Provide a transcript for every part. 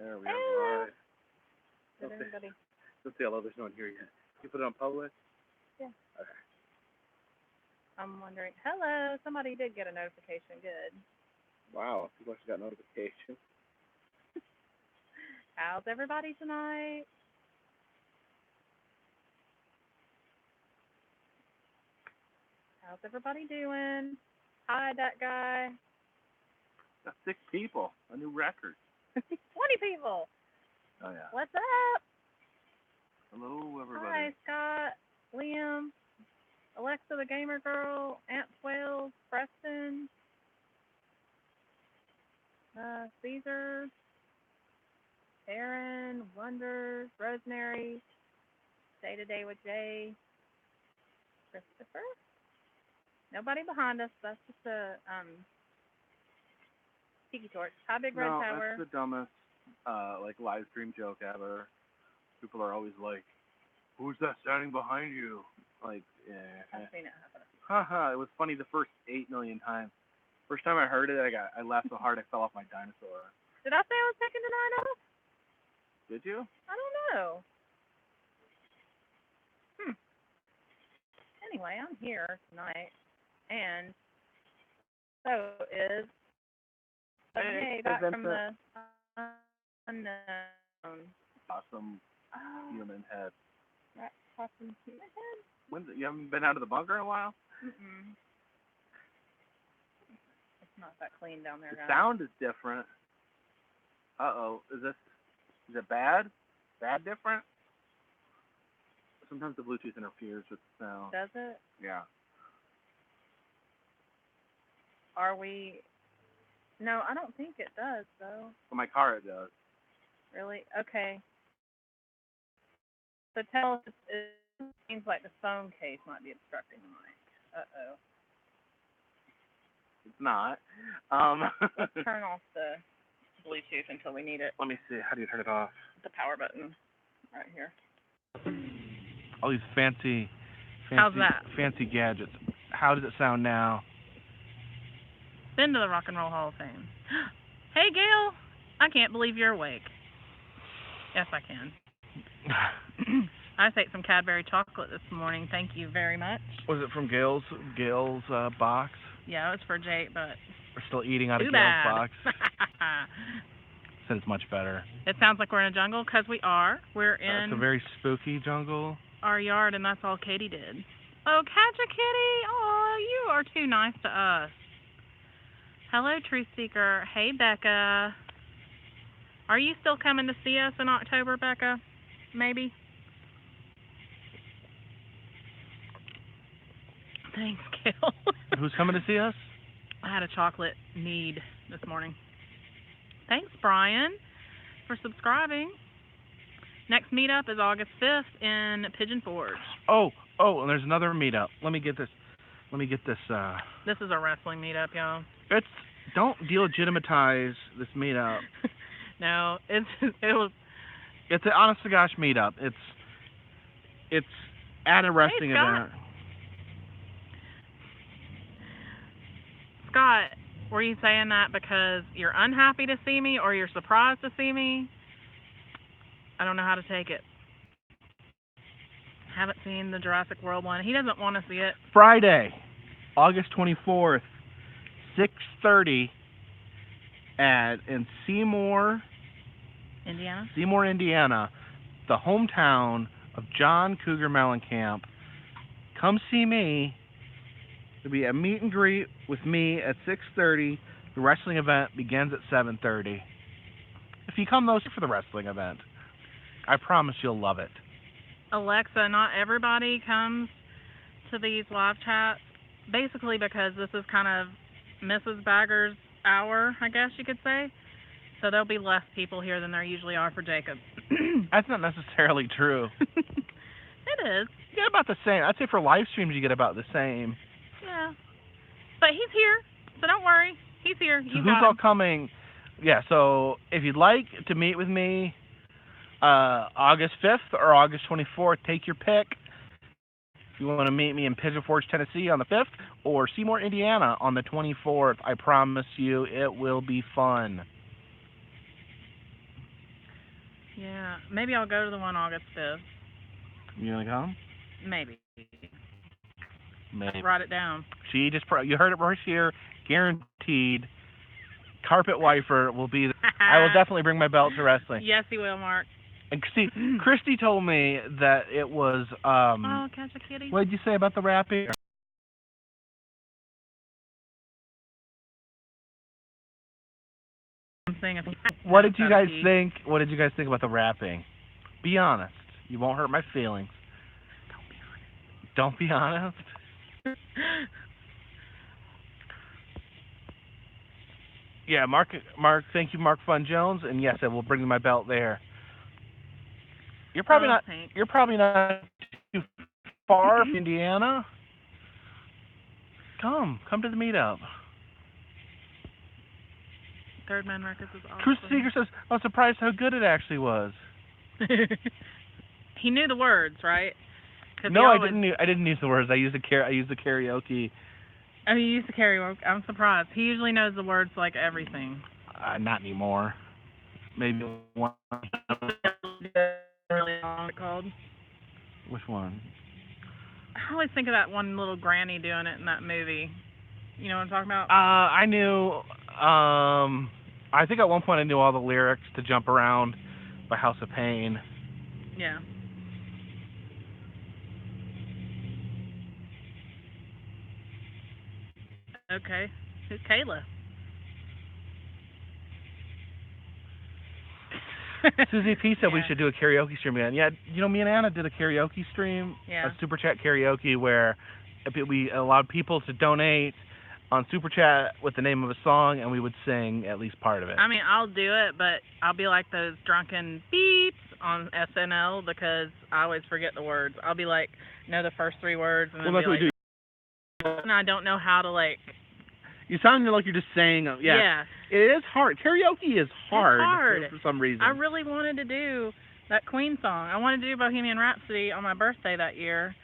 There we are. Did anybody? Let's see, although there's no one here yet. You put it on public? Yeah. Okay. I'm wondering. Hello, somebody did get a notification. Good. Wow, people actually got notifications. How's everybody tonight? How's everybody doing? Hi, that guy. Got 6 people. A new record. 20 people. Oh, yeah. What's up? Hello, everybody. Hi, Scott, Liam, Alexa the Gamer Girl, Aunt Wells, Preston, Caesar, Aaron, Wonders, Rosemary, Day to Day with Jay, Christopher. Nobody behind us. That's just a tiki torch. Hi, Big Red Tower. No, that's the dumbest live stream joke ever. People are always like, "Who's that standing behind you?" Like, yeah. I've seen it happen. Haha, it was funny the first 8 million times. First time I heard it, I laughed so hard I fell off my dinosaur. Did I say I was taking the night off? Did you? I don't know. Anyway, I'm here tonight, and so is Hey, back Vincent. from the unknown. Awesome human head. Right, awesome human head. You haven't been out of the bunker in a while? Mm-mm. It's not that clean down there, The guys. sound is different. Uh-oh. Is it bad? Bad different? Sometimes the Bluetooth interferes with the sound. Does it? Yeah. Are we... No, I don't think it does, though. For my car, it does. Really? Okay. So tell us, it seems like the phone case might be obstructing the mic. Uh-oh. It's not. Let's turn off the Bluetooth until we need it. Let me see. How do you turn it off? The power button right here. All these fancy How's that? fancy gadgets. How does it sound now? Been to the Rock and Roll Hall of Fame. Hey, Gail. I can't believe you're awake. Yes, I can. I ate some Cadbury chocolate this morning. Thank you very much. Was it from Gail's box? Yeah, it was for Jake, but... We're still eating out of Too Gail's bad. box. Said it's much better. It sounds like we're in a jungle, because we are. We're in It's a very spooky jungle. our yard, and that's all Katie did. Oh, catch a kitty! Oh, you are too nice to us. Hello, Truth Seeker. Hey, Becca. Are you still coming to see us in October, Becca? Maybe? Thanks, Gail. Who's coming to see us? I had a chocolate need this morning. Thanks, Brian, for subscribing. Next meetup is August 5th in Pigeon Forge. Oh, and there's another meetup. Let me get this. This is a wrestling meetup, y'all. Don't delegitimize this meetup. No, it's an honest to gosh meetup. It's at a wrestling event. Scott, were you saying that because you're unhappy to see me or you're surprised to see me? I don't know how to take it. Haven't seen the Jurassic World one. He doesn't want to see it. Friday, August 24th, 6:30 in Seymour, Indiana, the hometown of John Cougar Mellencamp. Come see me. There'll be a meet and greet with me at 6:30. The wrestling event begins at 7:30. If you come, though, for the wrestling event, I promise you'll love it. Alexa, not everybody comes to these live chats, basically because this is kind of Mrs. Bagger's hour, I guess you could say. So there'll be less people here than there usually are for Jacob. That's not necessarily true. It is. You get about the same. I'd say for live streams you get about the same. Yeah. But he's here, so don't worry. He's here. So who's all coming? Yeah, so if you'd like to meet with me August 5th or August 24th, take your pick. If you want to meet me in Pigeon Forge, Tennessee on the 5th or Seymour, Indiana on the 24th, I promise you it will be fun. Yeah, maybe I'll go to the one August 5th. You gonna come? Maybe. Maybe. Write it down. You heard it right here, guaranteed. Carpet Wifer will be there. I will definitely bring my belt to wrestling. Yes, he will, Mark. And see, Christy told me that it was, Oh, catch a kitty. what did you say about the rapping? What did you guys think? What did you guys think about the rapping? Be honest. You won't hurt my feelings. Don't be honest. Yeah, Mark, thank you, Mark Fun Jones, and yes, I will bring my belt there. You're probably not. Thanks. You're probably not too far from Indiana. Come to the meetup. Third Man Records is awesome. Truth Seeker says, "I was surprised how good it actually was." He knew the words, right? No, I didn't use the words. I used the karaoke. Oh, he used the karaoke. I'm surprised. He usually knows the words like everything. Not anymore. Maybe one. Really long called. Which one? I always think of that one little granny doing it in that movie. You know what I'm talking about? I knew. I think at one point I knew all the lyrics to "Jump Around" by House of Pain. Yeah. Okay. Who's Kayla? Susie P said we should do a karaoke stream again. Yeah, you know, me and Anna did a karaoke stream, a Super Chat karaoke, where we allowed people to donate on Super Chat with the name of a song, and we would sing at least part of it. I mean, I'll do it, but I'll be like those drunken beeps on SNL because I always forget the words. I'll be like, know the first three words, and then that's be what like, we do. and I don't know how to like. You sound like you're just saying, yeah. It is hard. Karaoke is hard. It's hard. For some reason. I really wanted to do that Queen song. I wanted to do Bohemian Rhapsody on my birthday that year.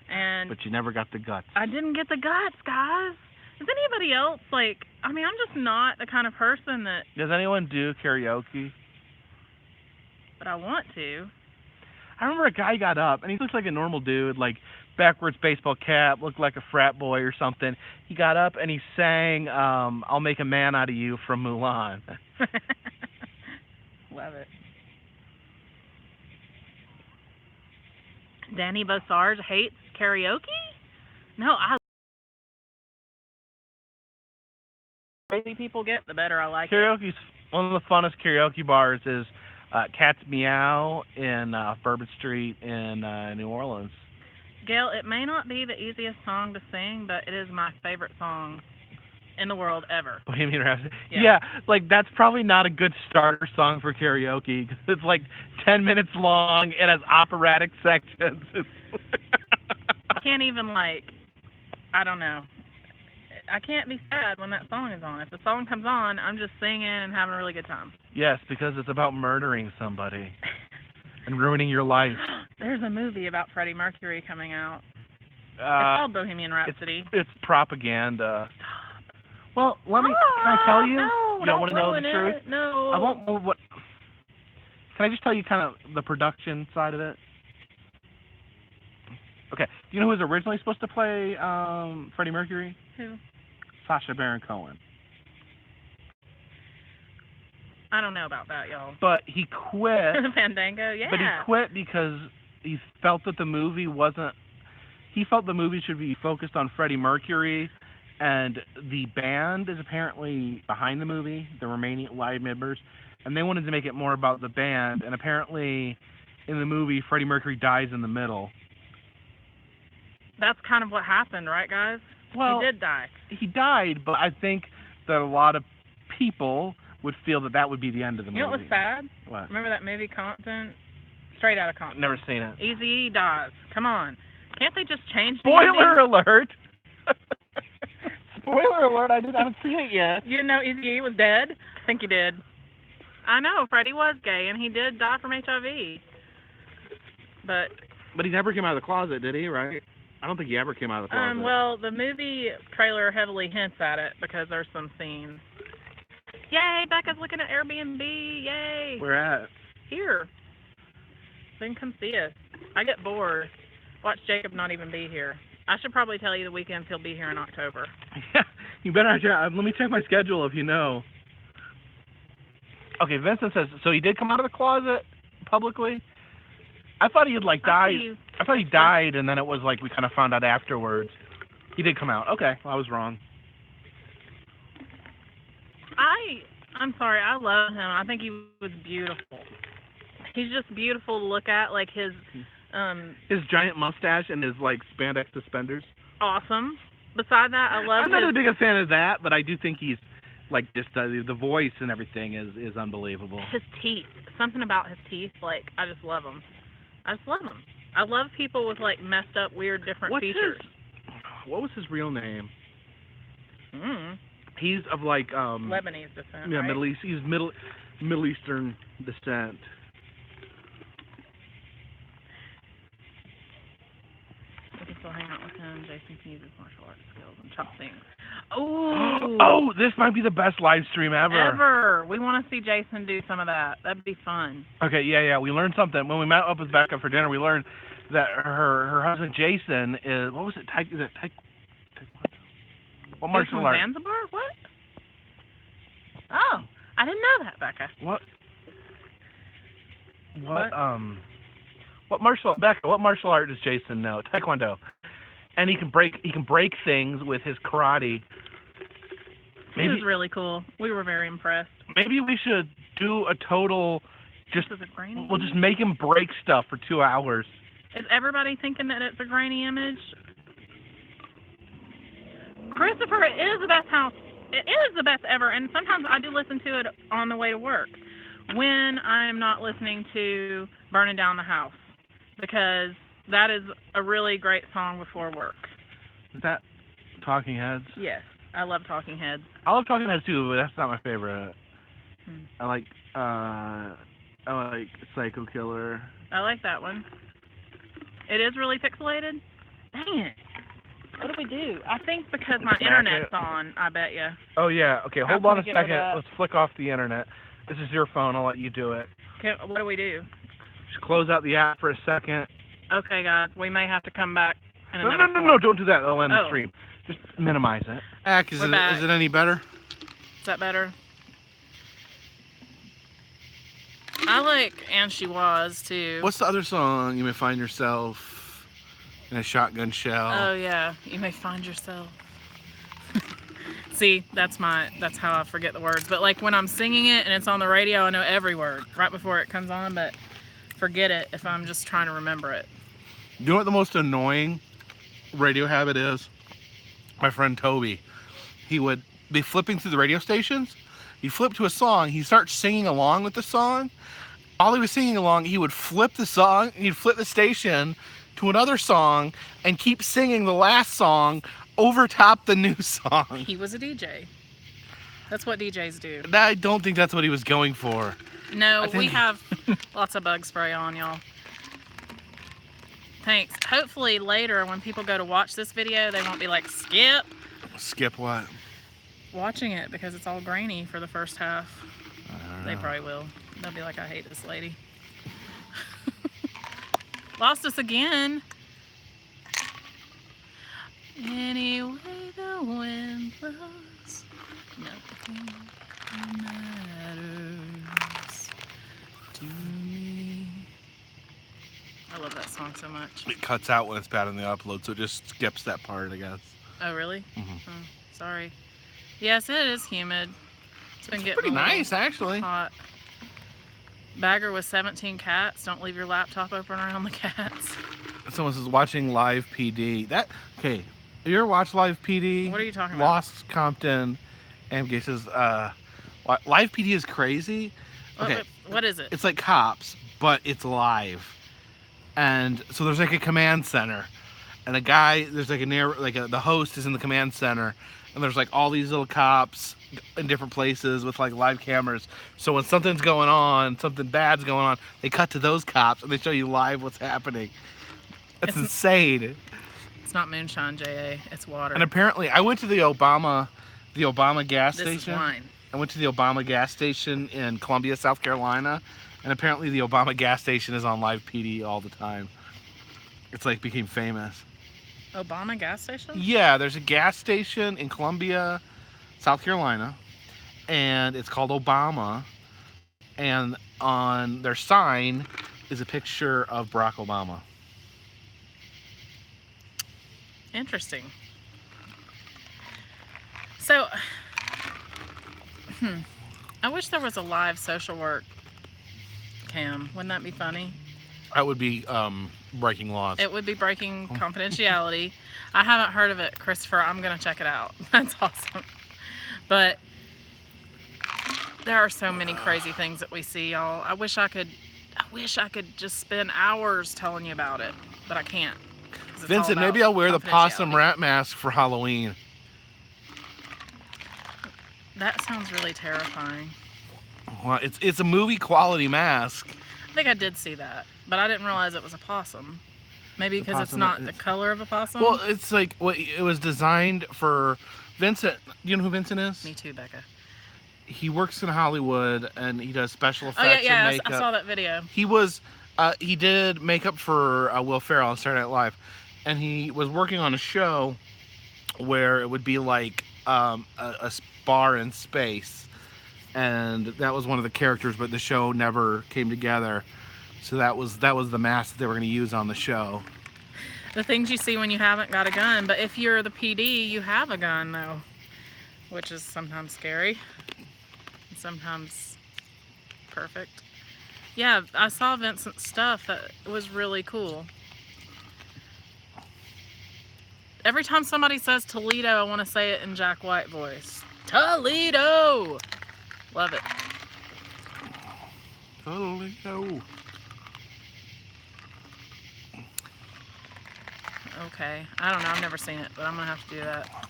And but you never got the guts. I didn't get the guts, guys. Does anybody else, like, I mean, I'm just not the kind of person that... Does anyone do karaoke? But I want to. I remember a guy got up, and he looked like a normal dude, like backwards baseball cap, looked like a frat boy or something. He got up and he sang "I'll Make a Man Out of You" from Mulan. Love it. Danny Bossard hates karaoke? No, the more people get, the better I like it. Karaoke's one of the funnest karaoke bars is Cat's Meow in Bourbon Street in New Orleans. Gail, it may not be the easiest song to sing, but it is my favorite song in the world ever. Bohemian Rhapsody. Yeah, like that's probably not a good starter song for karaoke because it's like 10 minutes long. It has operatic sections. I can't even I don't know. I can't be sad when that song is on. If the song comes on, I'm just singing and having a really good time. Yes, because it's about murdering somebody and ruining your life. There's a movie about Freddie Mercury coming out. It's called Bohemian Rhapsody. It's propaganda. Well, can I tell you? No, you don't want to know the truth? No. I won't know what. Can I just tell you kind of the production side of it? Okay. Do you know who was originally supposed to play Freddie Mercury? Who? Sacha Baron Cohen. I don't know about that, y'all. But he quit. Fandango, yeah. But he quit because he felt that the movie wasn't. He felt the movie should be focused on Freddie Mercury, and the band is apparently behind the movie, the remaining live members, and they wanted to make it more about the band. And apparently, in the movie, Freddie Mercury dies in the middle. That's kind of what happened, right, guys? Well, he did die. He died, but I think that a lot of people would feel that would be the end of the movie. You know what was sad? What? Remember that movie Compton? Straight Outta Compton. Never seen it. Eazy-E dies. Come on. Can't they just change the Spoiler alert! Spoiler alert, I haven't seen it yet. You didn't know Eazy-E was dead? I think you did. I know, Freddie was gay, and he did die from HIV. But he never came out of the closet, did he, right? I don't think he ever came out of the closet. Well, the movie trailer heavily hints at it because there's some scenes. Yay, Becca's looking at Airbnb, yay! Where at? here. Then come see us. I get bored. Watch Jacob not even be here. I should probably tell you the weekends he'll be here in October. Yeah, you better. Let me check my schedule if you know. Okay, Vincent says, so he did come out of the closet publicly? I thought he had, like, died. I thought he died, and then it was, like, we kind of found out afterwards. He did come out. Okay, well, I was wrong. I'm sorry, I love him. I think he was beautiful. He's just beautiful to look at, like his giant mustache and his, like, spandex suspenders. Awesome. Beside that, I love I'm not the biggest fan of that, but I do think he's, like, just the voice and everything is unbelievable. His teeth. Something about his teeth, like, I just love them. I just love them. I love people with, like, messed up, weird, different features. What was his real name? Mm. He's of, like, Lebanese descent, yeah, right? Middle East. He's Middle Eastern descent. We can still hang out with him. Jason can use his martial arts skills and chop things. Oh! Oh, this might be the best live stream ever. We want to see Jason do some of that. That'd be fun. Okay, yeah. We learned something. When we met up with Becca for dinner, we learned that her husband Jason is, what was it? What martial art? Zanzibar? What? Oh, I didn't know that, Becca. What martial art does Jason know? Taekwondo. And he can break things with his karate. It was really cool. We were very impressed. Maybe we should do a total we'll just make him break stuff for 2 hours. Is everybody thinking that it's a grainy image? Christopher, it is the best house. It is the best ever, and sometimes I do listen to it on the way to work when I'm not listening to Burning Down the House, because that is a really great song before work. Is that Talking Heads? Yes, I love Talking Heads. I love Talking Heads too, but that's not my favorite. I like Psycho Killer. I like that one. It is really pixelated. Dang it. What do we do? I think because my internet's on, I bet you. Oh, yeah. Okay, hold on a second. Let's flick off the internet. This is your phone. I'll let you do it. Okay, what do we do? Just close out the app for a second. Okay, guys. We may have to come back. No, don't do that. That'll end the stream. Just minimize it. Is it any better? Is that better? I like And She Was, too. What's the other song? You may find yourself in a shotgun shell. Oh, yeah. You may find yourself. See, that's how I forget the words. But, like, when I'm singing it and it's on the radio, I know every word right before it comes on, but forget it if I'm just trying to remember it. You know what the most annoying radio habit is? My friend Toby. He would be flipping through the radio stations. He'd flip to a song. He'd start singing along with the song. While he was singing along, he would flip the song, and he'd flip the station to another song and keep singing the last song over top the new song. He was a DJ. That's what DJs do. I don't think that's what he was going for. No, we have lots of bug spray on, y'all. Thanks. Hopefully later when people go to watch this video, they won't be like, skip. Skip what? Watching it, because it's all grainy for the first half. They probably will. They'll be like, I hate this lady. Lost us again. Anyway, the wind blows. Nothing matters to me. I love that song so much. It cuts out when it's bad in the upload, so it just skips that part, I guess. Oh, really? Mm-hmm. Oh, sorry. Yes, it is humid. It's been getting pretty nice, actually. Hot. Bagger with 17 cats. Don't leave your laptop open around the cats. Someone says watching Live PD. Okay. Have you ever watched Live PD? What are you talking about? Lost Compton. MK says, Live PD is crazy. Okay. What is it? It's like Cops, but it's live. And so there's like a command center. And a guy, there's like the host is in the command center. And there's like all these little cops in different places with like live cameras. So when something's going on, something bad's going on, they cut to those cops and they show you live what's happening. That's insane. It's not moonshine, J.A. It's water. And apparently, I went to the Obama gas station. This is wine. I went to the Obama gas station in Columbia, South Carolina, and apparently the Obama gas station is on live PD all the time. It's like became famous. Obama gas station? Yeah, there's a gas station in Columbia, South Carolina, and it's called Obama, and on their sign is a picture of Barack Obama. Interesting. So, I wish there was a live social work cam. Wouldn't that be funny? That would be breaking laws. It would be breaking confidentiality. I haven't heard of it, Christopher. I'm going to check it out. That's awesome. But there are so many crazy things that we see, y'all. I wish I could just spend hours telling you about it, but I can't. Vincent, maybe I'll wear the possum rat mask for Halloween. That sounds really terrifying. Well, it's a movie quality mask. I think I did see that, but I didn't realize it was a possum. Maybe because it's not the color of a possum? Well, it's like, it was designed for Vincent. Do you know who Vincent is? Me too, Becca. He works in Hollywood and he does special effects and makeup. I saw that video. He did makeup for Will Ferrell on Saturday Night Live, and he was working on a show where it would be like a bar in space, and that was one of the characters, but the show never came together. So that was the mask that they were going to use on the show. The things you see when you haven't got a gun, but if you're the PD, you have a gun though, which is sometimes scary, and sometimes perfect. Yeah, I saw Vincent's stuff. That was really cool. Every time somebody says Toledo, I want to say it in Jack White voice. Toledo! Love it. Toledo. Okay. I don't know. I've never seen it, but I'm going to have to do that.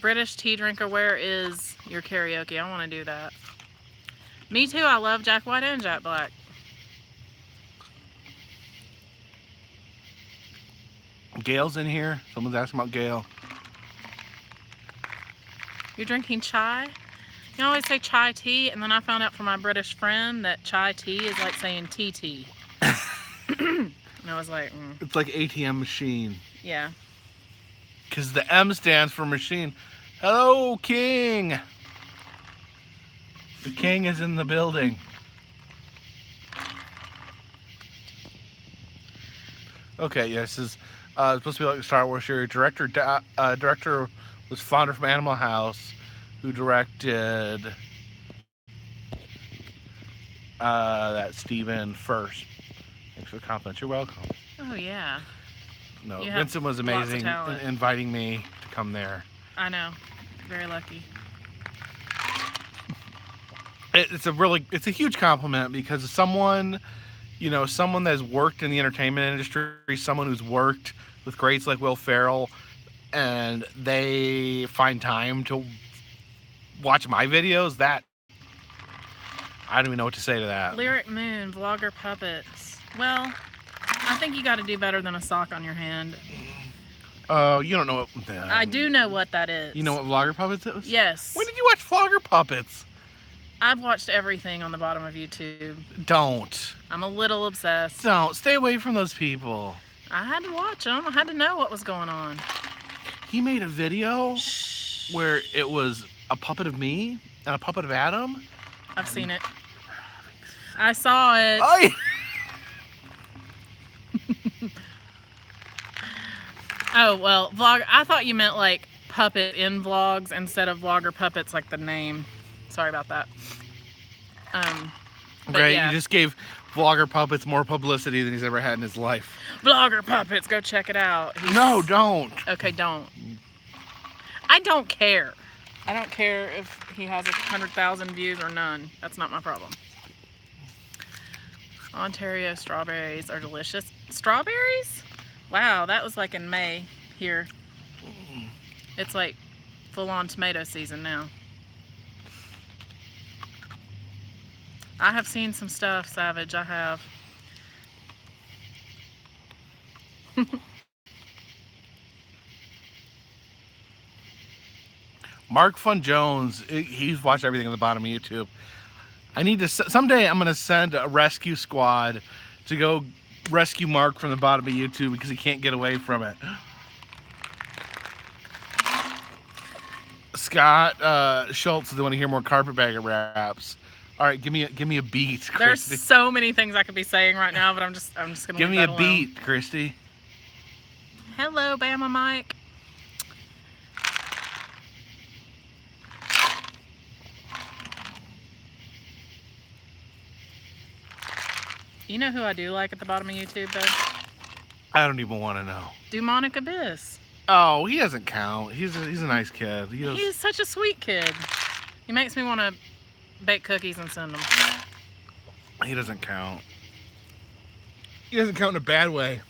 British tea drinker, where is your karaoke? I want to do that. Me too. I love Jack White and Jack Black. Gail's in here. Someone's asking about Gail. You're drinking chai? You always say chai tea, and then I found out from my British friend that chai tea is like saying TT. And I was like, It's like ATM machine. Yeah. Because the M stands for machine. Hello, King. The king is in the building. Okay, yes, this is supposed to be like a Star Wars series. Director was founder from Animal House, who directed that Stephen First. Thanks for the compliment. You're welcome. Oh, yeah. No, You Vincent was have lots of amazing talent. in inviting me to come there. I know. Very lucky. It's a huge compliment because someone that's worked in the entertainment industry, someone who's worked with greats like Will Ferrell, and they find time to watch my videos, that I don't even know what to say to that. Lyric Moon, vlogger puppets. Well, I think you got to do better than a sock on your hand. You don't know what... I do know what that is. You know what Vlogger Puppets is? Yes. When did you watch Vlogger Puppets? I've watched everything on the bottom of YouTube. Don't. I'm a little obsessed. Don't. Stay away from those people. I had to watch them. I had to know what was going on. He made a video where it was a puppet of me and a puppet of Adam. I've seen it. I saw it. Oh, Oh, well, vlog. I thought you meant like puppet in vlogs instead of vlogger puppets, like the name. Sorry about that. Right, yeah. You just gave Vlogger Puppets more publicity than he's ever had in his life. Vlogger puppets, go check it out. No, don't. Okay, don't. I don't care. I don't care if he has 100,000 views or none. That's not my problem. Ontario strawberries are delicious. Strawberries? Wow, that was like in May here. It's like full-on tomato season now. I have seen some stuff, Savage. I have. Mark Fun Jones, he's watched everything at the bottom of YouTube. I need to someday. I'm gonna send a rescue squad to go rescue Mark from the bottom of YouTube because he can't get away from it. Scott Schultz, they want to hear more Carpetbagger raps. All right, give me a beat, Christy. There's so many things I could be saying right now, but I'm just gonna give leave me a that alone. beat, Christy. Hello, Bama Mike. You know who I do like at the bottom of YouTube, though? I don't even want to know. Demonic Abyss. Oh, he doesn't count. He's a nice kid. He's such a sweet kid. He makes me want to bake cookies and send them. He doesn't count. He doesn't count in a bad way.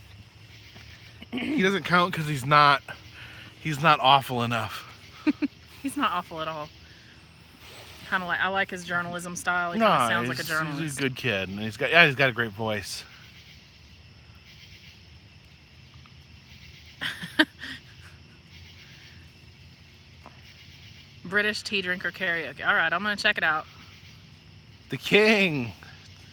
He doesn't count because he's not awful enough. He's not awful at all. Kind of like, I like his journalism style. He No, kind of sounds like a journalist. He's a good kid, and he's got a great voice. British tea drinker karaoke. All right, I'm gonna check it out. The King,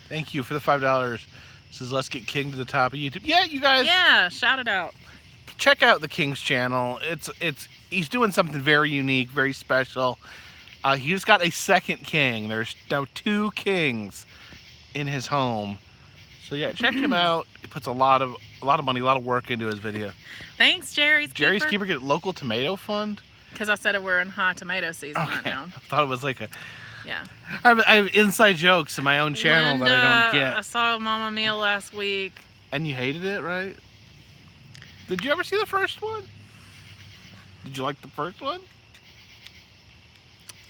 thank you for the $5. Says let's get King to the top of YouTube. Yeah, you guys. Yeah, shout it out. Check out the King's channel. He's doing something very unique, very special. He just got a second king. There's now 2 kings in his home. So yeah, check him out. He puts a lot of money, a lot of work into his video. Thanks, Jerry's Keeper get local tomato fund. Because I said we're in high tomato season right now. I thought it was like a. Yeah. I have inside jokes in my own channel Linda, that I don't get. I saw Mama Mia last week. And you hated it, right? Did you ever see the first one? Did you like the first one?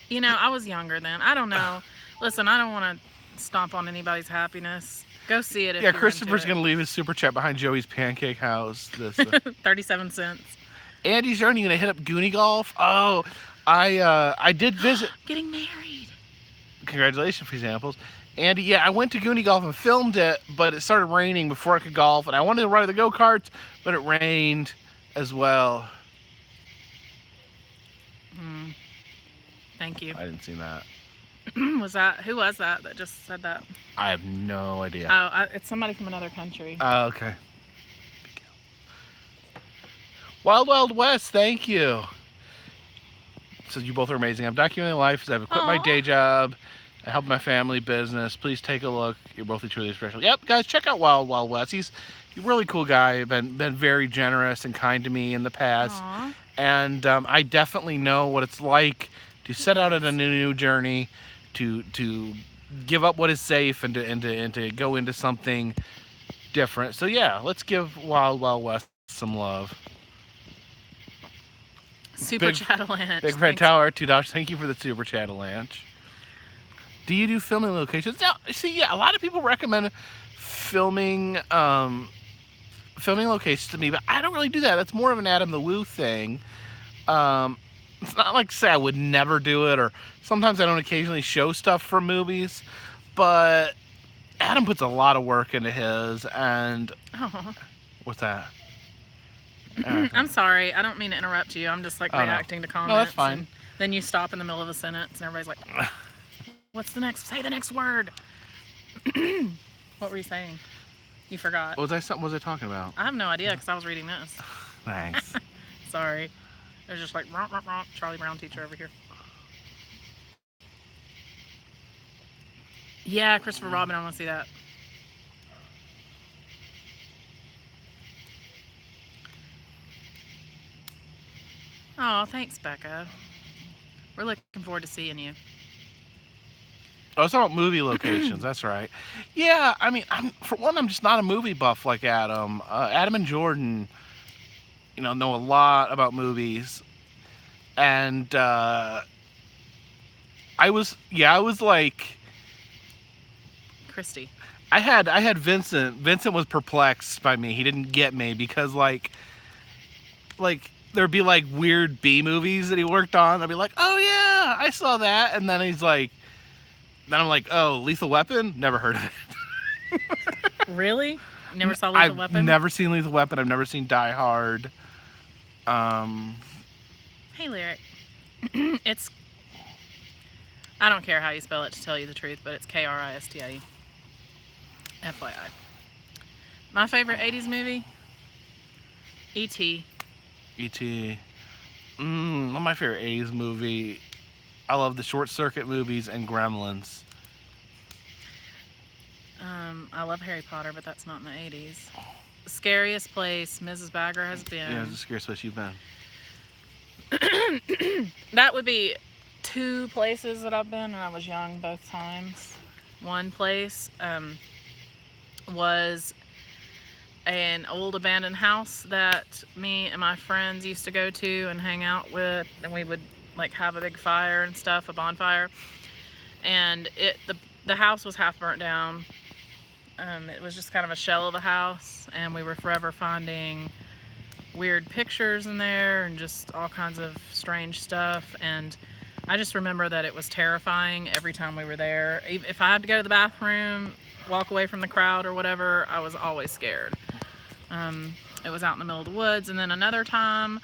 You know, I was younger then. I don't know. Listen, I don't want to stomp on anybody's happiness. Go see it if you're Christopher's into going to leave his super chat behind Joey's Pancake House. This, 37 cents. Andy's going to hit up Goonie Golf. Oh, I did visit. Getting married. Congratulations, for examples. Andy, yeah, I went to Goonie Golf and filmed it, but it started raining before I could golf, and I wanted to ride the go-karts, but it rained as well. Thank you. I didn't see that. Who was that just said that? I have no idea. Oh, it's somebody from another country. Oh, okay. Wild Wild West, thank you. So you both are amazing. I'm documenting life as I've quit my day job. I help my family business. Please take a look. You're both truly special. Yep, guys, check out Wild Wild West. He's a really cool guy. Been very generous and kind to me in the past. Aww. And I definitely know what it's like to set out on a new journey, to give up what is safe and to go into something different. So yeah, let's give Wild Wild West some love. Super Chat-a-lanch. Big Red Tower, $2. Thank you for the Super Chat-a-lanch. Do you do filming locations? Now, see, yeah, a lot of people recommend filming locations to me, but I don't really do that. That's more of an Adam the Woo thing. It's not like, say, I would never do it, or sometimes I don't occasionally show stuff from movies, but Adam puts a lot of work into his, and... Oh. What's that? I'm sorry. I don't mean to interrupt you. I'm just like reacting to comments. No, that's fine. And then you stop in the middle of a sentence, and everybody's like, what's the next? Say the next word. What were you saying? You forgot. What was I talking about? I have no idea because I was reading this. Thanks. Sorry. There's just like, romp, romp, romp, Charlie Brown teacher over here. Yeah, Christopher Robin, I want to see that. Oh, thanks, Becca. We're looking forward to seeing you. Oh, it's about movie locations. That's right. Yeah, I mean, I'm just not a movie buff like Adam. Adam and Jordan, know a lot about movies, and I was like Christy. I had Vincent. Vincent was perplexed by me. He didn't get me because like there'd be like weird B movies that he worked on. I'd be like, oh yeah, I saw that, and then I'm like, oh, Lethal Weapon? Never heard of it. Really? You never saw Lethal Weapon? I've never seen Lethal Weapon. I've never seen Die Hard. Hey, Lyric. It's, I don't care how you spell it to tell you the truth, but it's Kristie. FYI. My favorite 80s movie? E.T. E.T. One of my favorite 80s movie. I love the Short Circuit movies and Gremlins. I love Harry Potter, but that's not in the 80s. Scariest place Mrs. Bagger has been. Yeah, it's the scariest place you've been. That would be 2 places that I've been when I was young, both times. One place was an old abandoned house that me and my friends used to go to and hang out with, and we would like have a big fire and stuff, a bonfire. And the house was half burnt down. It was just kind of a shell of a house, and we were forever finding weird pictures in there and just all kinds of strange stuff. And I just remember that it was terrifying every time we were there. If I had to go to the bathroom, walk away from the crowd or whatever, I was always scared. It was out in the middle of the woods. And then another time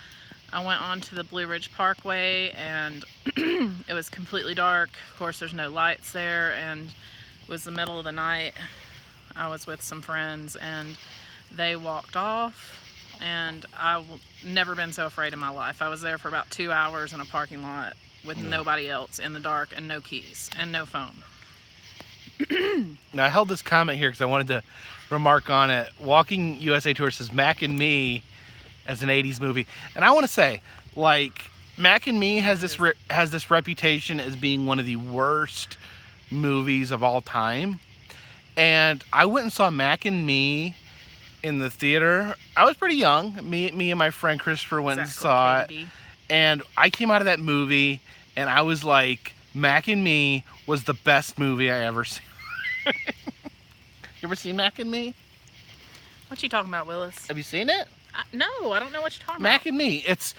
I went on to the Blue Ridge Parkway, and it was completely dark. Of course, there's no lights there, and it was the middle of the night. I was with some friends, and they walked off, and I've never been so afraid in my life. I was there for about 2 hours in a parking lot with nobody else in the dark, and no keys and no phone. Now, I held this comment here because I wanted to remark on it. Walking USA Tour says Mac and Me as an 80s movie, and I want to say, like, Mac and Me has this reputation as being one of the worst movies of all time. And I went and saw Mac and Me in the theater. I was pretty young. Me and my friend Christopher went and saw it. And I came out of that movie and I was like, Mac and Me was the best movie I ever seen. You ever seen Mac and Me? What you talking about, Willis? Have you seen it? No, I don't know what you're talking Mac about. and Me. It's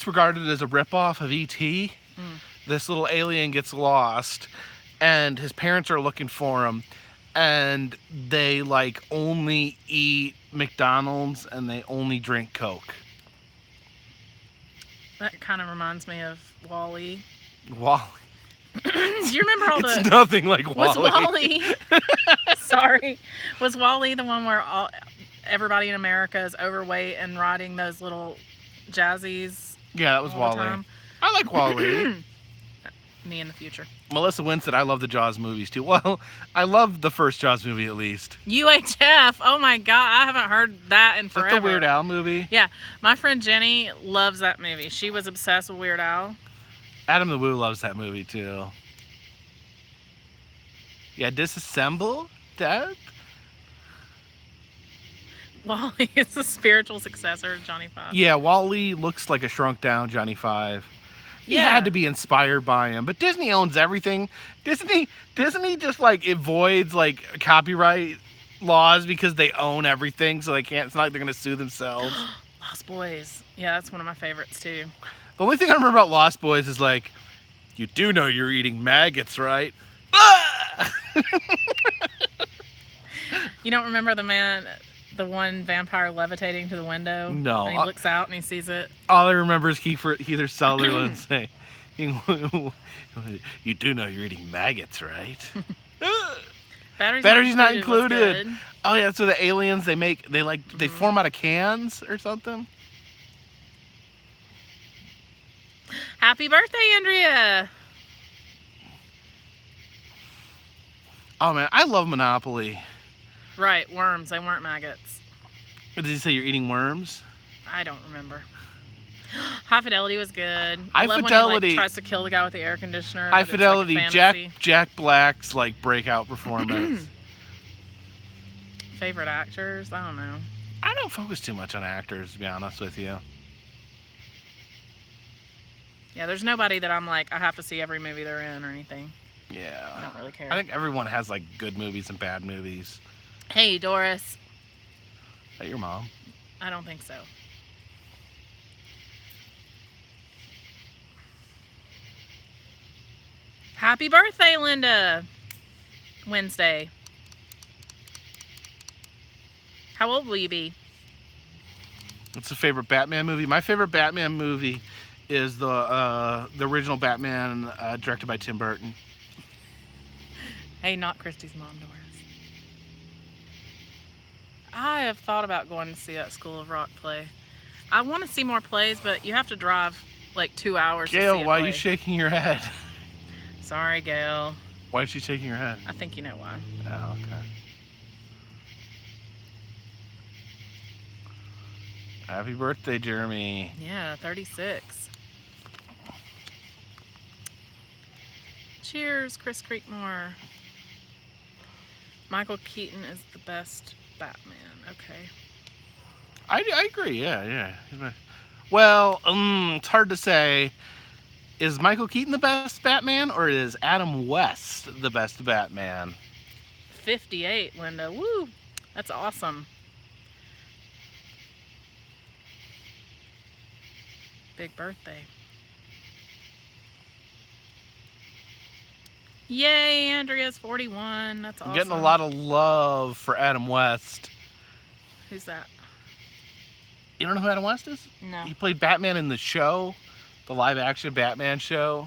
regarded as a ripoff of E.T. This little alien gets lost and his parents are looking for him. And they like only eat McDonald's and they only drink Coke. That kind of reminds me of WALL-E. WALL-E. Do you remember all It's nothing like WALL-E. Was WALL-E? Sorry. Was WALL-E the one where everybody in America is overweight and riding those little jazzies? Yeah, that was WALL-E. I like WALL-E. Me in the future. Melissa Wynn said, I love the Jaws movies too. Well, I love the first Jaws movie at least. UHF. Oh my God. I haven't heard that in forever. That's the Weird Al movie. Yeah. My friend Jenny loves that movie. She was obsessed with Weird Al. Adam the Woo loves that movie too. Yeah, Disassemble? That? WALL-E is the spiritual successor of Johnny Five. Yeah, WALL-E looks like a shrunk down Johnny Five. He had to be inspired by him, but Disney owns everything. Disney just like avoids like copyright laws because they own everything, so they can't. It's not like they're gonna sue themselves. Lost Boys. Yeah, that's one of my favorites too. The only thing I remember about Lost Boys is like, you do know you're eating maggots, right? You don't remember the one vampire levitating to the window? No. And he looks out and he sees it. All I remember is Heather Sutherland saying, you do know you're eating maggots, right? Batteries Not Included. Oh yeah, so the aliens they form out of cans or something. Happy birthday, Andrea! Oh man, I love Monopoly. Right, worms. They weren't maggots. Did you say you're eating worms? I don't remember. High Fidelity was good. High I love Fidelity when he tries to kill the guy with the air conditioner. High but Fidelity, it's like a fantasy. Jack Black's like breakout performance. Favorite actors? I don't know. I don't focus too much on actors, to be honest with you. Yeah, there's nobody that I'm like, I have to see every movie they're in or anything. Yeah. I don't really care. I think everyone has like good movies and bad movies. Hey, Doris. Is that your mom? I don't think so. Happy birthday, Linda. Wednesday. How old will you be? What's the favorite Batman movie? My favorite Batman movie is the original Batman directed by Tim Burton. Hey, not Christy's mom, Doris. I have thought about going to see that School of Rock play. I want to see more plays, but you have to drive like 2 hours to see Gail, a why are play. you shaking your head? Sorry, Gail. Why is she shaking her head? I think you know why. Oh, okay. Happy birthday, Jeremy. Yeah, 36. Cheers, Chris Creekmore. Michael Keaton is the best Batman. Okay. I agree, yeah. Well, it's hard to say. Is Michael Keaton the best Batman, or is Adam West the best Batman? 58, Linda. Woo! That's awesome. Big birthday. Yay, Andrea's 41. That's awesome. I'm getting a lot of love for Adam West. Who's that? You don't know who Adam West is? No. He played Batman in the show, the live-action Batman show.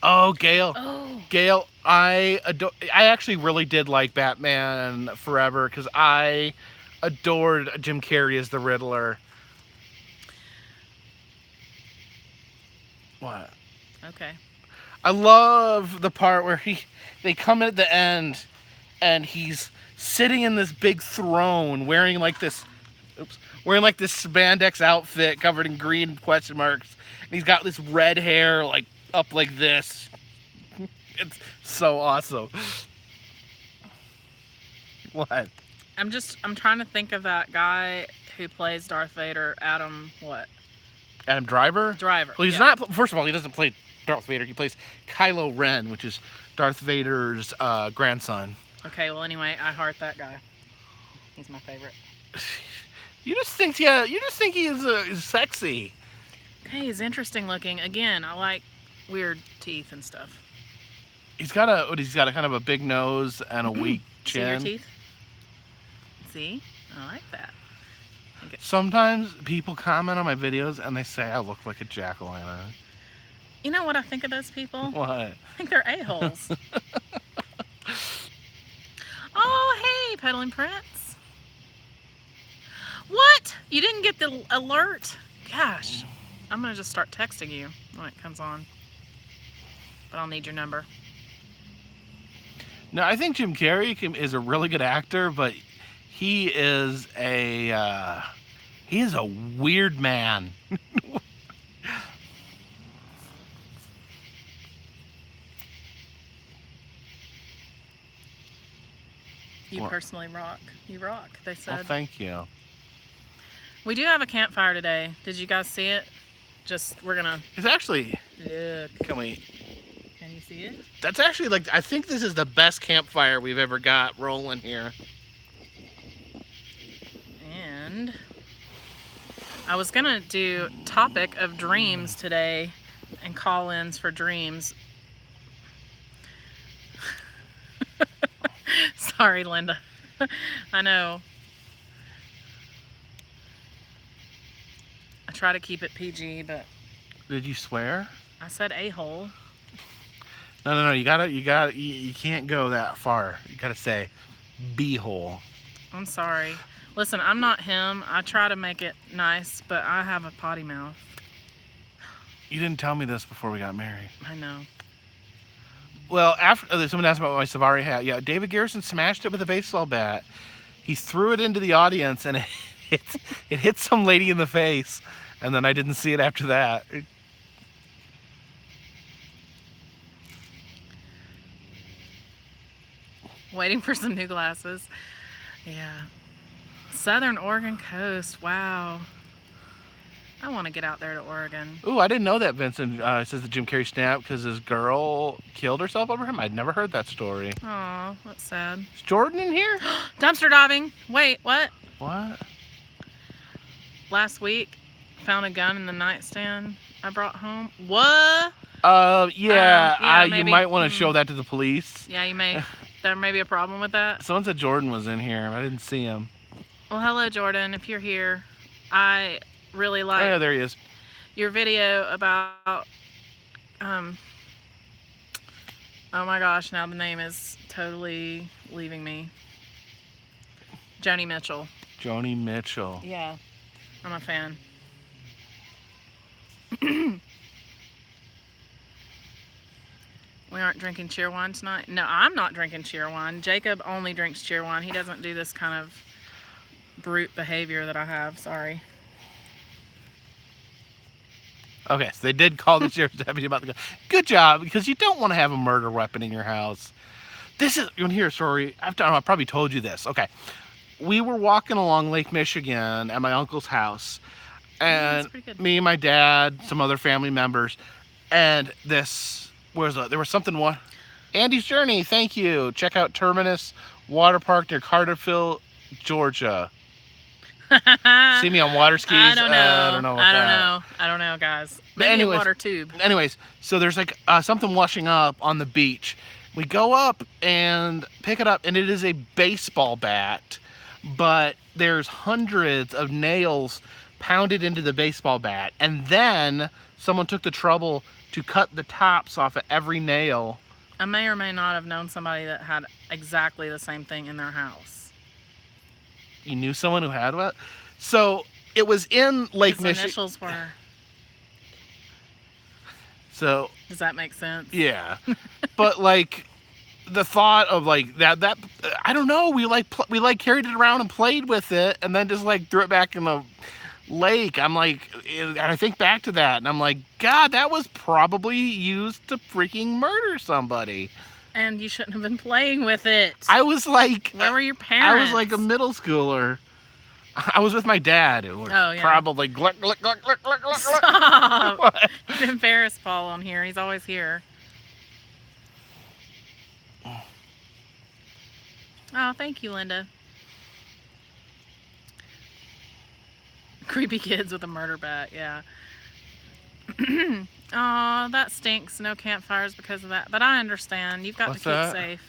Oh, Gail. Oh. Gail, I actually really did like Batman Forever because I adored Jim Carrey as the Riddler. What? Okay. I love the part where they come in at the end and he's sitting in this big throne wearing like this spandex outfit covered in green question marks. And he's got this red hair like up like this. It's so awesome. What? I'm trying to think of that guy who plays Darth Vader, Adam what? Adam Driver? Driver. Well, he's yeah. not. First of all, he doesn't play Darth Vader. He plays Kylo Ren, which is Darth Vader's grandson. Okay, well anyway, I heart that guy. He's my favorite. You just think he is sexy. Okay, he's interesting looking. Again, I like weird teeth and stuff. He's got a kind of a big nose and a weak See your chin. teeth? See? I like that. Okay. Sometimes people comment on my videos and they say I look like a jack-o'-lantern. You know what I think of those people? What? I think they're a-holes. Oh, hey, Peddling Prince. What? You didn't get the alert? Gosh. I'm going to just start texting you when it comes on. But I'll need your number. No, I think Jim Carrey is a really good actor, but he is a weird man. You What? personally rock. You rock, they said. Well, thank you. We do have a campfire today. Did you guys see it? We're gonna It's actually. look. Can you See it? That's actually I think this is the best campfire we've ever got rolling here. And I was gonna do topic of dreams today and call-ins for dreams. Sorry, Linda. I know. I try to keep it PG, but Did you swear? I said a-hole. No. You can't go that far. You gotta say b-hole. I'm sorry. Listen, I'm not him. I try to make it nice, but I have a potty mouth. You didn't tell me this before we got married. I know. Well, after someone asked about my Savari hat. Yeah, David Garrison smashed it with a baseball bat. He threw it into the audience, and it hit some lady in the face. And then I didn't see it after that. Waiting for some new glasses. Yeah. Southern Oregon coast. Wow. I want to get out there to Oregon. Ooh, I didn't know that Vincent says that Jim Carrey snapped because his girl killed herself over him. I'd never heard that story. Aw, that's sad. Is Jordan in here? Dumpster diving. Wait, what? What? Last week, found a gun in the nightstand I brought home. What? Yeah, you maybe. might want to show that to the police. Yeah, you may. There may be a problem with that. Someone said Jordan was in here. I didn't see him. Well, hello, Jordan. If you're here, I really like... Oh, yeah, there he is. your video about oh my gosh, now the name is totally leaving me. Joni Mitchell. Joni Mitchell. Yeah, I'm a fan. We aren't drinking cheer wine tonight. No, I'm not drinking cheer wine. Jacob only drinks cheer wine. He doesn't do this kind of brute behavior that I have. Sorry. Okay, so they did call the sheriff's deputy about the gun. Good job, because you don't want to have a murder weapon in your house. This is, you want to hear a story? I probably told you this. Okay, we were walking along Lake Michigan at my uncle's house, and me, my dad, some other family members, and there was something. What? Andy's Journey. Thank you. Check out Terminus Water Park near Carterville, Georgia. See me on water skis. I don't know. I don't know, guys. But Maybe anyways, a water tube. Anyways, so there's like something washing up on the beach. We go up and pick it up, and it is a baseball bat, but there's hundreds of nails pounded into the baseball bat, and then someone took the trouble to cut the tops off of every nail. I may or may not have known somebody that had exactly the same thing in their house. You knew someone who had what? So it was in Lake Michigan. His initials were. So. Does that make sense? Yeah, but like the thought of like that I don't know. We carried it around and played with it, and then just like threw it back in the lake. I'm like, and I think back to that, and I'm like, God, that was probably used to freaking murder somebody. And you shouldn't have been playing with it. I was like... Where were your parents? I was like a middle schooler. I was with my dad. Who was probably... Gluck, gluck, gluck, gluck, gluck, gluck. Stop! You embarrass Paul on here. He's always here. Oh, thank you, Linda. Creepy kids with a murder bat, yeah. Oh, that stinks. No campfires because of that. But I understand. You've got to keep safe.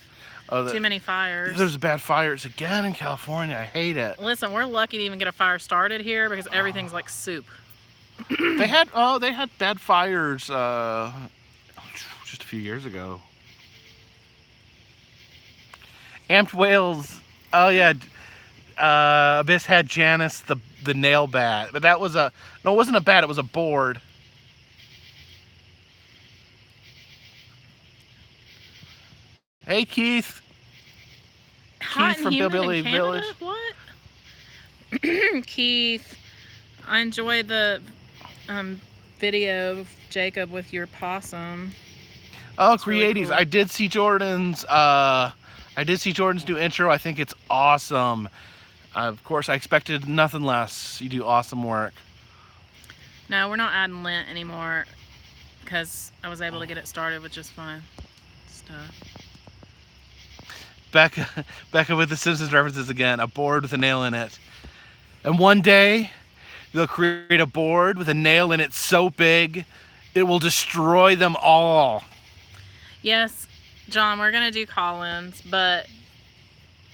Oh, too many fires. There's bad fires again in California. I hate it. Listen, we're lucky to even get a fire started here because everything's like soup. They had bad fires just a few years ago. Amped Whales. Oh yeah. Abyss had Janice the nail bat, but that was it wasn't a bat. It was a board. Hey, Keith. Hot Keith from Billy Village. What? Keith, I enjoyed the video of Jacob with your possum. Oh, Creatives. Really cool. I did see Jordan's new intro. I think it's awesome. Of course, I expected nothing less. You do awesome work. No, we're not adding lint anymore because I was able to get it started with just fun stuff. Becca with the Simpsons references again. A board with a nail in it. And one day, they'll create a board with a nail in it so big, it will destroy them all. Yes, John, we're going to do call-ins, but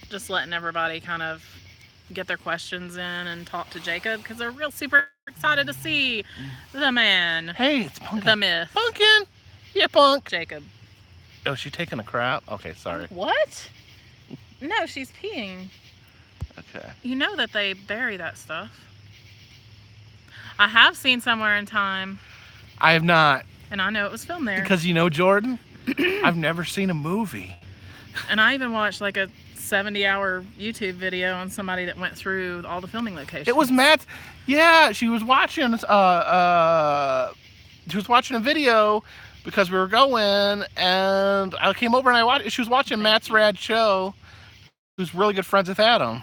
just letting everybody kind of get their questions in and talk to Jacob because they're real super excited to see the man. Hey, it's Pumpkin. The myth. Pumpkin! Yeah, Punk. Jacob. Oh, she taking a crap? Okay, sorry. What? No, she's peeing. Okay. You know that they bury that stuff. I have seen Somewhere in Time. I have not. And I know it was filmed there. Because you know, Jordan, I've never seen a movie. And I even watched like a 70-hour YouTube video on somebody that went through all the filming locations. It was Matt. Yeah, she was watching a video because we were going, and I came over and I watched. She was watching Matt's rad show. Who's really good friends with Adam.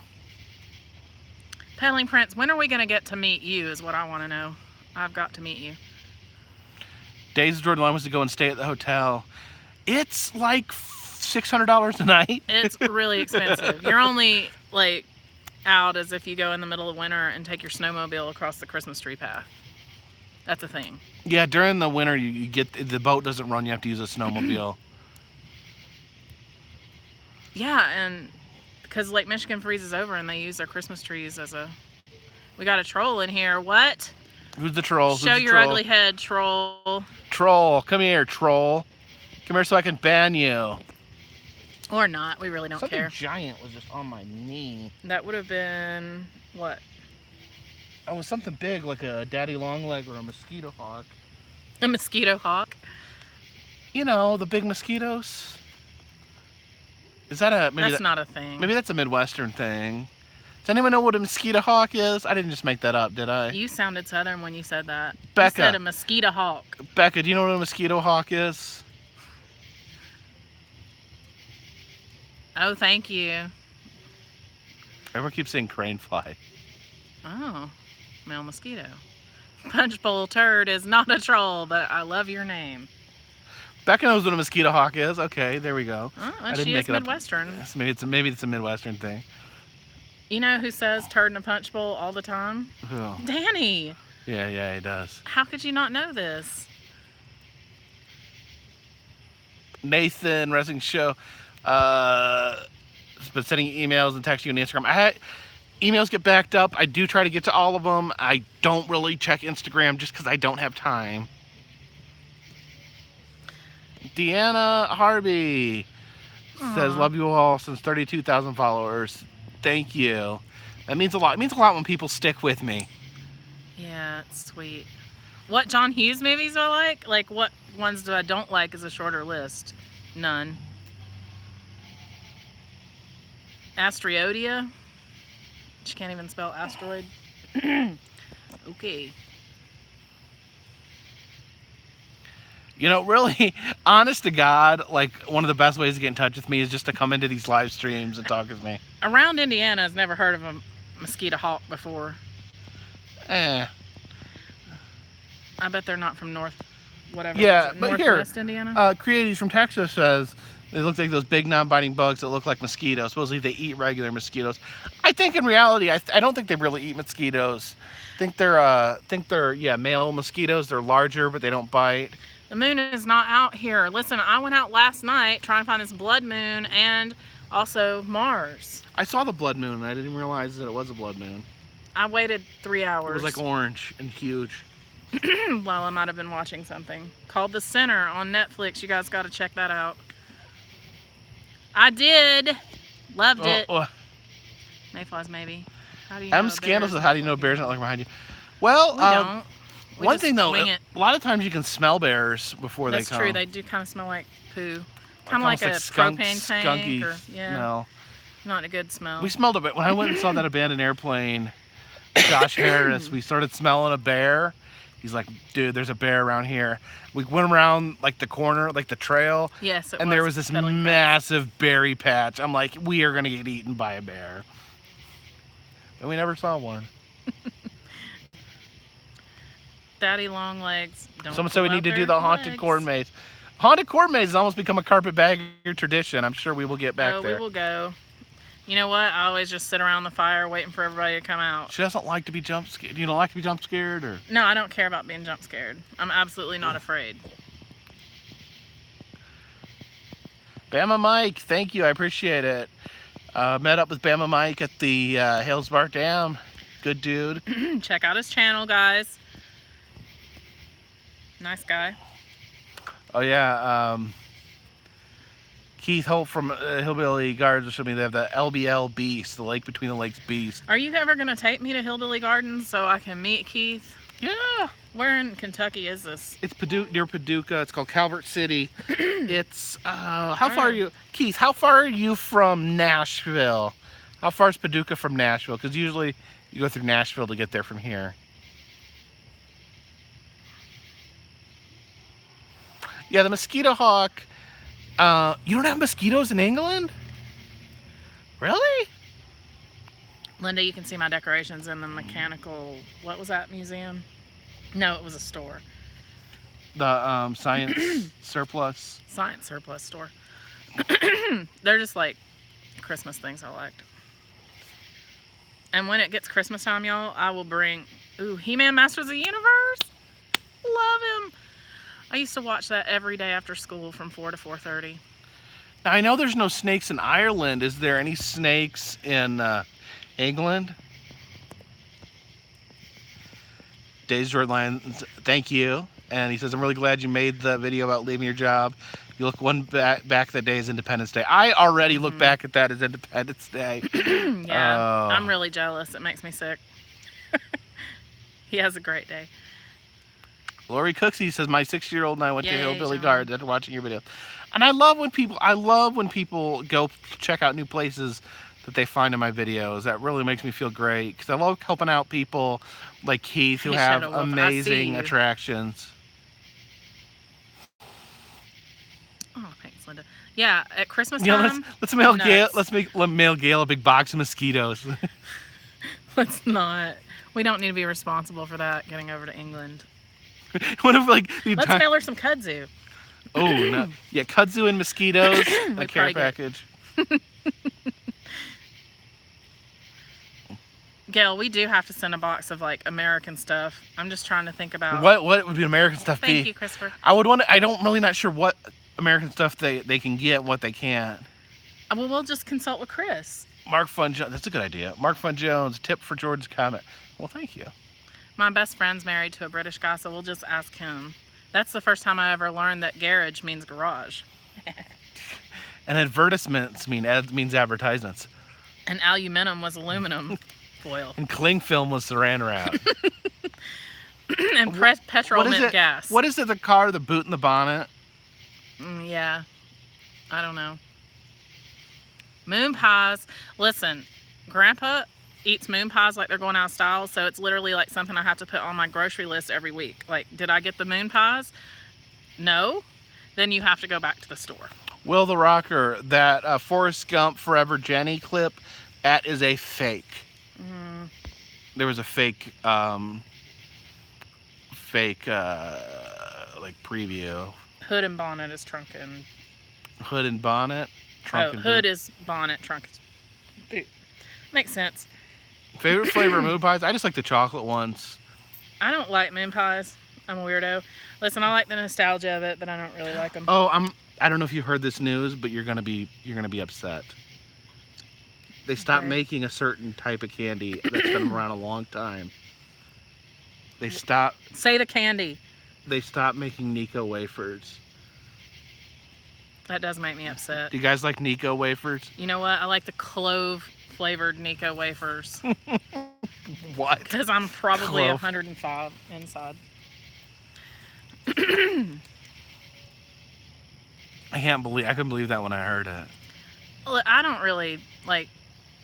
Peddling Prince, when are we going to get to meet you is what I want to know. I've got to meet you. Days Jordan wants to go and stay at the hotel. It's like $600 a night. It's really expensive. You're only like out as if you go in the middle of winter and take your snowmobile across the Christmas tree path. That's a thing. Yeah, during the winter you get the boat doesn't run. You have to use a snowmobile. Yeah, and because Lake Michigan freezes over and they use their Christmas trees as a... We got a troll in here. What? Who's the troll? Who's Show the your troll? ugly head, troll. Troll, come here, troll. Come here so I can ban you. Or not. We really don't Something care. giant was just on my knee. That would have been what? Oh, it was something big like a daddy long-leg or a mosquito hawk. A mosquito hawk. You know, the big mosquitoes. Is that a... Maybe That's not a thing. Maybe that's a Midwestern thing. Does anyone know what a mosquito hawk is? I didn't just make that up, did I? You sounded southern when you said that. Becca. You said a mosquito hawk. Becca, do you know what a mosquito hawk is? Oh, thank you. Everyone keeps saying crane fly. Oh, male mosquito. Punchbowl turd is not a troll, but I love your name. Becca knows what a mosquito hawk is. Okay, there we go. Oh, I well, didn't she make is it up. Midwestern. Yes, maybe it's a Midwestern thing. You know who says turd in a punch bowl all the time? Oh. Danny. Yeah, he does. How could you not know this? Nathan, Wrestling Show, has been sending emails and texting you on Instagram. Emails get backed up. I do try to get to all of them. I don't really check Instagram just because I don't have time. Deanna Harvey says, Aw. love you all since 32,000 followers. Thank you. That means a lot. It means a lot when people stick with me. Yeah, it's sweet. What John Hughes movies do I like? Like, what ones do I don't like is a shorter list. None. Asteroidia? She can't even spell asteroid. Okay. You know, really, honest to God, like, one of the best ways to get in touch with me is just to come into these live streams and talk with me. Around Indiana, I've never heard of a mosquito hawk before. Eh. I bet they're not from whatever. Yeah, is it, but here, Northwest Indiana? Creatives from Texas says, they look like those big non-biting bugs that look like mosquitoes. Supposedly they eat regular mosquitoes. I think in reality, I don't think they really eat mosquitoes. I think they're male mosquitoes. They're larger, but they don't bite. The moon is not out here. Listen, I went out last night trying to find this blood moon and also Mars. I saw the blood moon, and I didn't realize that it was a blood moon. I waited 3 hours. It was like orange and huge. Well, I might have been watching something called The Sinner on Netflix. You guys got to check that out. I did. Loved it. Mayflies, maybe. How do you know? M. Scandals says, how do you know bears not looking behind you? Well, We don't. We one just thing though, wing it. a lot of times you can smell bears before That's they come. true. They do kind of smell like poo. Kind of Almost like a propane tank. skunky Or, yeah, smell. not a good smell. We smelled a bit. When I went and saw that abandoned airplane, Josh Harris, we started smelling a bear. He's like, dude, there's a bear around here. We went around like the corner, like the trail. Yes, and there was this pedaling massive berry patch. I'm like, we are going to get eaten by a bear. And we never saw one. Daddy long legs. Don't Someone said we pull need to out do their the haunted legs. corn maze. Haunted corn maze has almost become a Carpetbagger tradition. I'm sure we will get back there. We will go. You know what? I always just sit around the fire waiting for everybody to come out. She doesn't like to be jump scared. You don't like to be jump scared, or? No, I don't care about being jump scared. I'm absolutely not afraid. Bama Mike, thank you. I appreciate it. Met up with Bama Mike at the Hillsbark Dam. Good dude. Check out his channel, guys. Nice guy. Oh yeah. Keith Holt from Hillbilly Gardens showed me they have the LBL Beast, the Lake Between the Lakes Beast. Are you ever going to take me to Hillbilly Gardens so I can meet Keith? Yeah. Where in Kentucky is this? It's near Paducah. It's called Calvert City. It's how far are you, Keith? How far are you from Nashville? How far is Paducah from Nashville? Because usually you go through Nashville to get there from here. Yeah, the mosquito hawk. You don't have mosquitoes in England? Really? Linda, you can see my decorations in the mechanical, what was that museum? No, it was a store. The science surplus. Science surplus store. They're just like Christmas things I liked. And when it gets Christmas time, y'all, I will bring, He-Man Masters of the Universe. Love him. I used to watch that every day after school from 4 to 4:30. Now, I know there's no snakes in Ireland. Is there any snakes in England? Days Jordan, thank you. And he says, I'm really glad you made the video about leaving your job. You look one back that day as Independence Day. I already look back at that as Independence Day. Yeah, I'm really jealous. It makes me sick. He has a great day. Lori Cooksey says, my 6-year-old and I went to Yay, Hillbilly John. Gardens after watching your video. And I love when people go check out new places that they find in my videos. That really makes me feel great because I love helping out people like Keith who Hey, have Shadow Wolf, I see amazing you. attractions. Oh, thanks, Linda. Yeah, at Christmas Yeah, time. let's mail nuts. Gail. Let's mail Gail a big box of mosquitoes. Let's not. We don't need to be responsible for that. Getting over to England. What if like Let's mail her some kudzu. Oh no, yeah, kudzu and mosquitoes, a care probably get- package. Gail, we do have to send a box of like American stuff. I'm just trying to think about. What would be American stuff be? Thank you, Christopher. I would want. I don't really not sure what American stuff they can get, what they can't. Well, we'll just consult with Chris. Mark Fun Jones. That's a good idea. Mark Fun Jones. Tip for Jordan's comment. Well, thank you. My best friend's married to a British guy, so we'll just ask him. That's the first time I ever learned that garage means garage. And advertisements means advertisements. And aluminum was aluminum foil. And cling film was saran wrap. And petrol meant gas. What is it? The car, the boot, and the bonnet. Yeah, I don't know. Moon pies. Listen, Grandpa eats moon pies like they're going out of style, so it's literally like something I have to put on my grocery list every week. Like, did I get the moon pies? No? Then you have to go back to the store. Will the Rocker, that Forrest Gump Forever Jenny clip, that is a fake. There was a fake, like preview. Hood and bonnet is trunk and... Hood and bonnet? Trunk and hood boot. is bonnet, trunk is boot. Makes sense. Favorite flavor of moon pies? I just like the chocolate ones. I don't like moon pies. I'm a weirdo. Listen, I like the nostalgia of it, but I don't really like them. Oh, I don't know if you heard this news, but you're gonna be upset. They stopped making a certain type of candy that's been around a long time. They stopped. Say the candy. They stopped making Nico wafers. That does make me upset. Do you guys like Nico wafers? You know what? I like the clove flavored Nico wafers. What? Because I'm probably Clove. 105 inside. I couldn't believe that when I heard it. Well, I don't really like.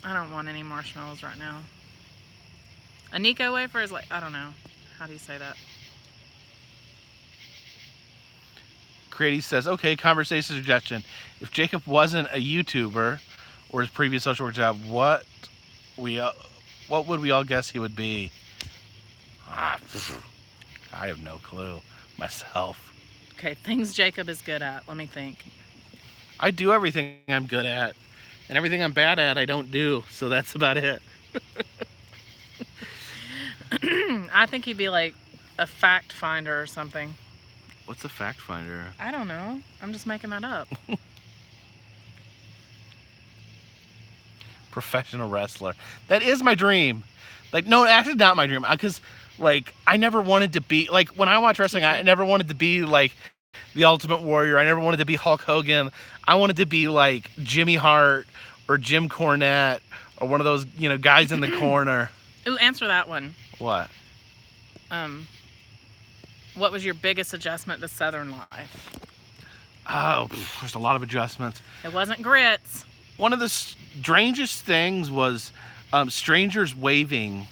I don't want any marshmallows right now. A Nico wafer is like, I don't know. How do you say that? Grady says, okay, conversation suggestion. If Jacob wasn't a YouTuber or his previous social work job, what would we all guess he would be? I have no clue myself. Okay, things Jacob is good at. Let me think. I do everything I'm good at, and everything I'm bad at I don't do, so that's about it. I think he'd be like a fact finder or something. What's a fact finder? I don't know. I'm just making that up. Professional wrestler. That is my dream. Like, no, actually not my dream. Because, like, I never wanted to be, like, when I watch wrestling, I never wanted to be, like, the Ultimate Warrior. I never wanted to be Hulk Hogan. I wanted to be, like, Jimmy Hart or Jim Cornette or one of those, guys in the corner. Ooh, answer that one. What? What was your biggest adjustment to Southern life? Oh, there's a lot of adjustments. It wasn't grits. One of the strangest things was strangers waving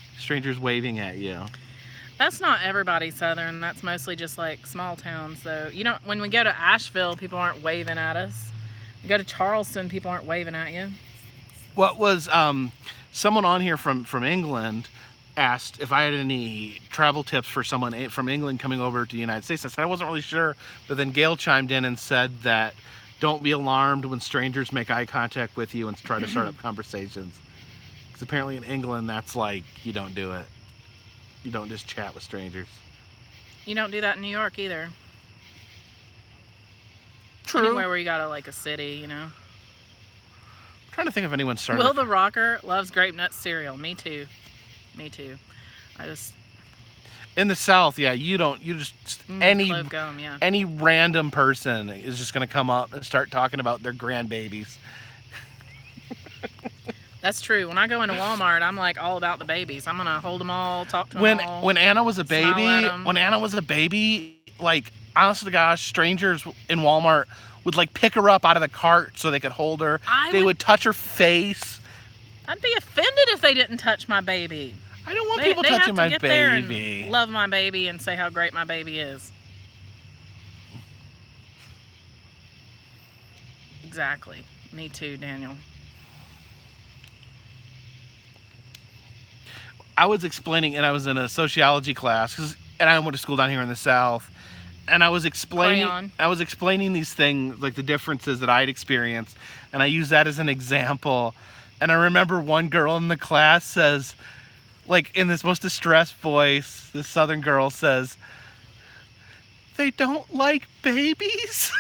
at you. That's not everybody Southern. That's mostly just like small towns. So when we go to Asheville, people aren't waving at us. You go to Charleston, people aren't waving at you. What was someone on here from England asked if I had any travel tips for someone from England coming over to the United States. I said I wasn't really sure, but then Gail chimed in and said that don't be alarmed when strangers make eye contact with you and try to start up conversations. Because apparently in England, that's like, you don't do it. You don't just chat with strangers. You don't do that in New York either. True. Anywhere where you got like a city, I'm trying to think if anyone started. Will the Rocker loves grape nut cereal. Me too. In the South, yeah, you just Clove gum, yeah. any random person is just gonna come up and start talking about their grandbabies. That's true. When I go into Walmart, I'm like all about the babies. I'm gonna hold them all, talk to them all. When Anna was a smile at baby, 'em. like honest to gosh, strangers in Walmart would like pick her up out of the cart so they could hold her. They would touch her face. I'd be offended if they didn't touch my baby. I don't want people touching my baby. There and love my baby and say how great my baby is. Exactly. Me too, Daniel. I was explaining, and I was in a sociology class, and I went to school down here in the South, and I was explaining these things, like the differences that I'd experienced, and I used that as an example. And I remember one girl in the class says, like in this most distressed voice, this Southern girl says, "They don't like babies."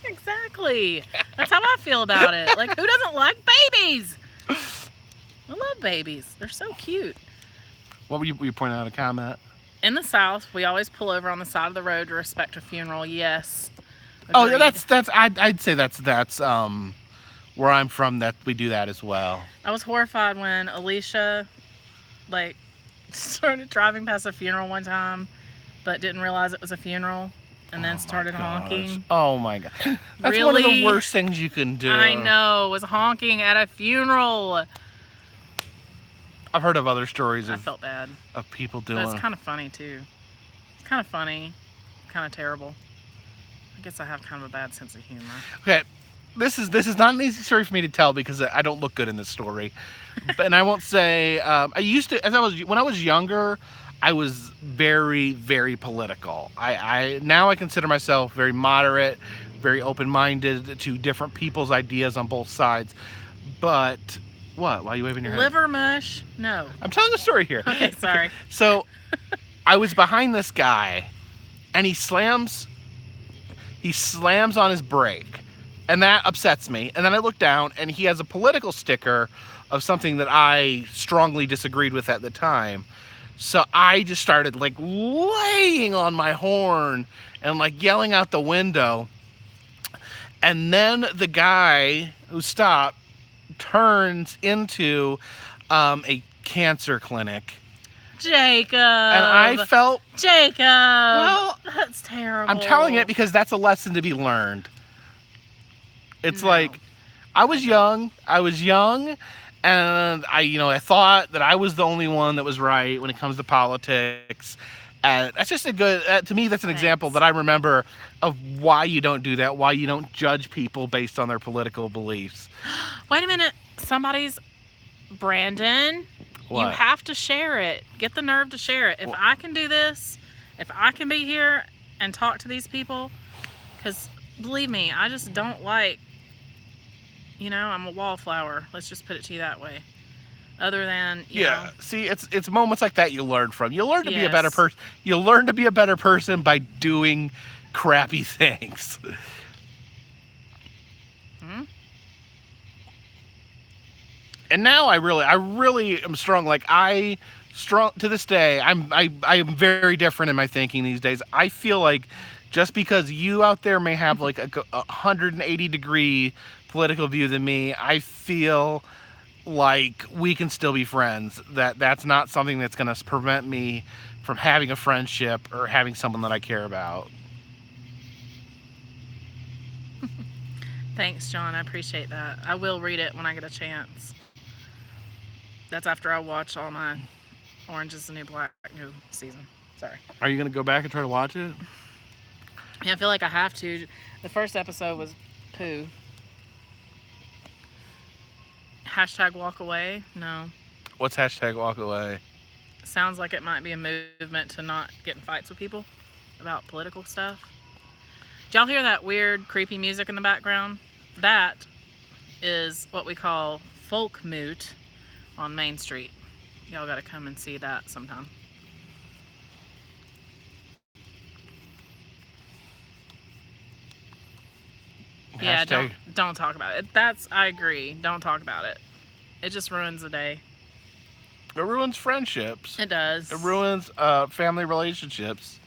Exactly. That's how I feel about it. Like, who doesn't like babies? I love babies. They're so cute. What were you pointing out a comment? In the South, we always pull over on the side of the road to respect a funeral. Yes. Oh, Agreed. yeah, I'd say that's where I'm from, that we do that as well. I was horrified when Alicia, like, started driving past a funeral one time, but didn't realize it was a funeral, and then started honking. Oh my god. That's one of the worst things you can do. I know, was honking at a funeral. I've heard of other stories I felt bad. Of people doing But it's kind of funny too. It's kind of funny, kind of terrible. I guess I have kind of a bad sense of humor. Okay, this is not an easy story for me to tell because I don't look good in this story. And I won't say when I was younger, I was very, very political. Now I consider myself very moderate, very open-minded to different people's ideas on both sides. But what? Why are you waving your hand? Liver mush? No. I'm telling a story here. Okay, sorry. So I was behind this guy, and he slams on his brake, and that upsets me. And then I look down, and he has a political sticker of something that I strongly disagreed with at the time. So I just started like laying on my horn and like yelling out the window. And then the guy who stopped turns into a cancer clinic. Jacob. And I felt... Jacob. Well, that's terrible. I'm telling it because that's a lesson to be learned. It's like, I was young, and I thought that I was the only one that was right when it comes to politics. And that's just a good, to me, that's an example that I remember of why you don't do that, why you don't judge people based on their political beliefs. Wait a minute. Somebody's... Brandon, what? You have to share it. Get the nerve to share it. If I can do this, if I can be here and talk to these people, because believe me, I just don't like, I'm a wallflower. Let's just put it to you that way. Other than, you know. See, it's moments like that you learn from. You learn to be a better person. You learn to be a better person by doing crappy things. And now I really am strong. Like to this day, I am very different in my thinking these days. I feel like just because you out there may have like a 180-degree political view than me, I feel like we can still be friends. That's not something that's going to prevent me from having a friendship or having someone that I care about. Thanks, John. I appreciate that. I will read it when I get a chance. That's after I watch all my Orange is the New Black season. Sorry. Are you going to go back and try to watch it? Yeah, I feel like I have to. The first episode was poo. Hashtag walk away? No. What's hashtag walk away? Sounds like it might be a movement to not get in fights with people about political stuff. Did y'all hear that weird, creepy music in the background? That is what we call folk moot on Main Street. Y'all gotta come and see that sometime. Yeah, don't talk about it. I agree. Don't talk about it. It just ruins the day. It ruins friendships. It does. It ruins family relationships.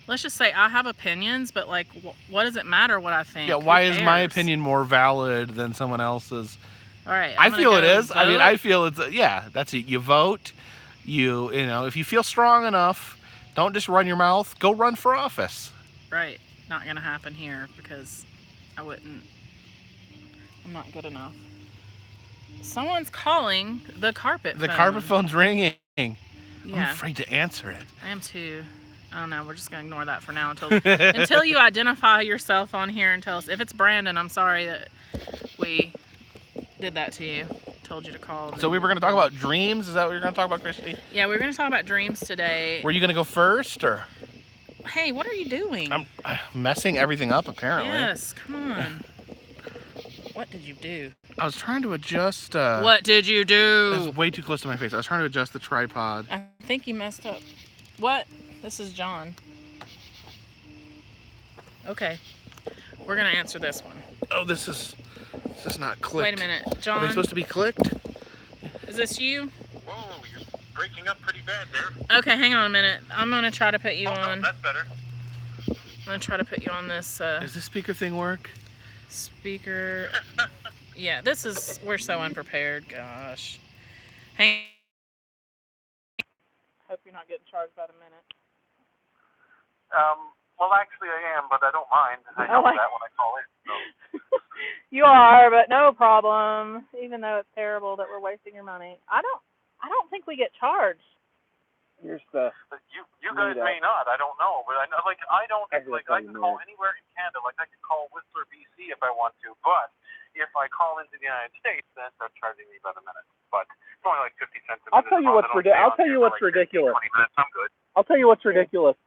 Let's just say I have opinions, but like, what does it matter what I think? Yeah, why Who is my cares? opinion more valid than someone else's? All right, I feel it is. Vote. I mean, I feel it's that's it. You vote. You know, if you feel strong enough, don't just run your mouth. Go run for office. Right. Not gonna happen here because I wouldn't. I'm not good enough. Someone's calling the carpet phone. The carpet phone's ringing. Yeah. I'm afraid to answer it. I am too. I don't know. We're just gonna ignore that for now until you identify yourself on here and tell us. If it's Brandon, I'm sorry that we did that to you. Told you to call. So we were gonna talk about dreams. Is that what you're gonna talk about, Christy? Yeah, we were gonna talk about dreams today. Were you gonna go first, or? Hey, what are you doing? I'm messing everything up, apparently. Yes, come on. What did you do? I was trying to adjust. What did you do? That's way too close to my face. I was trying to adjust the tripod. I think you messed up. What? This is John. Okay. We're going to answer this one. Oh, this is not clicked. Wait a minute. John. Are they supposed to be clicked? Is this you? Whoa, you're breaking up pretty bad there. Okay, hang on a minute. I'm going to try to put you on. No, that's better. I'm going to try to put you on this Does this speaker thing work? speaker. Yeah, we're so unprepared. Gosh. Hang. Hope you're not getting charged by the minute. Well, actually, I am, but I don't mind. I know that when I call in. So. You are, but no problem. Even though it's terrible that we're wasting your money, I don't think we get charged. Here's the. You guys may not. I don't know, but I know. Like I don't. Like I can call anywhere in Canada. Like I can call Whistler, BC, if I want to. But if I call into the United States, then they're charging me by the minute. But it's only like 50 cents a minute. I'll tell you what's ridiculous. 20 minutes. I'm good. I'll tell you what's ridiculous.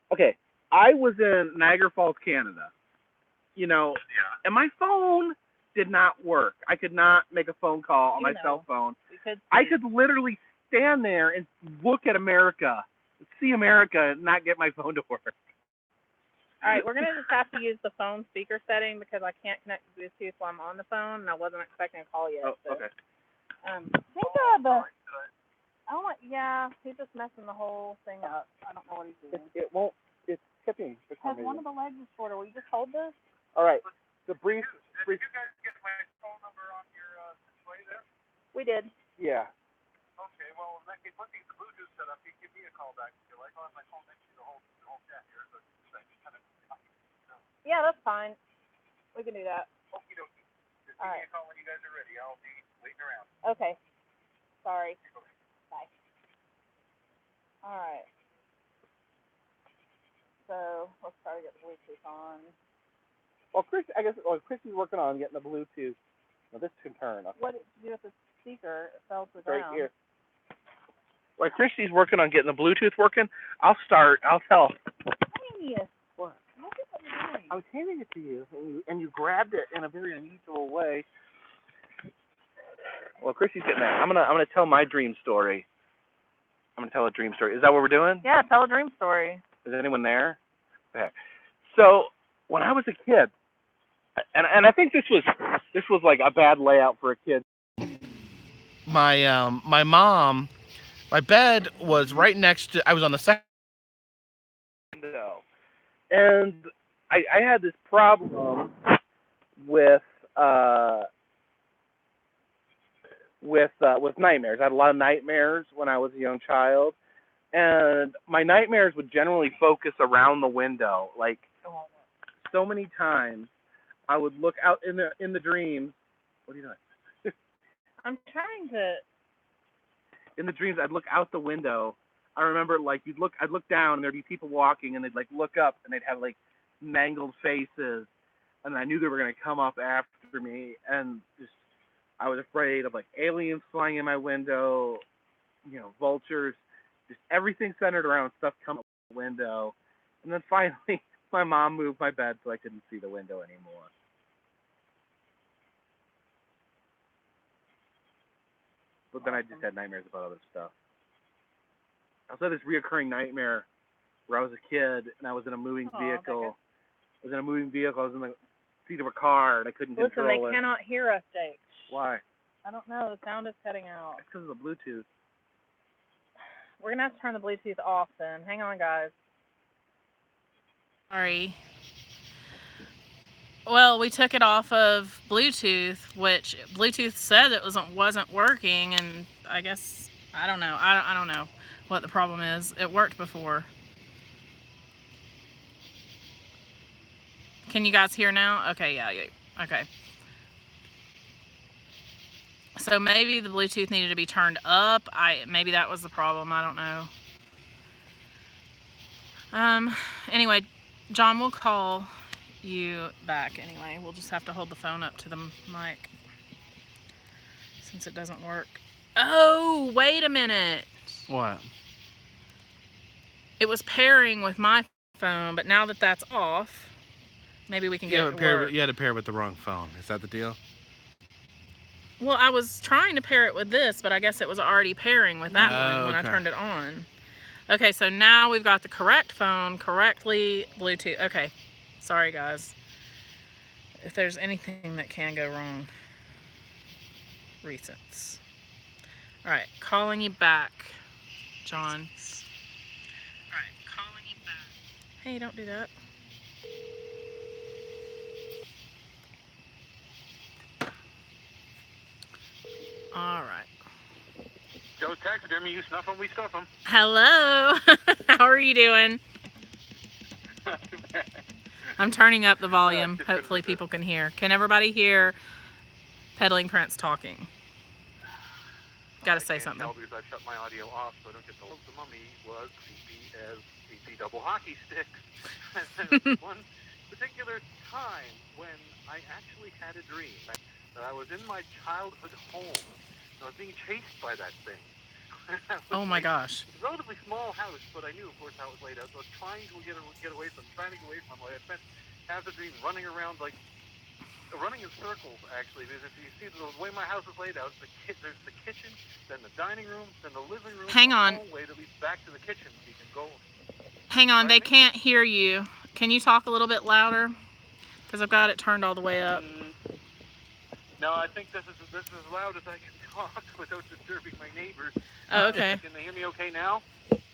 Okay, I was in Niagara Falls, Canada. You know, and my phone did not work. I could not make a phone call on my cell phone. I could literally stand there and look at America, see America, and not get my phone to work. All right, we're going to just have to use the phone speaker setting because I can't connect to Bluetooth while I'm on the phone, and I wasn't expecting a call yet. Oh, okay. Yeah, he's just messing the whole thing up. I don't know what he's doing. It won't. It's tipping for some Because one of reason. the legs is shorter. Will you just hold this? All right. The brief. Did you guys get my phone number on your display there? We did. Yeah. Okay, well, in that case, once you get the Bluetooth set up, you can give me a call back if you like. I'll have my phone next to the whole chat here, so I just kind of. Yeah, that's fine. We can do that. Okie dokie. Just All give right. me a call when you guys are ready. I'll be waiting around. Okay. Sorry. Bye. All right. So let's try to get the Bluetooth on. Well, Christy's working on getting the Bluetooth. Now this can turn. Okay. What did you do with the speaker? It fell to the Right ground. here. While Christy's working on getting the Bluetooth working, I'll tell. Genius. What? Look at what you're doing. I was handing it to you, and you grabbed it in a very unusual way. Well, Christy's getting that. I'm gonna tell my dream story. I'm gonna tell a dream story. Is that what we're doing? Yeah, tell a dream story. Is anyone there? Okay. So when I was a kid, and I think this was like a bad layout for a kid. My mom, my bed was right next to. I was on the second window, and I had this problem with nightmares. I had a lot of nightmares when I was a young child, and my nightmares would generally focus around the window. Like so many times, I would look out in the dreams. What are you doing? I'm trying to. In the dreams, I'd look out the window. I remember like I'd look down and there'd be people walking, and they'd like look up and they'd have like mangled faces, and I knew they were gonna come up after me, and just I was afraid of like aliens flying in my window, vultures, just everything centered around stuff coming out the window. And then finally, my mom moved my bed so I couldn't see the window anymore. But then I just had nightmares about other stuff. I also had this reoccurring nightmare where I was a kid and I was in a moving vehicle. I was in the seat of a car and I couldn't control it. Listen, they cannot hear us, Jake. Why? I don't know. The sound is cutting out. It's because of the Bluetooth. We're gonna have to turn the Bluetooth off then. Hang on, guys. Sorry. Well, we took it off of Bluetooth, which Bluetooth said it wasn't working, and I guess I don't know. I don't know what the problem is. It worked before. Can you guys hear now? Okay, yeah. Okay. So maybe the Bluetooth needed to be turned up. Maybe that was the problem. I don't know. Anyway, John, we'll call you back anyway. We'll just have to hold the phone up to the mic since it doesn't work. Oh, wait a minute. What? It was pairing with my phone, but now that that's off, maybe we can get it to work. You had to pair it with the wrong phone. Is that the deal? Well, I was trying to pair it with this, but I guess it was already pairing with that one when I turned it on. Okay, so now we've got the correct phone, correctly Bluetooth. Okay, sorry guys. If there's anything that can go wrong, resets. All right, calling you back, John. All right, calling you back. Hey, don't do that. All right. Joe's taxidermy, you snuff them, we stuff them. Hello. How are you doing? I'm turning up the volume. Hopefully people can hear. Can everybody hear Peddling Prince talking? Gotta say something. I can't tell because I've shut my audio off, so I don't get the look. The mummy was creepy as creepy double hockey sticks. And there was one particular time when I actually had a dream that I was in my childhood home. I was being chased by that thing. Oh my gosh. It's a relatively small house, but I knew, of course, how it was laid out. So I was trying to get away from it. I spent half the dream running around, running in circles, actually. Because if you see the way my house is laid out, there's the kitchen, then the dining room, then the living room. Hang on. Hallway that leads back to the kitchen. So you can go. Hang on, they can't hear you. Can you talk a little bit louder? Because I've got it turned all the way up. No, I think this is as loud as I can talk without disturbing my neighbors. Oh, okay. Can they hear me okay now?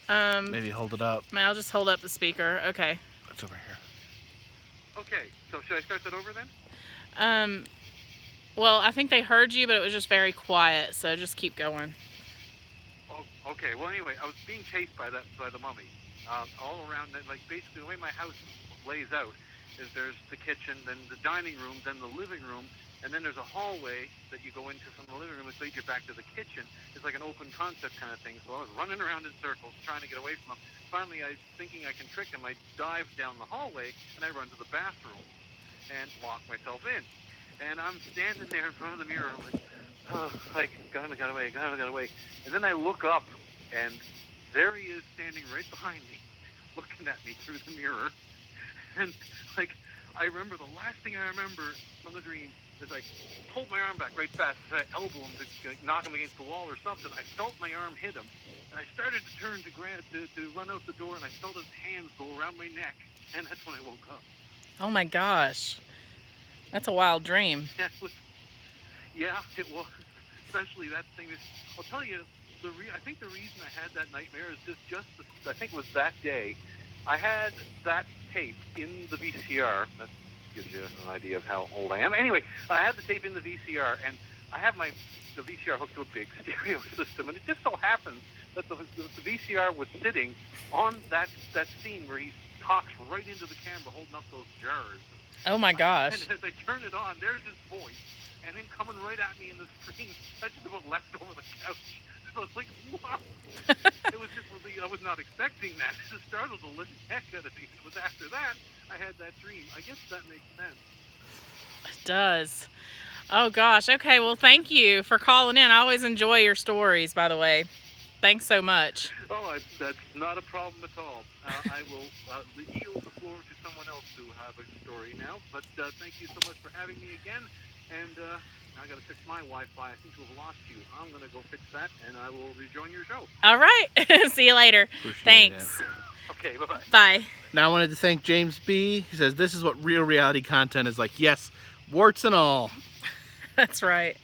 Maybe hold it up. I'll just hold up the speaker. Okay. It's over here. Okay, so should I start that over then? Well, I think they heard you, but it was just very quiet, so just keep going. Oh, okay. Well, anyway, I was being chased by the mummy. All around, basically the way my house lays out is there's the kitchen, then the dining room, then the living room, and then there's a hallway that you go into from the living room, which leads you back to the kitchen. It's like an open concept kind of thing. So I was running around in circles trying to get away from him. Finally, thinking I can trick him, I dive down the hallway and I run to the bathroom and lock myself in. And I'm standing there in front of the mirror, got away. And then I look up, and there he is standing right behind me, looking at me through the mirror. And I remember the last thing I remember from the dream is I pulled my arm back right fast, and I elbowed him to knock him against the wall or something. I felt my arm hit him, and I started to turn to run out the door, and I felt his hands go around my neck, and that's when I woke up. Oh my gosh. That's a wild dream. Yeah, it was. Especially that thing. I'll tell you, I think the reason I had that nightmare is I think it was that day. I had that tape in the VCR. That gives you an idea of how old I am. Anyway, I had the tape in the VCR, and I have the VCR hooked to a big stereo system, and it just so happens that the VCR was sitting on that scene where he talks right into the camera holding up those jars. Oh my gosh. And as I turn it on, there's his voice, and then coming right at me in the screen, I just about left over the couch. So it's like, wow. It was just really, I was not expecting that. It startled the living heck out of me. It was after that, I had that dream. I guess that makes sense. It does. Oh gosh. Okay, well thank you for calling in. I always enjoy your stories, by the way. Thanks so much. Oh, that's not a problem at all. I will yield the floor to someone else to have a story now. But thank you so much for having me again. And I got to fix my Wi-Fi. I seem to have lost you. I'm going to go fix that, and I will rejoin your show. All right. See you later. Thanks. Okay, bye-bye. Bye. Now I wanted to thank James B. He says, this is what real reality content is like. Yes, warts and all. That's right.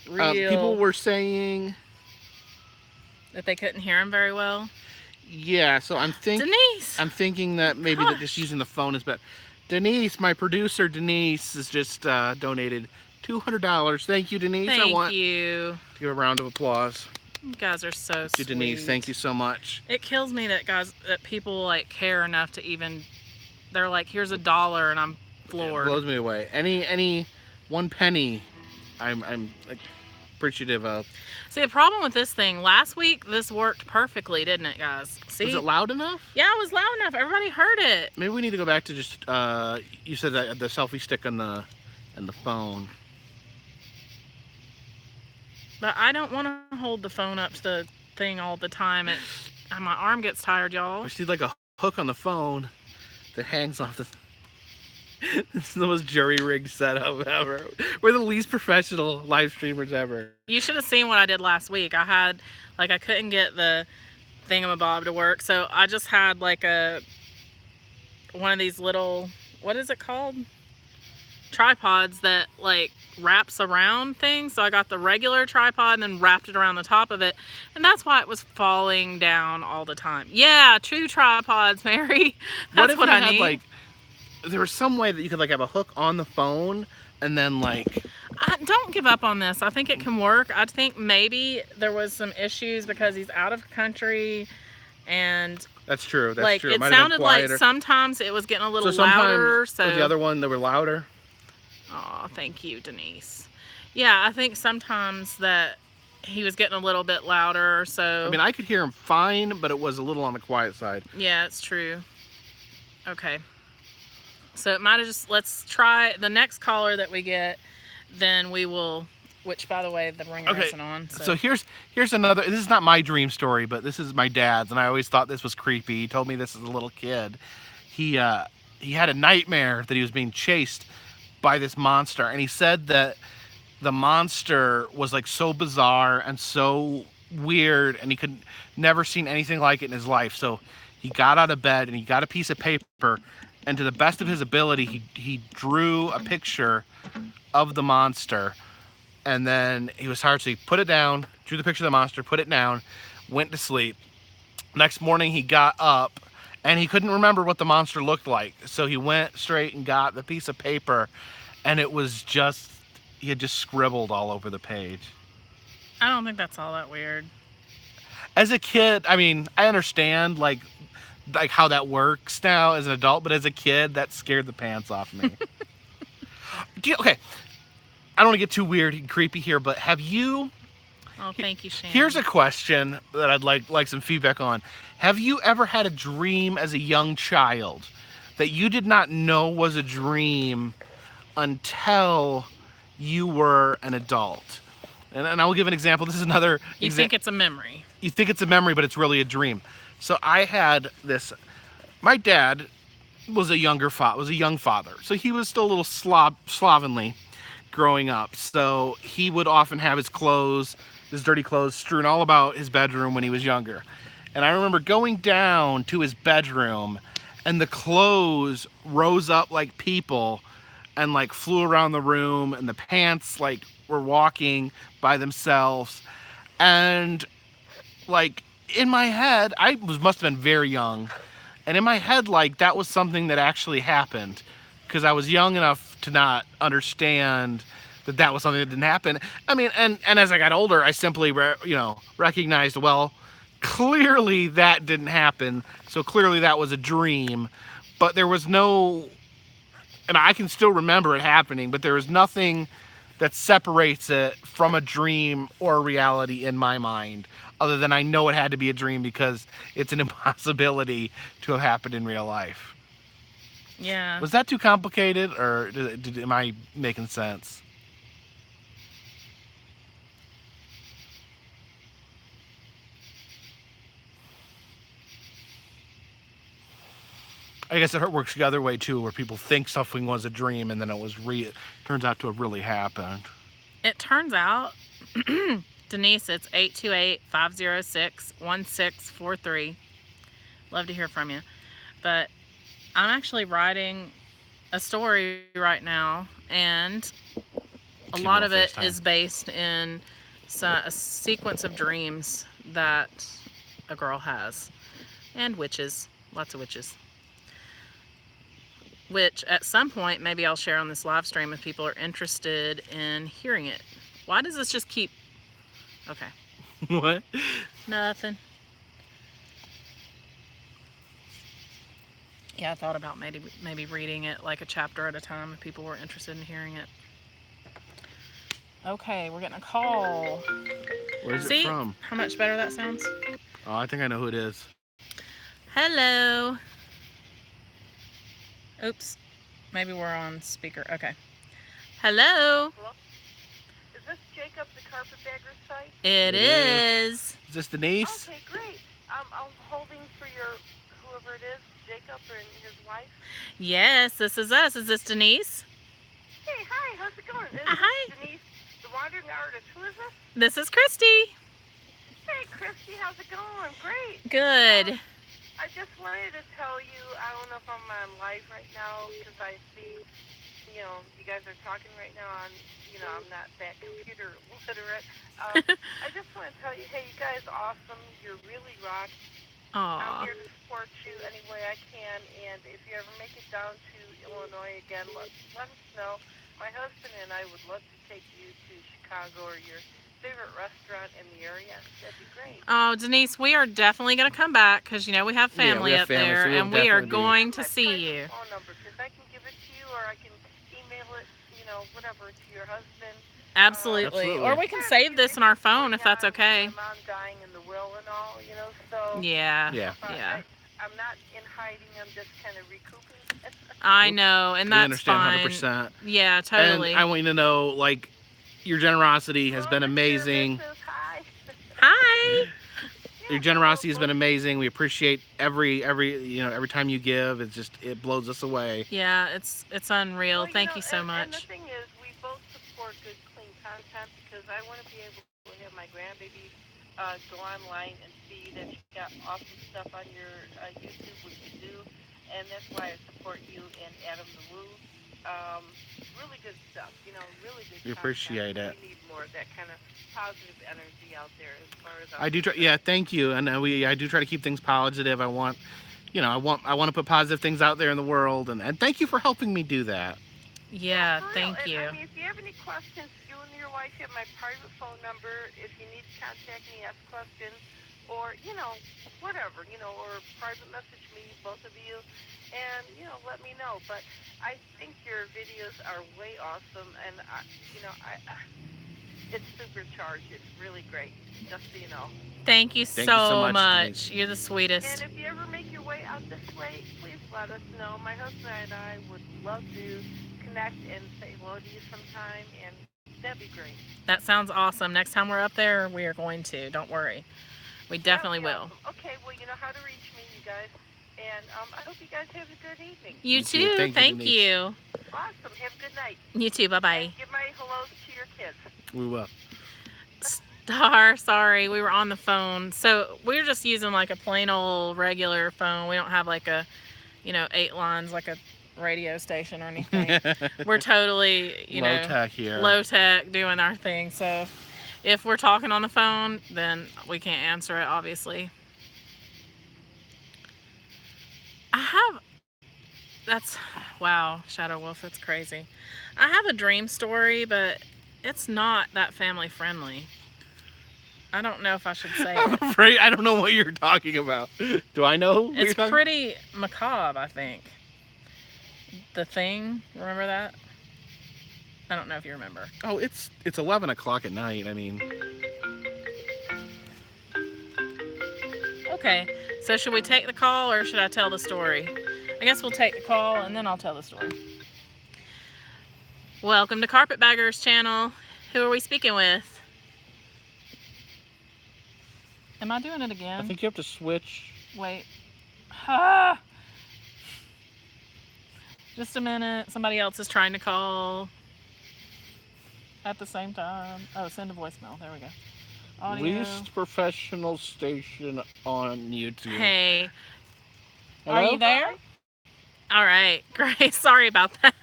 Real. People were saying... That they couldn't hear him very well. Yeah, so Denise! I'm thinking that maybe that just using the phone is better. Denise, my producer Denise, has just donated $200. Thank you, Denise. I want you. to give a round of applause You guys are so to Denise. Thank you so much. It kills me that people like care enough to even. They're like, here's $1, and I'm floored. It blows me away. Any 1 penny, I'm like, appreciative of. See, the problem with this thing, last week this worked perfectly, didn't it, guys? See? Was it loud enough? Yeah, it was loud enough. Everybody heard it. Maybe we need to go back to just you said that the selfie stick on the phone. But I don't want to hold the phone up to the thing all the time. My arm gets tired, y'all. I see like a hook on the phone that hangs off the. This is the most jury-rigged setup ever. We're the least professional live streamers ever. You should have seen what I did last week. I couldn't get the thingamabob to work, so I just had like one of these little, what is it called? Tripods that like wraps around things. So I got the regular tripod and then wrapped it around the top of it, and that's why it was falling down all the time. Yeah, 2 tripods, Mary. That's what I need. Like, there was some way that you could like have a hook on the phone and then like. Don't give up on this. I think it can work. I think maybe there was some issues because he's out of country, and that's true. That's like true. It sounded like sometimes it was getting a little louder. So the other one, they were louder. Oh, thank you, Denise. Yeah, I think sometimes that he was getting a little bit louder. So I mean, I could hear him fine, but it was a little on the quiet side. Yeah, it's true. Okay. So it might have just, let's try the next caller that we get, then we will, which by the way, the ringer isn't on. So here's another, this is not my dream story, but this is my dad's, and I always thought this was creepy. He told me this as a little kid. He had a nightmare that he was being chased by this monster, and he said that the monster was like so bizarre and so weird, and he could never seen anything like it in his life. So he got out of bed and he got a piece of paper, and to the best of his ability, he drew a picture of the monster, and then he was tired, so he put it down, drew the picture of the monster, put it down, went to sleep. Next morning he got up and he couldn't remember what the monster looked like, so he went straight and got the piece of paper, and it was just, he had just scribbled all over the page. I don't think that's all that weird. As a kid, I mean, I understand like how that works now as an adult, but as a kid, that scared the pants off me. Okay, I don't want to get too weird and creepy here, but have you... Oh, thank you, Shannon. Here's a question that I'd like some feedback on. Have you ever had a dream as a young child that you did not know was a dream until you were an adult? And I will give an example. This is another... You think it's a memory. You think it's a memory, but it's really a dream. So I had this... My dad was a young father, so he was still a little slovenly growing up. So he would often have his dirty clothes strewn all about his bedroom when he was younger. And I remember going down to his bedroom, and the clothes rose up like people and like flew around the room, and the pants like were walking by themselves. And like in my head, must have been very young, and in my head, like, that was something that actually happened, because I was young enough to not understand that was something that didn't happen. I mean, and as I got older, I simply recognized, well, clearly that didn't happen, so clearly that was a dream. But there was no, and I can still remember it happening, but there was nothing that separates it from a dream or a reality in my mind, other than I know it had to be a dream because it's an impossibility to have happened in real life. Yeah. Was that too complicated, or am I making sense? I guess it works the other way too, where people think something was a dream and then it was turns out to have really happened. It turns out, Denise, it's 828-506-1643. Love to hear from you. But I'm actually writing a story right now, and a lot of it is based in a sequence of dreams that a girl has. And witches. Lots of witches. Which at some point maybe I'll share on this live stream if people are interested in hearing it. Why does this just keep... Okay. What? Nothing. Yeah, I thought about maybe reading it like a chapter at a time if people were interested in hearing it. Okay, we're getting a call. Where's See it from? how much better that sounds? Oh, I think I know who it is. Hello. Oops. Maybe we're on speaker. Okay. Hello. Hello? Is this Jacob, the Carpetbagger site? It is. Is this Denise? Okay, great. I'm holding for your, whoever it is, Jacob and his wife. Yes, this is us. Is this Denise? Hey, hi, how's it going? This Hi. is Denise, the wandering artist. Who is this? This is Christy. Hey, Christy, how's it going? Great. Good. I just wanted to tell you, I don't know if I'm on live right now because I see, you know, you guys are talking right now on, you know, I'm not that computer literate. I just want to tell you, hey, you guys are awesome. You're really rock. Aw. I'm here to support you any way I can, and if you ever make it down to Illinois again, let us know. My husband and I would love to take you to Chicago or your favorite restaurant in the area. That'd be great. Oh, Denise, we are definitely going to come back because, you know, we have family have up family, there, so we'll and we are definitely be- going to My see private you. phone number, because I can give it to you, or I can email it, you know, whatever, to your husband. Absolutely. Absolutely. Or we can save this in our phone if that's okay. My mom dying in the will and all, you know, so. Yeah. Yeah. Yeah. I'm not in hiding, I'm just kind of recouping. I know, and We that's understand fine. 100%. Yeah, totally. And I want you to know, like, your generosity has been amazing. Hi. Hi. Your generosity has been amazing. We appreciate every time you give. It blows us away. Yeah, it's unreal. Well, Thank you so And the much. thing is, we both support good, clean content because I want to be able to have my grandbaby go online and see that you got awesome stuff on your YouTube, which you do, and that's why I support you and Adam the Woo. Really good stuff, you know, really good We content. appreciate it. We need more of that kind of positive energy out there as far as I do try. Yeah, thank you. And I do try to keep things positive. I want to put positive things out there in the world. And thank you for helping me do that. Yeah, for real. thank And, you. I mean, if you have any questions, you and your wife have my private phone number. If you need to contact me, ask questions, or, you know, whatever, you know, or private message me, both of you, and, you know, let me know. But I think your videos are way awesome, and, it's supercharged. It's really great, just so you know. Thank you Thank you so so much, much. Denise. You're the sweetest. And if you ever make your way out this way, please let us know. My husband and I would love to connect and say hello to you sometime, and that'd be great. That sounds awesome. Next time we're up there, we are going to. Don't worry. We definitely will. Awesome. Okay, well, you know how to reach me, you guys. And I hope you guys have a good evening. You too. Thank you, Thank Denise. you. Awesome. Have a good night. You too. Bye-bye. And give my hellos to your kids. We will. Sorry, we were on the phone. So we're just using like a plain old regular phone. We don't have like a, 8 lines like a radio station or anything. We're totally, Low tech here. low tech doing our thing. So if we're talking on the phone, then we can't answer it, obviously. Wow, Shadow Wolf, that's crazy. I have a dream story, but it's not that family friendly. I don't know if I should say I'm it. afraid I don't know what you're talking about. Do I know what you're It's talking pretty macabre, I think. The Thing, remember that? I don't know if you remember. Oh, it's 11 o'clock at night. I mean, Okay, so should we take the call or should I tell the story? I guess we'll take the call and then I'll tell the story. Welcome to Carpetbagger's channel. Who are we speaking with? Am I doing it again? I think you have to switch. Wait. Ah! Just a minute. Somebody else is trying to call at the same time. Oh, send a voicemail. There we go. Audio. Least professional station on YouTube. Hey. Hello? Are you there? All right. Great. Sorry about that.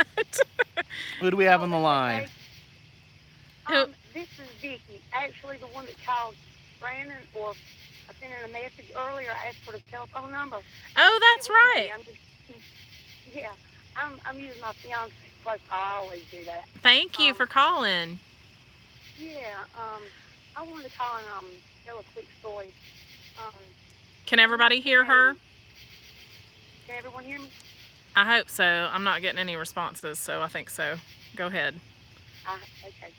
Who do we have on the line? Who? This is Vicky, actually the one that called Brandon, or I sent in a message earlier. I asked for the telephone number. Oh, that's right. I'm using my fiance. Plus, I always do that. Thank you for calling. Yeah. I wanted to call and tell a quick story. Can everybody hear her? Can everyone hear me? I hope so. I'm not getting any responses, so I think so. Go ahead. Okay.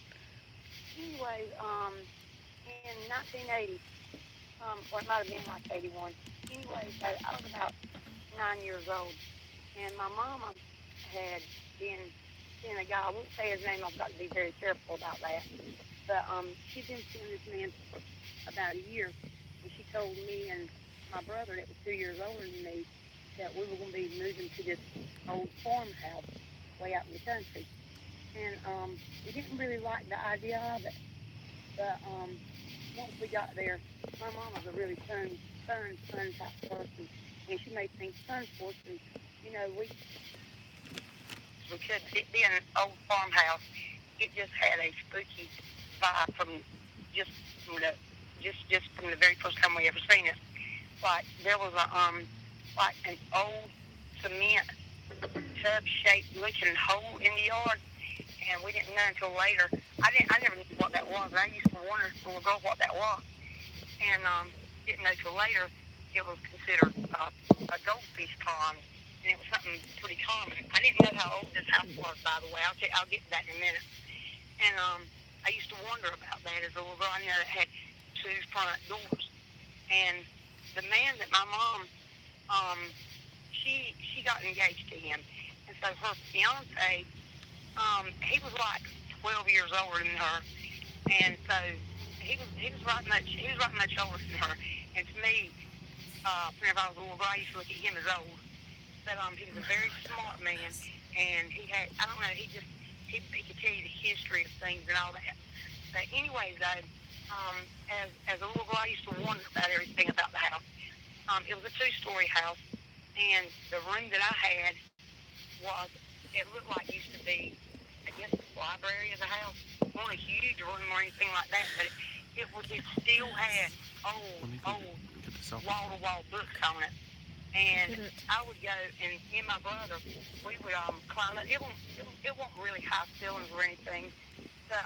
Anyways, in 1980, or it might have been like 81. Anyways, I was about 9 years old, and my mama had been seeing a guy. I won't say his name. I've got to be very careful about that. But she'd been seeing this man for about a year, and she told me and my brother, that was 2 years older than me, that we were going to be moving to this old farmhouse way out in the country. And we didn't really like the idea of it. But once we got there, my mom was a really fun type person, and she made things fun for us. And we could. It being an old farmhouse, it just had a spooky vibe from the very first time we ever seen it. Like there was like an old cement tub-shaped looking hole in the yard, and we didn't know until later. I never knew what that was. And I used to wonder as a little girl what that was, and didn't know till later it was considered a goldfish pond, and it was something pretty common. I didn't know how old this house was, by the way. I'll get to that in a minute. And I used to wonder about that as a little girl. I knew it had 2 front doors, and the man that my mom she got engaged to him, and so her fiance, he was like 12 years older than her, and so he was right much older than her. And to me, whenever I was a little girl, I used to look at him as old. But he was a very smart man, and he had, I don't know, he could tell you the history of things and all that. But anyway, though, as a little girl, I used to wonder about everything about the house. It was a 2-story house, and the room that I had it looked like it used to be, I guess, the library of the house. Not a huge room or anything like that, but it still had old wall-to-wall books on it. And I would go, and me and my brother, we would climb up. It wasn't really high ceilings or anything, but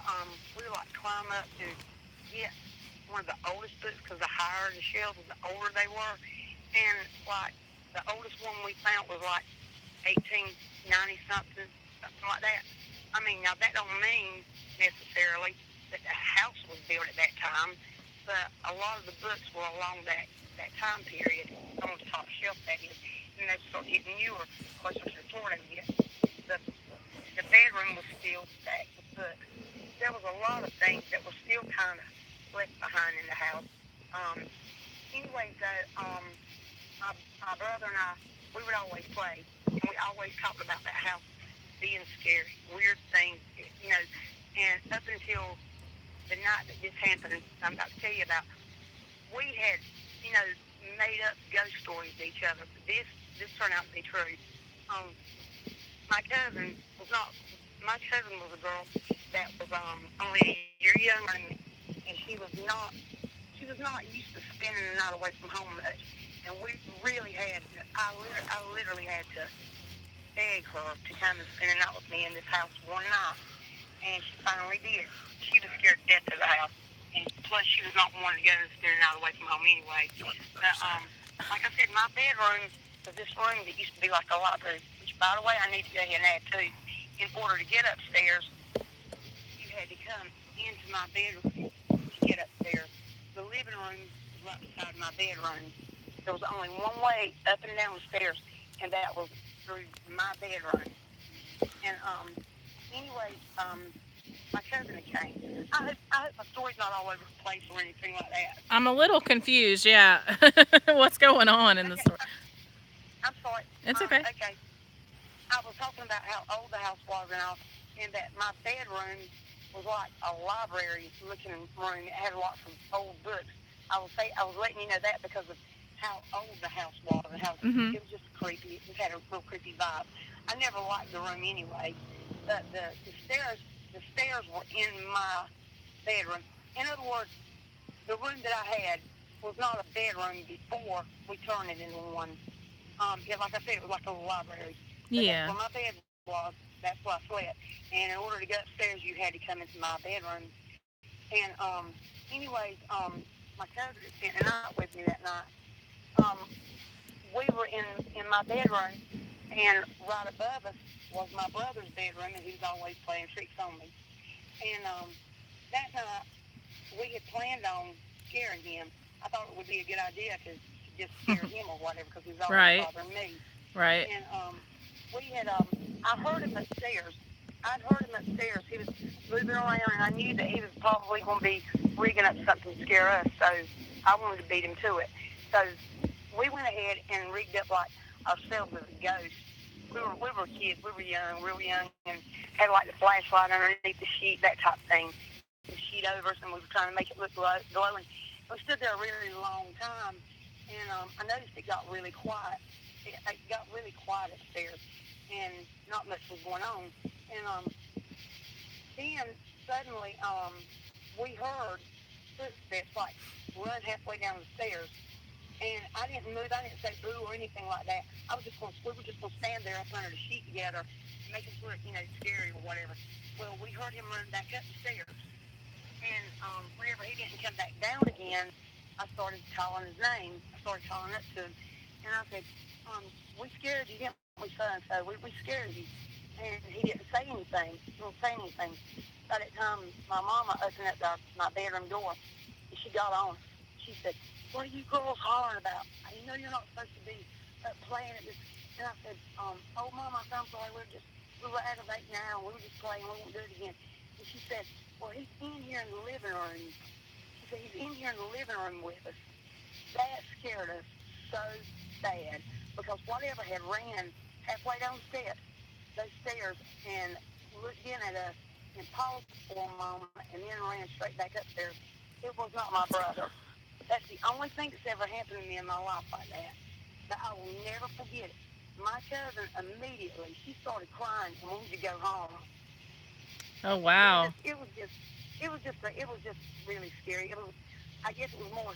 we would like climb up to get one of the oldest books, because the higher the shelves, the older they were. And like the oldest one we found was like 1890 something like that. I mean, now that don't mean necessarily that the house was built at that time, but a lot of the books were along that time period on the top shelf, that is, and they start getting newer closer to the floor they get. The bedroom was still stacked with books. There was a lot of things that were still kind of left behind in the house. Anyway, though, my brother and I, we would always play, and we always talked about that house being scary, weird things, and up until the night that this happened, I'm about to tell you about, we had, made up ghost stories to each other. This turned out to be true. My cousin was a girl that was only a year younger than me, and she was not used to spending the night away from home much. And we really had to, I literally had to beg her to come and spend the night with me in this house one night. And she finally did. She was scared to death of the house. And plus, she was not wanting to go and spend the night away from home anyway. But, like I said, my bedroom was this room that used to be like a library, which, by the way, I need to go ahead and add too. In order to get upstairs, you had to come into my bedroom to get upstairs. The living room was right beside my bedroom. There was only one way up and down the stairs, and that was through my bedroom. And anyway, my cousin came. I hope my story's not all over the place or anything like that. I'm a little confused, yeah. What's going on in the story? I'm sorry. It's okay. Okay. I was talking about how old the house was and that my bedroom was like a library-looking room. It had lots of old books. I was letting you know that because of how old the house was and how it was just creepy. It had a real creepy vibe. I never liked the room anyway. But the stairs were in my bedroom. In other words, the room that I had was not a bedroom before we turned it into one. Yeah, like I said, it was like a little library. Yeah. That's where my bed was. That's where I slept. And in order to go upstairs, you had to come into my bedroom. And anyways, my cousin spent the night with me that night. We were in my bedroom, and right above us was my brother's bedroom, and he was always playing tricks on me. And that night, we had planned on scaring him. I thought it would be a good idea to just scare him or whatever, because he was always bothering me. Right. And we had, I heard him upstairs. I'd heard him upstairs. He was moving around, and I knew that he was probably going to be rigging up something to scare us, so I wanted to beat him to it. So we went ahead and rigged up like ourselves as a ghost. We were kids. We were young, real young, and had like the flashlight underneath the sheet, that type of thing. The sheet over us, and we were trying to make it look glowing. We stood there a really long time, and I noticed it got really quiet. It got really quiet upstairs, and not much was going on. And then suddenly we heard footsteps like run halfway down the stairs. And I didn't move. I didn't say boo or anything like that. We were just going to stand there up under the sheet together, making sure it, scary or whatever. Well, we heard him run back up the stairs. And whenever he didn't come back down again, I started calling his name. I started calling up to him. And I said, we scared you, didn't we, son? So we scared you. And he didn't say anything. He didn't say anything. By that time, my mama opened up my bedroom door, and she got on. She said, what are you girls hollering about? You know you're not supposed to be playing at this. And I said, oh, Mama, I'm sorry. We were aggravating now. We were just playing. We won't do it again. And she said, well, he's in here in the living room. She said, he's in here in the living room with us. That scared us so bad because whatever had ran halfway down the steps, those stairs, and looked in at us and paused for a moment and then ran straight back upstairs. It was not my brother. That's the only thing that's ever happened to me in my life like that. But I will never forget it. My cousin immediately, she started crying and wanted to go home. Oh wow. It was just really scary. I guess it was more.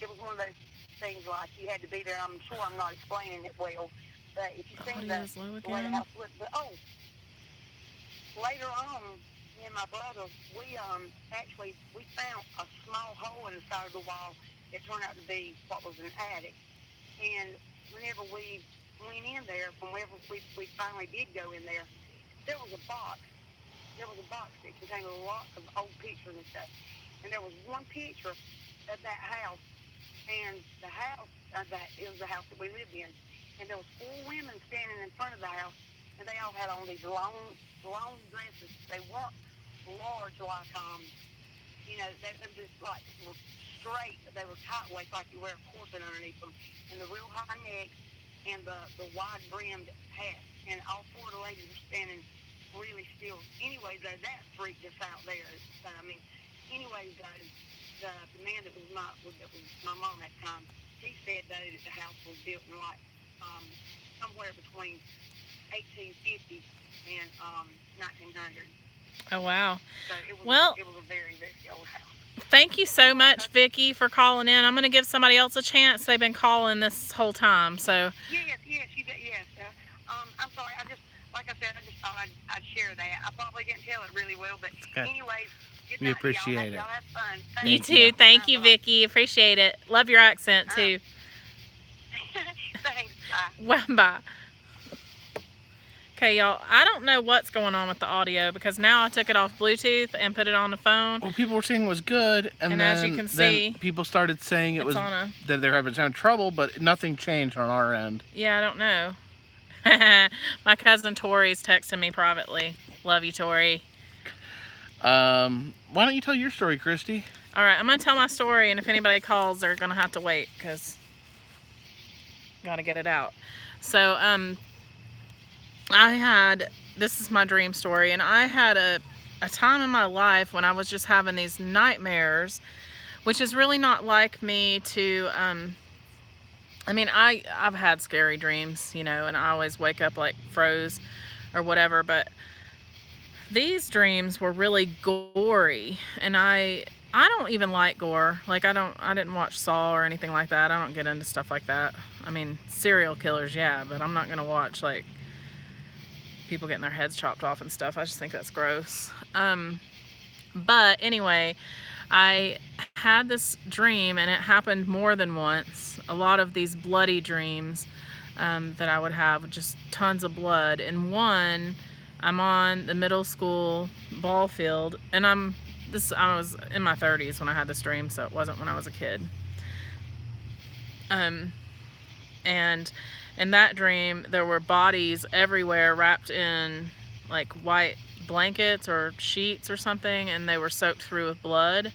It was one of those things like you had to be there. I'm sure I'm not explaining it well, but if you seen the way the house looked, but later on. Me and my brother, we found a small hole in the side of the wall that turned out to be what was an attic. And whenever we went in there, whenever we finally did go in there, there was a box. There was a box that contained a lot of old pictures and stuff. And there was one picture of that house, and the house it was the house that we lived in. And there was 4 women standing in front of the house, and they all had on these long dresses. They weren't large like they were just like straight, but they were tight waist like you wear a corset underneath them, and the real high neck and the wide brimmed hat, and all 4 of the ladies were standing really still. Anyways, that freaked us out there. So, anyways, the man that was my mom at the time, he said though that the house was built in like somewhere between 1850 and 1900. Oh wow. So it was a very, very old house. Thank you so much, Vicki, for calling in. I'm going to give somebody else a chance. They've been calling this whole time, so. Yes, you did, yes. I'm sorry. I just thought I'd share that. I probably didn't tell it really well, but anyways. We appreciate it. Y'all have fun. You too. Thank you, Vicki. Appreciate it. Love your accent too. Thanks. Bye. Well, bye. Okay, y'all, I don't know what's going on with the audio because now I took it off Bluetooth and put it on the phone. Well, people were saying it was good, and then, as you can see, people started saying it was that they're having some trouble, but nothing changed on our end. Yeah, I don't know. My cousin Tori's texting me privately. Love you, Tori. Why don't you tell your story, Christy? All right, I'm going to tell my story, and if anybody calls, they're going to have to wait because got to get it out. So, this is my dream story, and I had a time in my life when I was just having these nightmares, which is really not like me to, I've had scary dreams, and I always wake up like froze or whatever, but these dreams were really gory, and I I don't even like gore. Like, I didn't watch Saw or anything like that. I don't get into stuff like that. I mean, serial killers, yeah, but I'm not going to watch, like, people getting their heads chopped off and stuff. I just think that's gross. But anyway, I had this dream, and it happened more than once. A lot of these bloody dreams that I would have, with just tons of blood. And one, I'm on the middle school ball field, and I was in my 30s when I had this dream, so it wasn't when I was a kid. And in that dream, there were bodies everywhere wrapped in like white blankets or sheets or something, and they were soaked through with blood.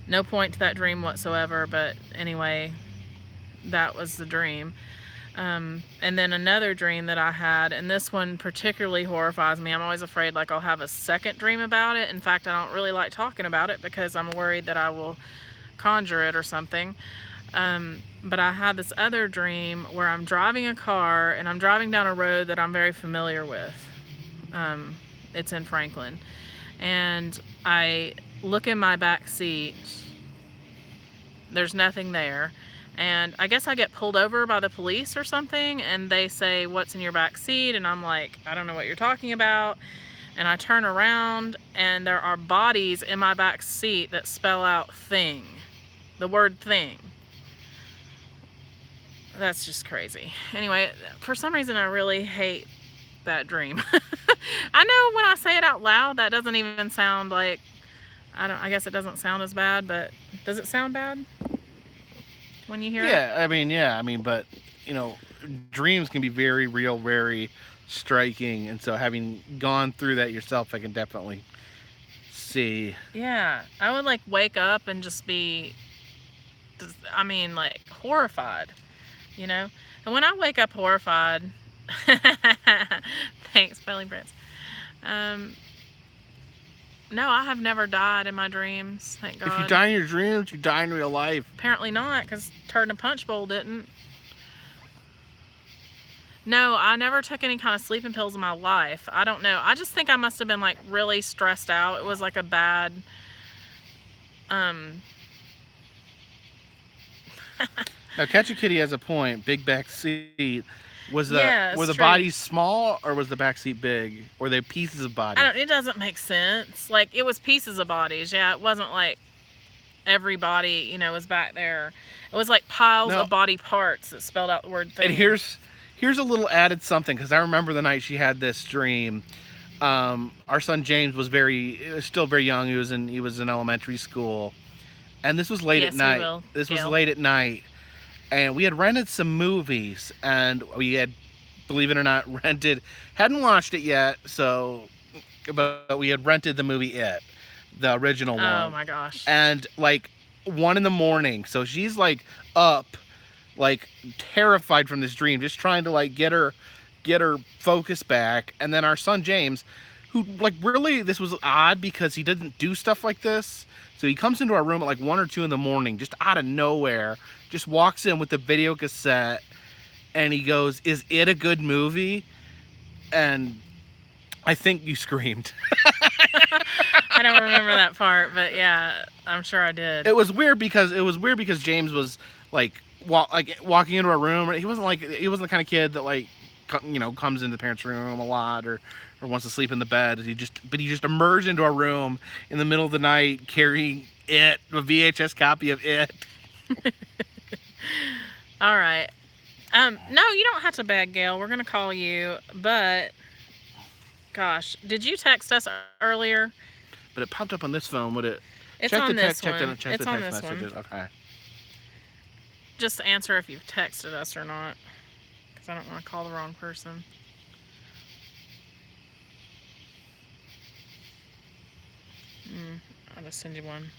No point to that dream whatsoever, but anyway, that was the dream. And then another dream that I had, and this one particularly horrifies me. I'm always afraid like I'll have a second dream about it. In fact, I don't really like talking about it because I'm worried that I will conjure it or something. But I had this other dream where I'm driving a car, and I'm driving down a road that I'm very familiar with. It's in Franklin. And I look in my back seat. There's nothing there. And I guess I get pulled over by the police or something, and they say, "What's in your back seat?" And I'm like, "I don't know what you're talking about." And I turn around, and there are bodies in my back seat that spell out thing. The word thing. That's just crazy. Anyway, for some reason I really hate that dream. I know when I say it out loud, that doesn't even sound like, I guess it doesn't sound as bad, but does it sound bad when you hear it? Yeah, I mean, but, you know, dreams can be very real, very striking, and so having gone through that yourself, I can definitely see. Yeah, I would like wake up and just be, like horrified, you know? And when I wake up horrified, thanks, Belly Brits. No, I have never died in my dreams, thank God. If you die in your dreams, you die in real life. Apparently not, because Turd in a Punch Bowl didn't. No, I never took any kind of sleeping pills in my life. I don't know. I just think I must have been like really stressed out. It was like a bad, Now, Catch a Kitty has a point. Big back seat. Were the bodies small, or was the back seat big? Or were they pieces of bodies? It doesn't make sense. Like, it was pieces of bodies. Yeah, it wasn't like every body, you know, was back there. It was like piles of body parts that spelled out the word thing. And here's a little added something, because I remember the night she had this dream. Our son James was still very young. He was in elementary school, and this was late at night. Was late at night, and we had rented some movies, and we had, believe it or not, hadn't watched it yet. But we had rented the movie It, the original one. Oh my gosh! And like 1 a.m, so she's like up, like terrified from this dream, just trying to like get her focus back. And then our son James, who like really, this was odd because he didn't do stuff like this. So he comes into our room at like 1 or 2 a.m, just out of nowhere, just walks in with the video cassette, and he goes, "Is it a good movie?" And I think you screamed. I don't remember that part, but yeah, I'm sure I did. It was weird because James was like walking into our room. He wasn't the kind of kid that like, you know, comes into the parents' room a lot or wants to sleep in the bed. He just emerged into our room in the middle of the night carrying a VHS copy of It. All right. No, you don't have to beg, Gail. We're gonna call you, but gosh, did you text us earlier? But it popped up on this phone. Would it? It's on this one. Check the text messages. Okay. Just answer if you've texted us or not, because I don't want to call the wrong person. I'll just send you one.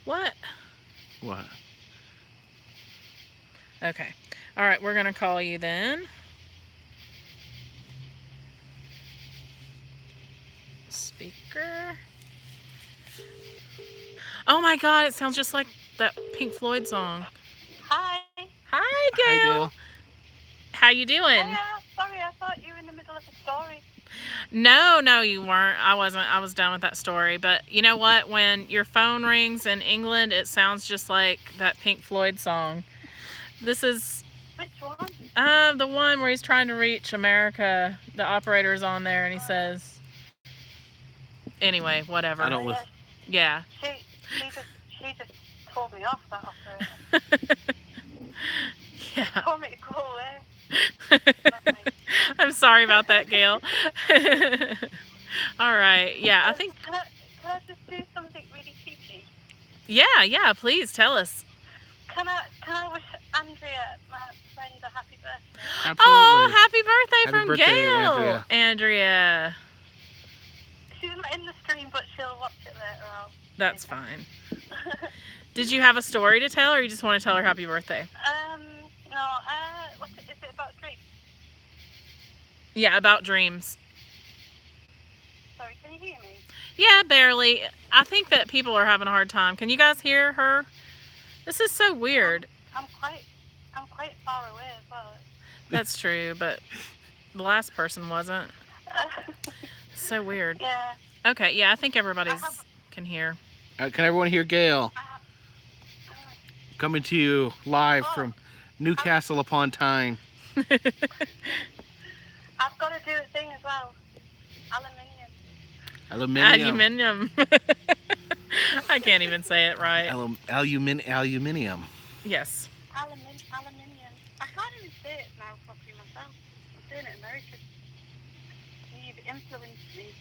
What? What? Okay. All right, we're going to call you then. Speaker. Oh my God, it sounds just like that Pink Floyd song. Hi. Hi, Gail. How you doing? Yeah, sorry, I thought you were in the middle of a story. No, you weren't. I wasn't. I was done with that story. But you know what? When your phone rings in England, it sounds just like that Pink Floyd song. This is Which one? the one where he's trying to reach America. The operator's on there, and he says, anyway, whatever. I don't Yeah, listen. Yeah. she just told me off, that operator. Yeah. Told me to go away. I'm sorry about that, Gail. All right. Yeah, I think. Can I just do something really cheeky? Yeah. Please tell us. Can I wish Andrea, my friend, a happy birthday? Absolutely. Oh, happy birthday Happy from birthday, Gail, Andrea. She's not in the stream, but she'll watch it later on. That's fine. Did you have a story to tell, or you just want to tell her happy birthday? No, is it about dreams? Yeah, about dreams. Sorry, can you hear me? Yeah, barely. I think that people are having a hard time. Can you guys hear her? This is so weird. I'm quite far away as well. That's true, but the last person wasn't. So weird. Yeah. Okay, yeah, I think everybody can hear. Can everyone hear Gail? Coming to you live from Newcastle upon Tyne. I've got to do a thing as well. Aluminium. I can't even say it right. Aluminium. Yes. Aluminium. I can't even say it now properly myself. I'm saying it American. You've influenced me.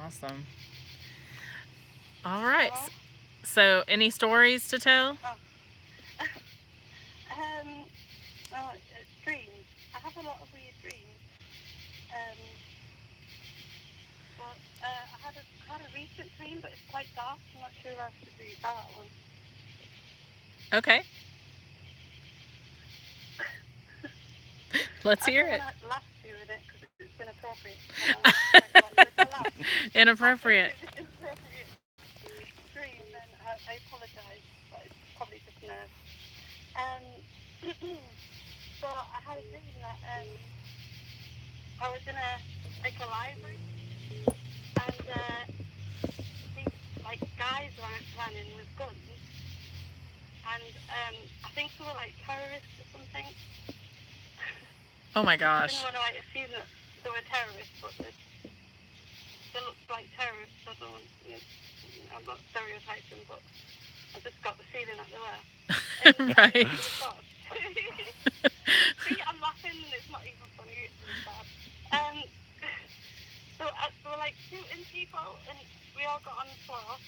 Awesome. All right. So, any stories to tell? Dreams. I have a lot of weird dreams. But I had a recent dream, but it's quite dark. I'm not sure I should read that one. Okay. Let's hear it. I don't want to laugh to you with it because it's inappropriate. Inappropriate. Inappropriate dream, and I apologise, but it's probably just nerves. So I had a dream that I was in a library, and these guys ran in with guns, and I think they were terrorists or something. Oh my gosh. I didn't want to assume that they were terrorists, but they looked like terrorists. I don't want, I'm not stereotyping, but I just got the feeling that they were. Right. See, I'm laughing and it's not even funny, it's really bad. So they were shooting people, and we all got on the floor,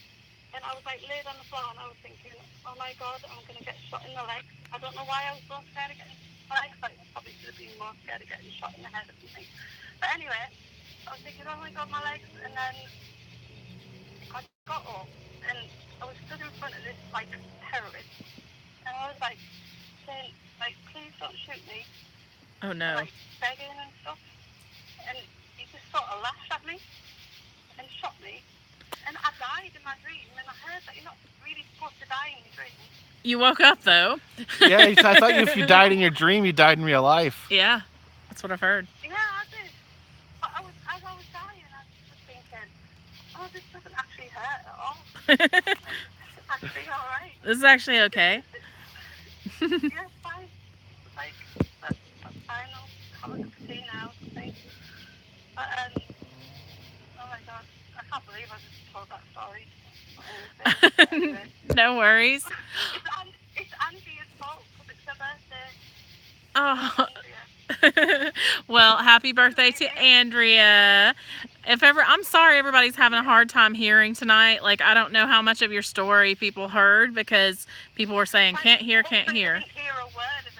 and I was laid on the floor, and I was thinking, oh my god, I'm going to get shot in the legs. I don't know why I was so scared of getting I probably should have been more scared of getting shot in the head or something. But anyway, I was thinking, oh my god, my legs, and then I got up, and I was stood in front of this terrorist, and I was saying, please don't shoot me. Oh no. Begging and stuff, and he just sort of laughed at me and shot me, and I died in my dream, and I heard that you're not really supposed to die in your dream. You woke up though. Yeah, I thought if you died in your dream, you died in real life. Yeah, that's what I've heard. Yeah, I did. But as I was dying, I was thinking, oh, this doesn't actually hurt at all. It's actually all right. This is actually okay. Yeah, it's fine. That's fine. I'll have a cup of tea now. Thanks. But, oh my god, I can't believe I just told that story. Anyway. No worries. It's Andrea's fault because it's her birthday. Oh. Well, happy birthday to Andrea. I'm sorry everybody's having a hard time hearing tonight. I don't know how much of your story people heard because people were saying can't hear. I didn't hear a word of it.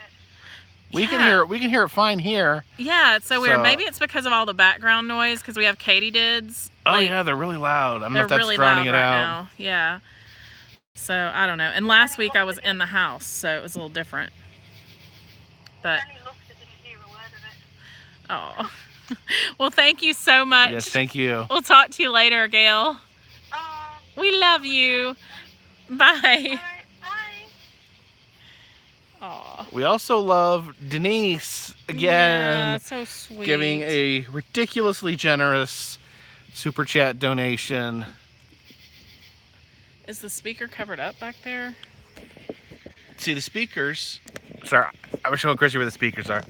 We can hear it fine here. Yeah, it's so weird. Maybe it's because of all the background noise because we have katydids. Oh yeah, they're really loud. I don't know if that's really drowning loud it right out. now. Yeah. So I don't know. And last week I was in the house, so it was a little different. But oh, well, thank you so much. Yes, thank you. We'll talk to you later, Gail. We love you. Bye. Bye. Aw. We also love Denise again. Yeah, so sweet. Giving a ridiculously generous super chat donation. Is the speaker covered up back there? See the speakers. Sorry, I was showing Chrissy where the speakers are.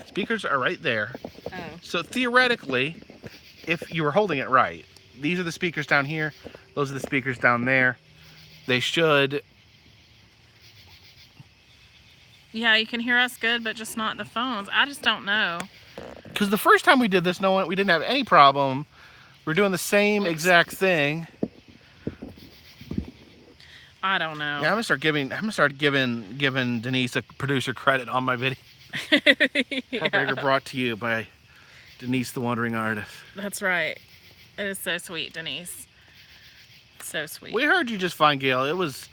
Speakers are right there. Oh. So theoretically, if you were holding it right, these are the speakers down here. Those are the speakers down there. They should. Yeah, you can hear us good, but just not the phones. I just don't know. Because the first time we did this, we didn't have any problem. We're doing the same exact thing. I don't know. Yeah, I'm gonna start giving Denise a producer credit on my video. Carpetbagger brought to you by Denise, the Wandering Artist. That's right. It is so sweet, Denise. So sweet. We heard you just fine, Gail. It was,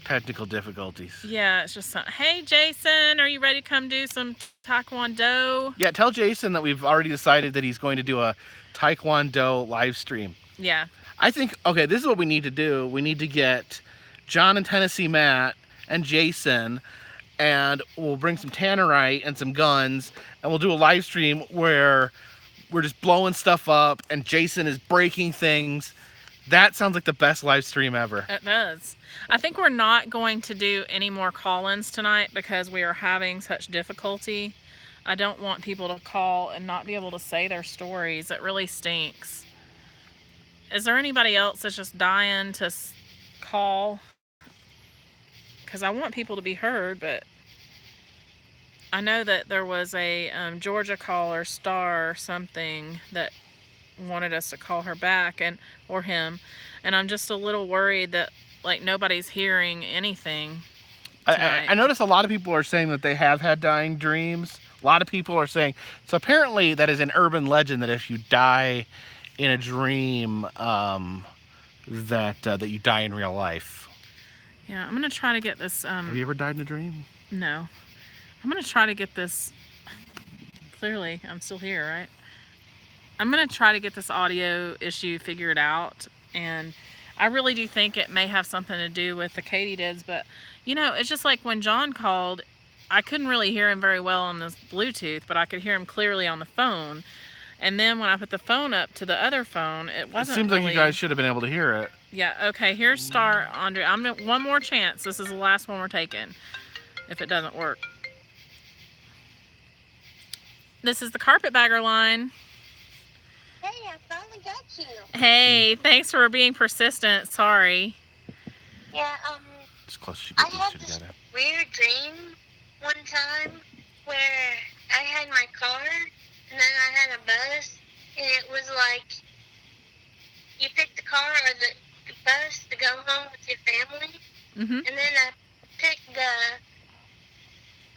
technical difficulties. Yeah, it's just hey, Jason, are you ready to come do some Taekwondo? Yeah, tell Jason that we've already decided that he's going to do a Taekwondo live stream. Yeah. I think, okay, this is what we need to do. We need to get John and Tennessee Matt and Jason, and we'll bring some tannerite and some guns, and we'll do a live stream where we're just blowing stuff up and Jason is breaking things. That sounds like the best live stream ever. It does. I think we're not going to do any more call-ins tonight because we are having such difficulty. I don't want people to call and not be able to say their stories. It really stinks. Is there anybody else that's just dying to call? Because I want people to be heard, but I know that there was a Georgia caller, Star or something, that wanted us to call her back or him, and I'm just a little worried that nobody's hearing anything tonight. I notice a lot of people are saying that they have had dying dreams. A lot of people are saying, so apparently that is an urban legend that if you die in a dream, that you die in real life. Yeah, I'm gonna try to get this. Have you ever died in a dream? No. I'm gonna try to get this. Clearly, I'm still here, right? I'm gonna try to get this audio issue figured out, and I really do think it may have something to do with the katydids, but it's just like when John called, I couldn't really hear him very well on this Bluetooth, but I could hear him clearly on the phone. And then when I put the phone up to the other phone, it wasn't. It seems like you guys should have been able to hear it. Yeah, okay, here's Star Andre. I'm gonna one more chance. This is the last one we're taking. If it doesn't work. This is the Carpetbagger line. Hey, I finally got you. Hey, thanks for being persistent. Sorry. Yeah, It's close. I had this weird dream one time where I had my car and then I had a bus, and it was like you pick the car or the bus to go home with your family, and then I picked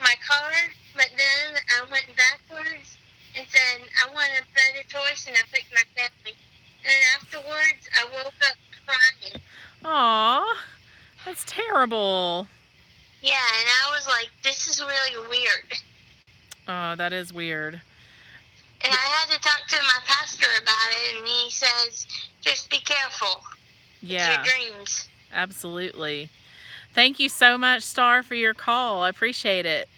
my car, but then I went backwards and said I want a better choice, and I picked my family. And then afterwards, I woke up crying. Aw, that's terrible. Yeah, and I was like, this is really weird. Oh, that is weird. And I had to talk to my pastor about it, and he says, just be careful. Yeah. It's your dreams. Absolutely. Thank you so much, Star, for your call. I appreciate it.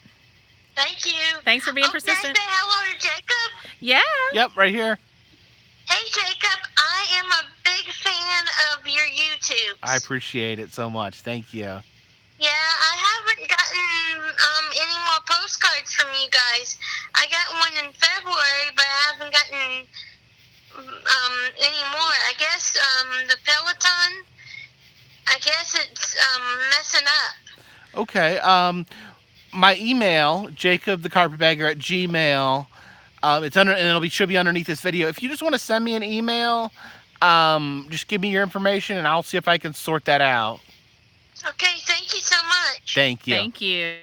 Thank you. Thanks for being Can persistent. I say hello to Jacob? Yeah. Yep, right here. Hey, Jacob, I am a big fan of your YouTube. I appreciate it so much. Thank you. Yeah, I haven't gotten any more postcards from you guys. I got one in February, but I haven't gotten any more. I guess the Peloton, I guess it's messing up. Okay. My email, jacobthecarpetbagger@gmail. It's under, and should be underneath this video. If you just want to send me an email, just give me your information, and I'll see if I can sort that out. Okay, thank you so much. Thank you. Thank you.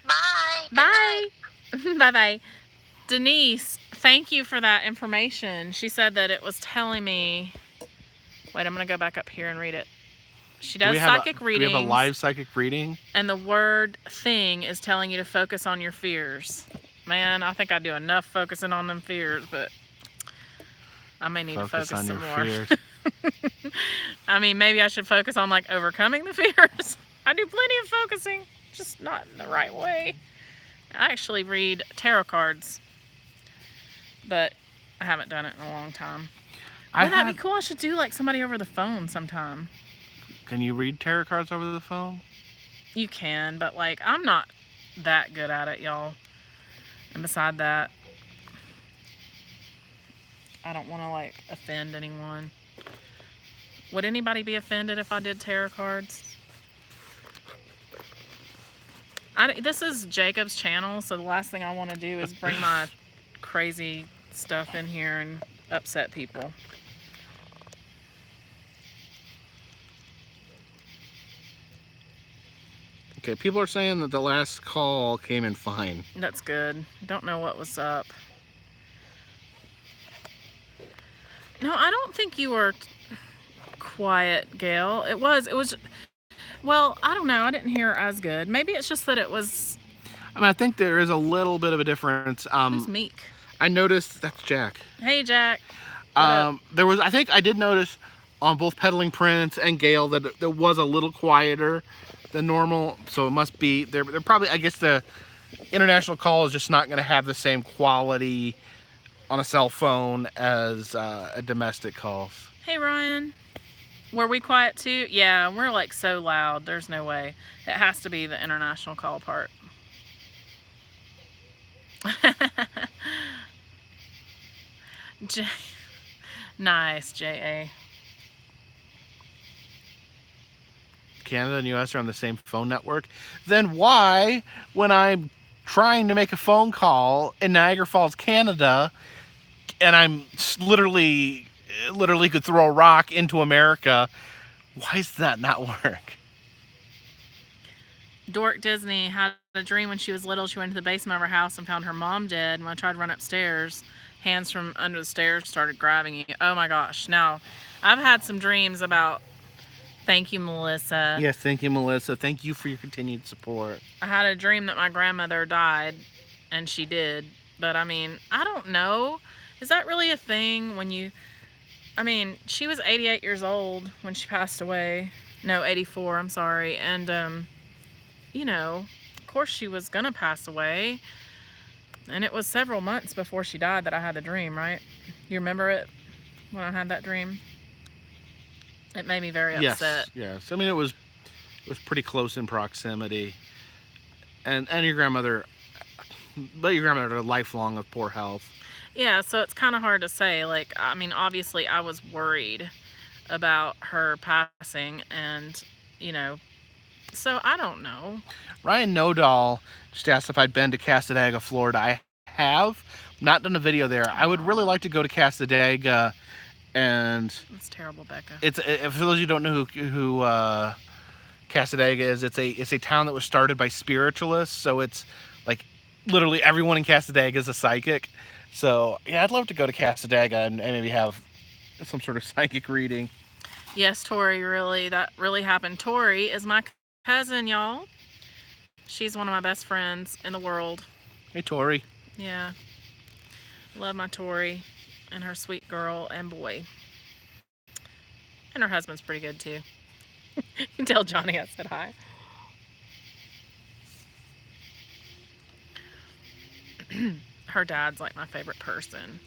Bye. Bye. Bye-bye. Denise, thank you for that information. She said that it was telling me... Wait, I'm going to go back up here and read it. She does psychic readings. Do we have a live psychic reading? And the word thing is telling you to focus on your fears. Man, I think I do enough focusing on them fears, but I may need to focus on some your more. fears. I mean, maybe I should focus on overcoming the fears. I do plenty of focusing. Just not in the right way. I actually read tarot cards, but I haven't done it in a long time. Wouldn't that be cool? I should do like somebody over the phone sometime. Can you read tarot cards over the phone? You can, but like I'm not that good at it, y'all. And beside that, I don't want to like offend anyone. Would anybody be offended if I did tarot cards? This is Jacob's channel, so the last thing I want to do is bring my crazy stuff in here and upset people. Okay, people are saying that the last call came in fine. That's good. Don't know what was up. No, I don't think you were quiet, Gail. It was, well, I don't know. I didn't hear as good. Maybe it's just that it was... I mean, I think there is a little bit of a difference. Who's Meek? I noticed, that's Jack. Hey, Jack. I think I did notice on both Peddling Prince and Gail that it was a little quieter than normal. So it must be, they're probably, I guess the international call is just not going to have the same quality on a cell phone as a domestic call. Hey, Ryan. Were we quiet too? Yeah, we're like so loud. There's no way. It has to be the international call part. Nice, J.A. Canada and US are on the same phone network. Then why, when I'm trying to make a phone call in Niagara Falls, Canada, and I'm literally could throw a rock into America, why does that not work? Dork Disney had a dream when she was little. She went to the basement of her house and found her mom dead. And when I tried to run upstairs, hands from under the stairs started grabbing you. Oh my gosh. Now, I've had some dreams about... Thank you, Melissa. Yes, thank you, Melissa. Thank you for your continued support. I had a dream that my grandmother died, and she did. But, I mean, I don't know. Is that really a thing when you... I mean, she was 88 years old when she passed away. No, 84, I'm sorry. And, you know, of course she was going to pass away. And it was several months before she died that I had the dream, right? You remember it when I had that dream? It made me very upset. Yes. I mean, it was pretty close in proximity. And your grandmother, but your grandmother had a lifelong of poor health. Yeah, so it's kind of hard to say. Like, I mean, obviously I was worried about her passing and, you know, so I don't know. Ryan Nodal just asked if I'd been to Cassadaga, Florida. I have not done a video there. I would really like to go to Cassadaga. And it's terrible, Becca. It's for those who don't know who Cassadaga is, it's a town that was started by spiritualists. So it's like literally everyone in Cassadaga is a psychic. So yeah, I'd love to go to Cassadaga and maybe have some sort of psychic reading. Yes, Tori, that really happened. Tori is my cousin, y'all. She's one of my best friends in the world. Hey, Tori. Yeah, love my Tori. And her sweet girl and boy. And her husband's pretty good too. You can tell Johnny I said hi. Her dad's like my favorite person.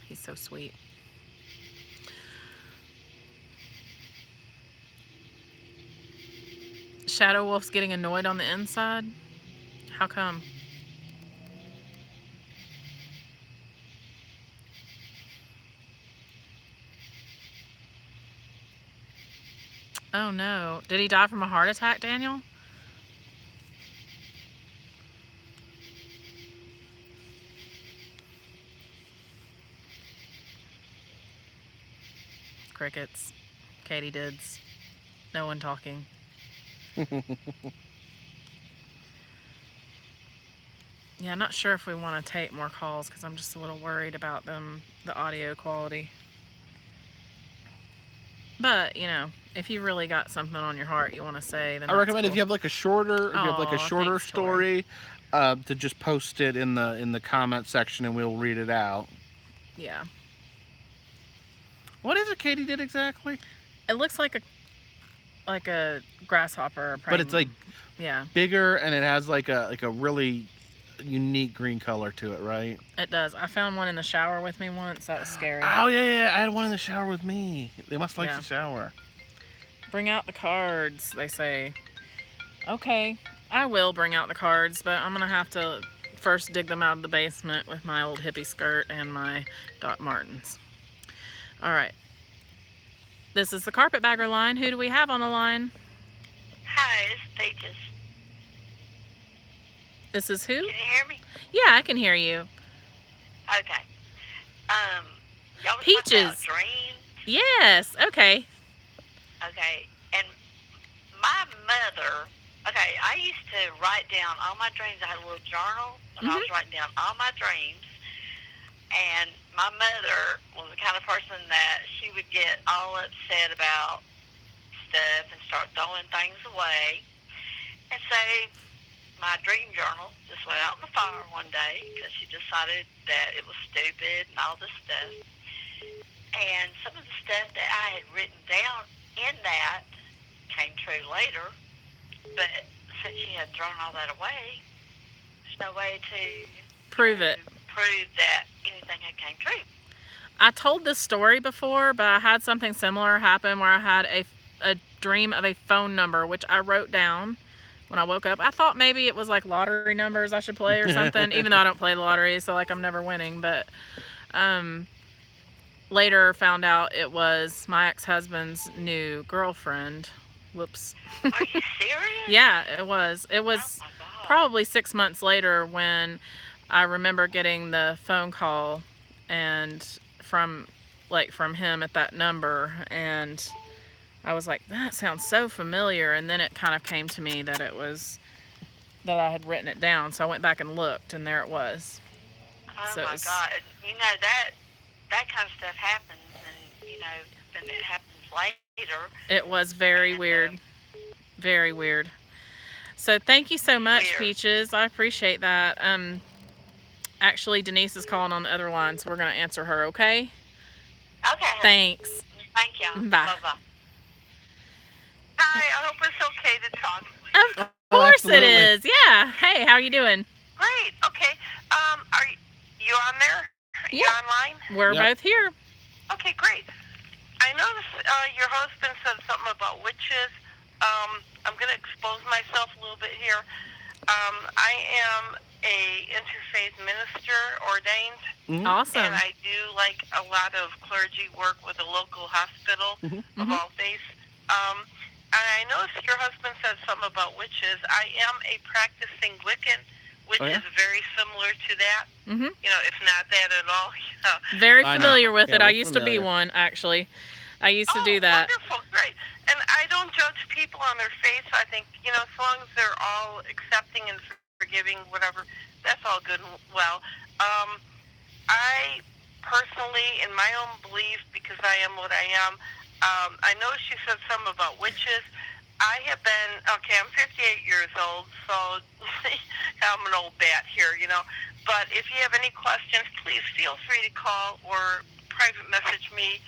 He's so sweet. Shadow Wolf's getting annoyed on the inside? How come? Oh no. Did he die from a heart attack, Daniel? Crickets. Katydids. No one talking. Yeah, I'm not sure if we want to take more calls because I'm just a little worried about the audio quality. But, you know, if you really got something on your heart you want to say, then I recommend cool. if you have like a shorter, Thanks, story, to just post it in the comment section and we'll read it out. Yeah. What is it Katie did exactly? It looks like a grasshopper. But it's like Yeah, bigger, and it has like a really unique green color to it, right? it does. I found one in the shower with me once. That was scary. Oh yeah, I had one in the shower with me. They must like Yeah. the shower. Bring out the cards, they say. Okay, I will bring out the cards, but I'm gonna have to first dig them out of the basement with my old hippie skirt and my Doc Martens. All right. This is the Carpetbagger line. Who do we have on the line? Hi, it's Pages. This is who? Can you hear me? Yeah, I can hear you. Okay. Y'all was talking about Peaches. dreams. Yes. Okay. Okay. And my mother, okay, I used to write down all my dreams. I had a little journal, and I was writing down all my dreams. And my mother was the kind of person that she would get all upset about stuff and start throwing things away. And so my dream journal just went out in the fire one day because she decided that it was stupid and all this stuff. And some of the stuff that I had written down in that came true later, but since she had thrown all that away, there's no way to Prove it. prove that anything had came true. I told this story before, but I had something similar happen where I had a dream of a phone number, which I wrote down when I woke up. I thought maybe it was like lottery numbers I should play or something, even though I don't play the lottery, so like I'm never winning. But later found out it was my ex-husband's new girlfriend. Whoops. Are you serious? Yeah, it was. It was Oh my God. probably 6 months later when I remember getting the phone call and from him at that number, and I was like, that sounds so familiar. And then it kind of came to me that it was that I had written it down, so I went back and looked, and there it was. Oh So it my was- God. You know, that kind of stuff happens, and, you know, then it happens later. It was very weird. Very weird. So thank you so much, Weird. Peaches. I appreciate that. Actually, Denise is calling on the other line, so we're going to answer her, okay? Okay. Thanks. Thank you. Bye. Bye-bye. Hi, I hope it's okay to talk. Of course absolutely. it is. Yeah. Hey, how are you doing? Great. Okay. Are you on there? You Yeah. online? We're Yep. both here. Okay, great. I noticed your husband said something about witches. I'm going to expose myself a little bit here. I am a interfaith minister, ordained, Mhm. Awesome. and I do like a lot of clergy work with a local hospital of all faiths. And I noticed your husband said something about witches. I am a practicing Wiccan, which Oh, yeah? is very similar to that. Mm-hmm. You know, if not that at all. You know. Very I know. familiar with Yeah, it. I we're used to be familiar. one, actually. I used to do that. Wonderful, great. And I don't judge people on their faith. I think, you know, as long as they're all accepting and forgiving, whatever, that's all good and well. I personally, in my own belief, because I am what I am, I know she said something about witches. I have been, okay, I'm 58 years old, so I'm an old bat here, you know. But if you have any questions, please feel free to call or private message me.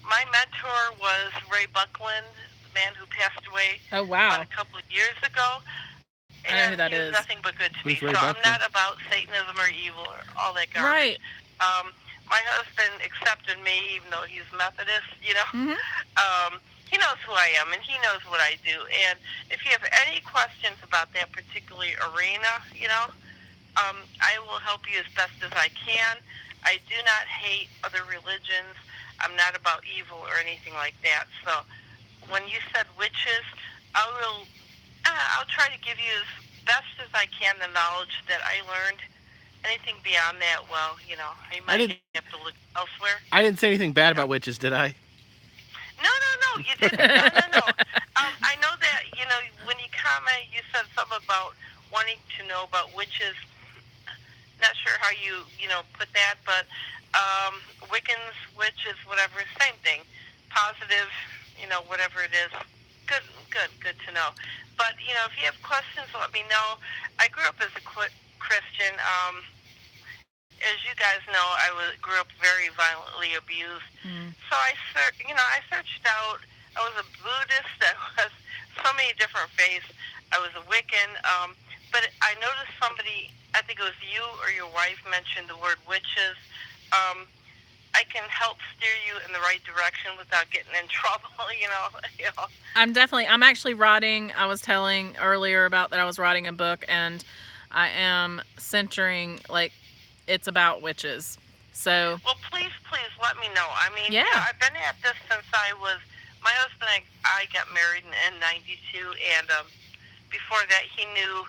My mentor was Ray Buckland, the man who passed away Oh, wow. a couple of years ago. I know who that he was is. nothing but good to me. Who's Ray So I'm Buckland? not about Satanism or evil or all that garbage. Right. My husband accepted me even though he's Methodist, you know. Mm-hmm. He knows who I am and he knows what I do. And if you have any questions about that particular arena, you know, I will help you as best as I can. I do not hate other religions. I'm not about evil or anything like that. So when you said witches, I'll try to give you as best as I can the knowledge that I learned. Anything beyond that, well, you know, I might have to look elsewhere. I didn't say anything bad about witches, did I? No, you didn't. No. I know that, you know, when you comment, you said something about wanting to know about witches. Not sure how you put that, but Wiccans, witches, whatever, same thing. Positive, you know, whatever it is. Good to know. But, you know, if you have questions, let me know. I grew up as a Christian. As you guys know, I grew up very violently abused. So I searched out. I was a Buddhist. I was so many different faiths. I was a Wiccan, but I noticed somebody, I think it was you or your wife, mentioned the word witches. I can help steer you in the right direction without getting in trouble, you know. I'm actually writing, I was telling earlier about that I was writing a book, and I am centering, like, it's about witches. So, well, please let me know. I mean, yeah. You know, I've been at this since my husband and I got married in 92, and before that he knew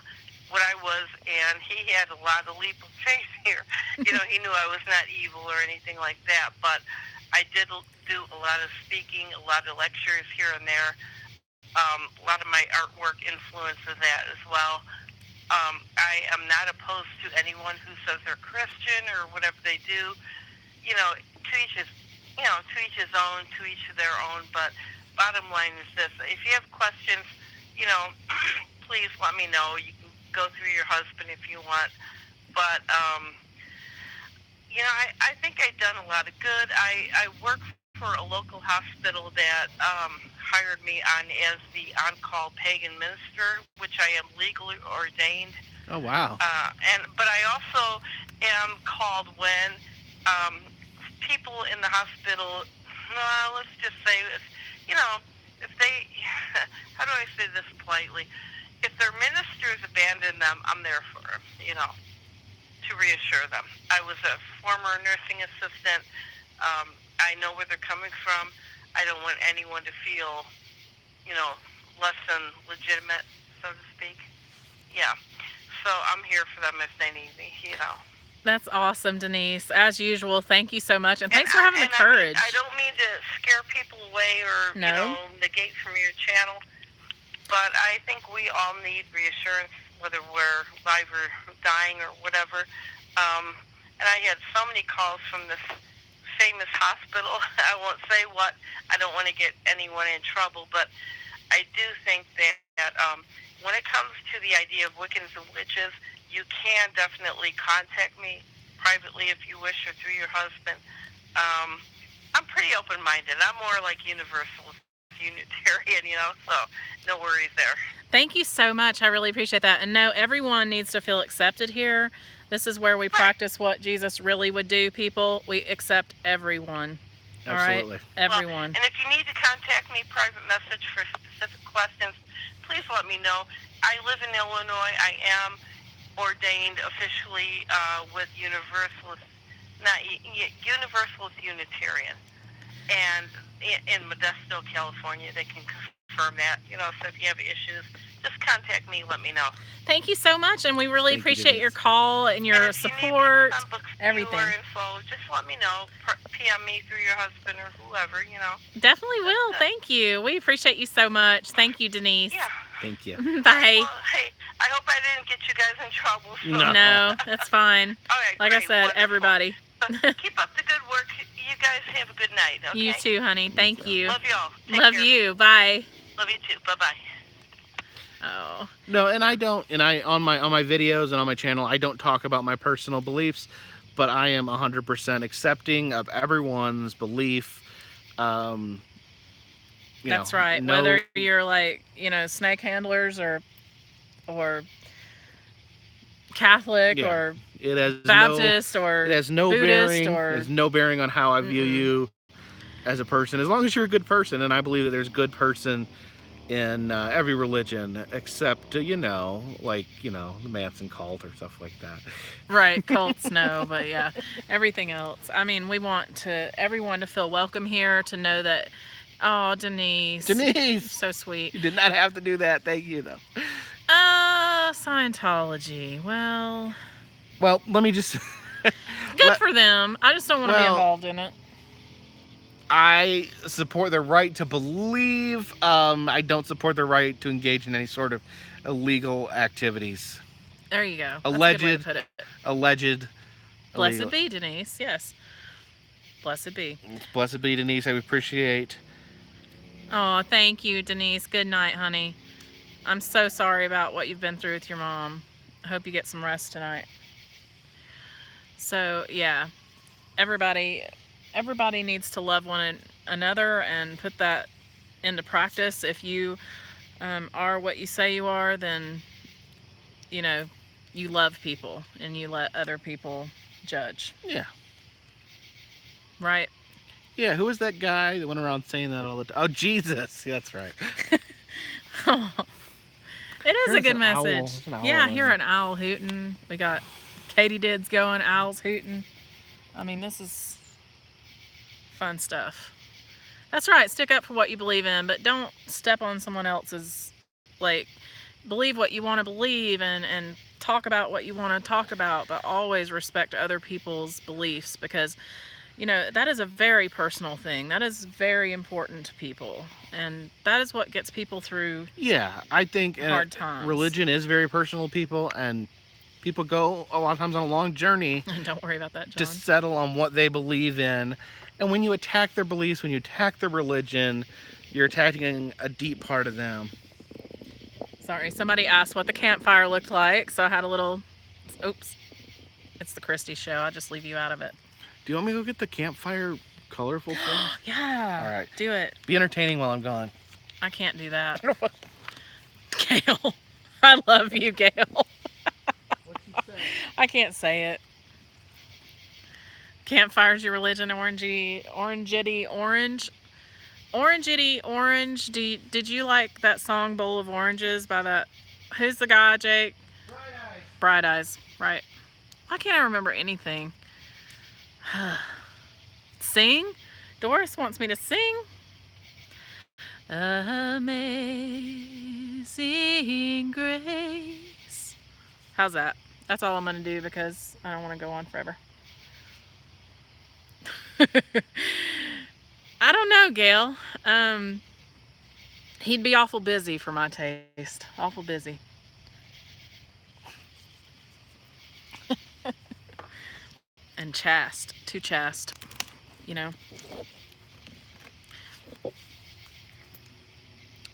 what I was, and he had a lot of leap of faith here. You know, he knew I was not evil or anything like that, but I did do a lot of speaking, a lot of lectures here and there. A lot of my artwork influences that as well. I am not opposed to anyone who says they're Christian or whatever they do. You know, to each his own, to each their own. But bottom line is this: if you have questions, you know, please let me know. You can go through your husband if you want. But you know, I think I've done a lot of good. I work for a local hospital that hired me on as the on-call pagan minister, which I am legally ordained. Oh, wow. But I also am called when people in the hospital, let's just say, you know, if they, how do I say this politely? If their ministers abandon them, I'm there for them, you know, to reassure them. I was a former nursing assistant. I know where they're coming from. I don't want anyone to feel, you know, less than legitimate, so to speak. Yeah. So I'm here for them if they need me, you know. That's awesome, Denise. As usual, thank you so much, and thanks for having the courage. I don't mean to scare people away or No. You know, negate from your channel, but I think we all need reassurance, whether we're live or dying or whatever. And I had so many calls from this famous hospital. I won't say what. I don't want to get anyone in trouble, but I do think that when it comes to the idea of Wiccans and witches, you can definitely contact me privately if you wish, or through your husband. I'm pretty open-minded. I'm more like universalist, Unitarian, you know, so no worries there. Thank you so much. I really appreciate that. And no, everyone needs to feel accepted here. This is where we practice what Jesus really would do, people. We accept everyone. Absolutely. All right? Everyone. Well, and if you need to contact me, private message for specific questions, please let me know. I live in Illinois. I am ordained officially with Universalist, not Universalist Unitarian, and in Modesto, California. They can confirm that. You know, so if you have issues, just contact me. Let me know. Thank you so much, and we really appreciate your call and your support. Everything. Info, just let me know. PM me through your husband or whoever, you know. Definitely will. Thank you. We appreciate you so much. Thank you, Denise. Yeah. Thank you. Bye. Well, hey, I hope I didn't get you guys in trouble. No. So. No, that's fine. All right, like great, I said, wonderful. everybody. Keep up the good work. You guys have a good night, okay? You too, honey. Thank you. Love y'all. Take Love care. you. Bye. Love you too. Bye-bye. Oh. No, and I don't, and I on my videos and on my channel, I don't talk about my personal beliefs, but I am 100% accepting of everyone's belief. That's right. No, whether you're like, you know, snake handlers or Catholic or it has Baptist or it has no Buddhist bearing. or It has no bearing on how I view you as a person, as long as you're a good person, and I believe that there's a good person in every religion, except you know, like the Manson cult or stuff like that. Right, cults no, but yeah, everything else. I mean, we want everyone to feel welcome here, to know that. Oh, Denise, so sweet. You did not have to do that. Thank you, though. Scientology. Well, let me just. Good for them. I just don't want to be involved in it. I support their right to believe. I don't support their right to engage in any sort of illegal activities. There you go. Alleged. That's a good way to put it. Alleged. Blessed illegal. be, Denise. Yes. Blessed be. Blessed be, Denise. I appreciate. Oh, thank you, Denise. Good night, honey. I'm so sorry about what you've been through with your mom. I hope you get some rest tonight. So, yeah. Everybody needs to love one another and put that into practice. If you are what you say you are, then, you know, you love people and you let other people judge. Yeah. Right? Yeah, who was that guy that went around saying that all the time? Oh, Jesus. Yeah, that's right. It is a Here's good an owl. message. There's an owl Yeah, over hear there. an owl hooting. We got katydids going, owls hooting. I mean, this is fun stuff. That's right. Stick up for what you believe in, but don't step on someone else's, like, believe what you want to believe and talk about what you want to talk about, but always respect other people's beliefs, because, you know, that is a very personal thing. That is very important to people. And that is what gets people through Yeah, I think hard times. religion is very personal to people, and people go a lot of times on a long journey Don't worry about that, John. to settle on what they believe in. And when you attack their beliefs, when you attack their religion, you're attacking a deep part of them. Sorry, somebody asked what the campfire looked like, so I had a little... Oops. It's the Christie show. I'll just leave you out of it. Do you want me to go get the campfire colorful thing? Yeah. All right. Do it. Be entertaining while I'm gone. I can't do that. Gail. I love you, Gail. What'd you say? I can't say it. Campfire's your religion, orangey, orangey, orange. Orangey, orange. Did you like that song Bowl of Oranges by that? Who's the guy, Jake? Bright Eyes. Bright Eyes, right. Why can't I remember anything? Sing? Doris wants me to sing. Amazing Grace. How's that? That's all I'm going to do because I don't want to go on forever. I don't know, Gail. He'd be awful busy for my taste. Awful busy. And chaste. Too chaste. You know.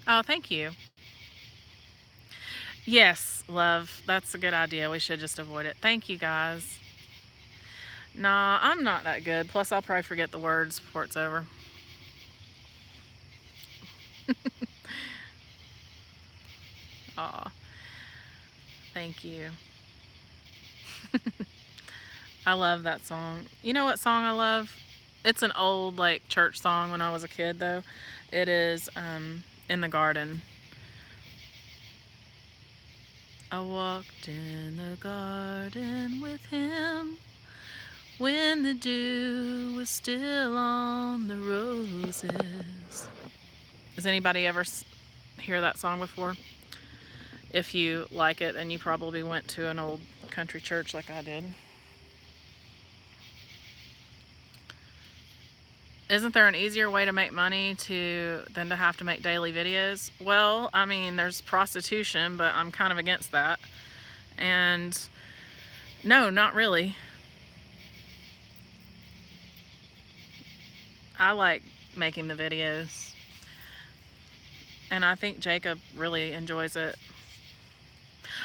Oh, thank you. Yes, love. That's a good idea. We should just avoid it. Thank you, guys. Nah, I'm not that good. Plus, I'll probably forget the words before it's over. Aw. Thank you. I love that song. You know what song I love? It's an old, like, church song when I was a kid, though. It is, In the Garden. I walked in the garden with him when the dew was still on the roses. Has anybody ever hear that song before? If you like it, then you probably went to an old country church like I did. Isn't there an easier way to make money than to have to make daily videos? Well, I mean, there's prostitution, but I'm kind of against that. And no, not really. I like making the videos. And I think Jacob really enjoys it.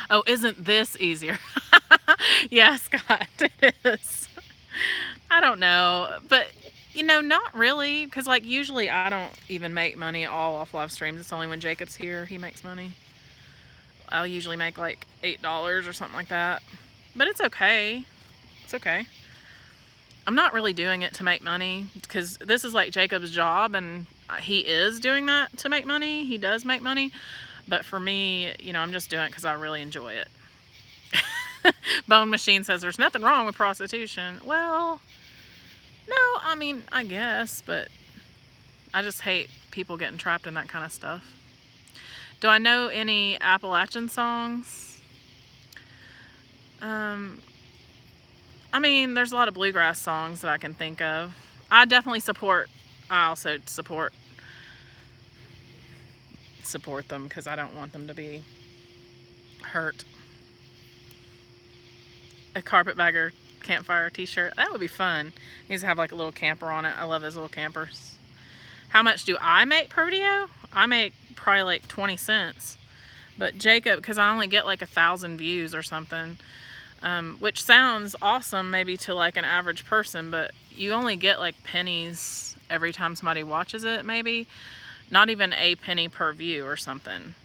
Oh, isn't this easier? Yeah, Scott, it is. I don't know, but you know, not really, because like usually I don't even make money at all off live streams. It's only when Jacob's here he makes money. I'll usually make like $8 or something like that, but it's okay. It's okay. I'm not really doing it to make money, because this is like Jacob's job, and he is doing that to make money. He does make money, but for me, you know, I'm just doing it because I really enjoy it. Bone Machine says there's nothing wrong with prostitution. Well, no, I mean, I guess, but I just hate people getting trapped in that kind of stuff. Do I know any Appalachian songs? I mean, there's a lot of bluegrass songs that I can think of. I also support them because I don't want them to be hurt. A Carpetbagger Campfire t-shirt. That would be fun. He needs to have like a little camper on it. I love those little campers. How much do I make per video? I make probably like 20 cents. But Jacob, because I only get like 1,000 views or something, which sounds awesome maybe to like an average person, but you only get like pennies every time somebody watches it, maybe. Not even a penny per view or something.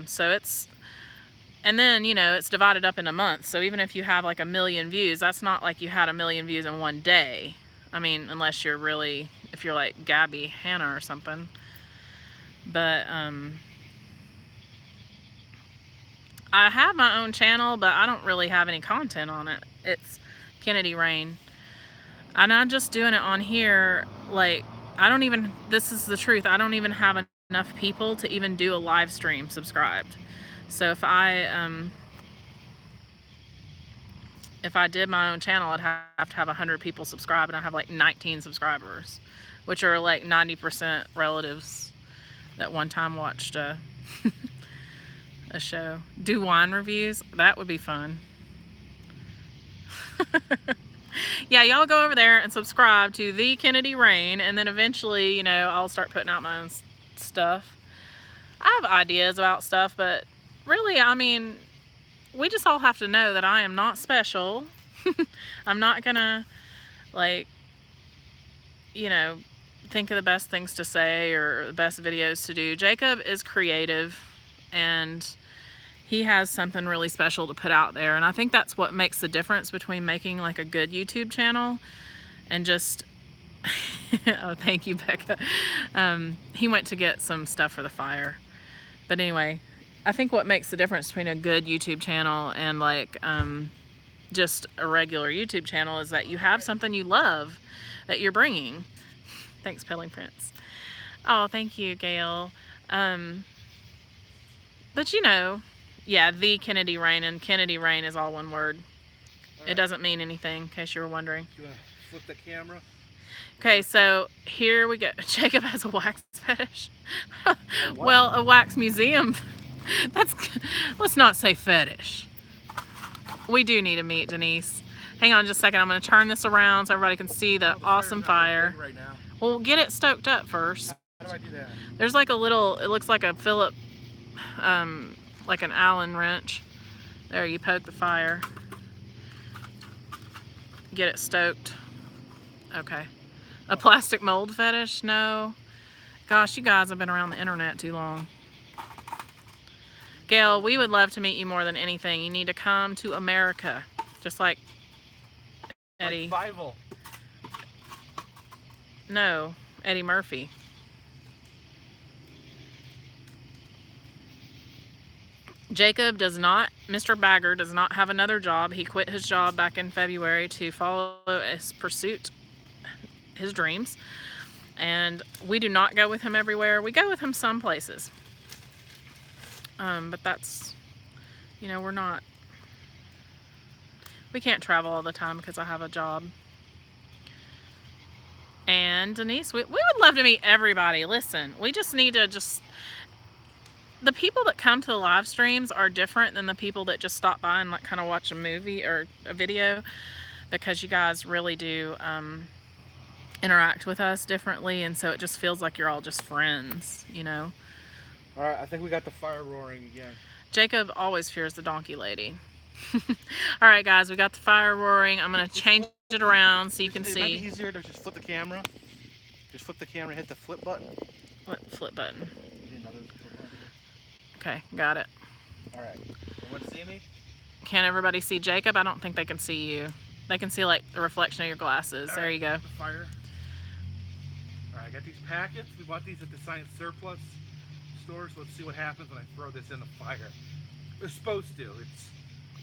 So it's, and then, you know, it's divided up in a month. So even if you have like 1 million views, that's not like you had 1 million views in one day. I mean, unless you're really, if you're like Gabby Hanna or something. But I have my own channel, but I don't really have any content on it. It's Kennedy Rain. And I'm just doing it on here, like, I don't even, this is the truth, I don't even have enough people to even do a live stream subscribed. So if I did my own channel, I'd have to have 100 people subscribe, and I have like 19 subscribers, which are like 90% relatives that one time watched a show. Do wine reviews? That would be fun. Yeah, y'all go over there and subscribe to The Kennedy Rain, and then eventually, you know, I'll start putting out my own stuff. I have ideas about stuff, but really, I mean, we just all have to know that I am not special. I'm not gonna, like, you know, think of the best things to say or the best videos to do. Jacob is creative, and he has something really special to put out there, and I think that's what makes the difference between making like a good YouTube channel and just oh, thank you, Becca. He went to get some stuff for the fire, but anyway, I think what makes the difference between a good YouTube channel and like just a regular YouTube channel is that you have something you love that you're bringing. Thanks, Pelling Prince. Oh, thank you, Gail. But you know, yeah, The Kennedy Rain, and Kennedy Rain is all one word. All right. It doesn't mean anything, in case you were wondering. You want to flip the camera? Okay, so here we go. Jacob has a wax fetish. Well, a wax museum. Let's not say fetish. We do need to meet, Denise. Hang on just a second. I'm going to turn this around so everybody can see the awesome fire. Right now. Well, get it stoked up first. How do I do that? There's like a little, it looks like a Philip, like an Allen wrench. There, you poke the fire. Get it stoked. Okay. A plastic mold fetish? No. Gosh, you guys have been around the internet too long. Gail, we would love to meet you more than anything. You need to come to America. Just like Eddie. Like Fievel. No, Eddie Murphy. Jacob does not, Mr. Bagger does not have another job. He quit his job back in February to follow his pursuit, his dreams. And we do not go with him everywhere. We go with him some places. But that's, you know, we can't travel all the time because I have a job. And Denise, we would love to meet everybody. Listen, we just need to the people that come to the live streams are different than the people that just stop by and like kind of watch a movie or a video, because you guys really do interact with us differently, and so it just feels like you're all just friends, you know. All right, I think we got the fire roaring again. Jacob always fears the donkey lady. All right, guys, we got the fire roaring. I'm gonna change it around so you can see. It might be easier to just flip the camera. Just flip the camera, hit the flip button. What flip button? Another flip button. Okay, got it. All right. Want to see me? Can everybody see Jacob? I don't think they can see you. They can see like the reflection of your glasses. All there right, you go. The fire. All right, I got these packets. We bought these at the Science Surplus store, so let's see what happens when I throw this in the fire. It's supposed to. It's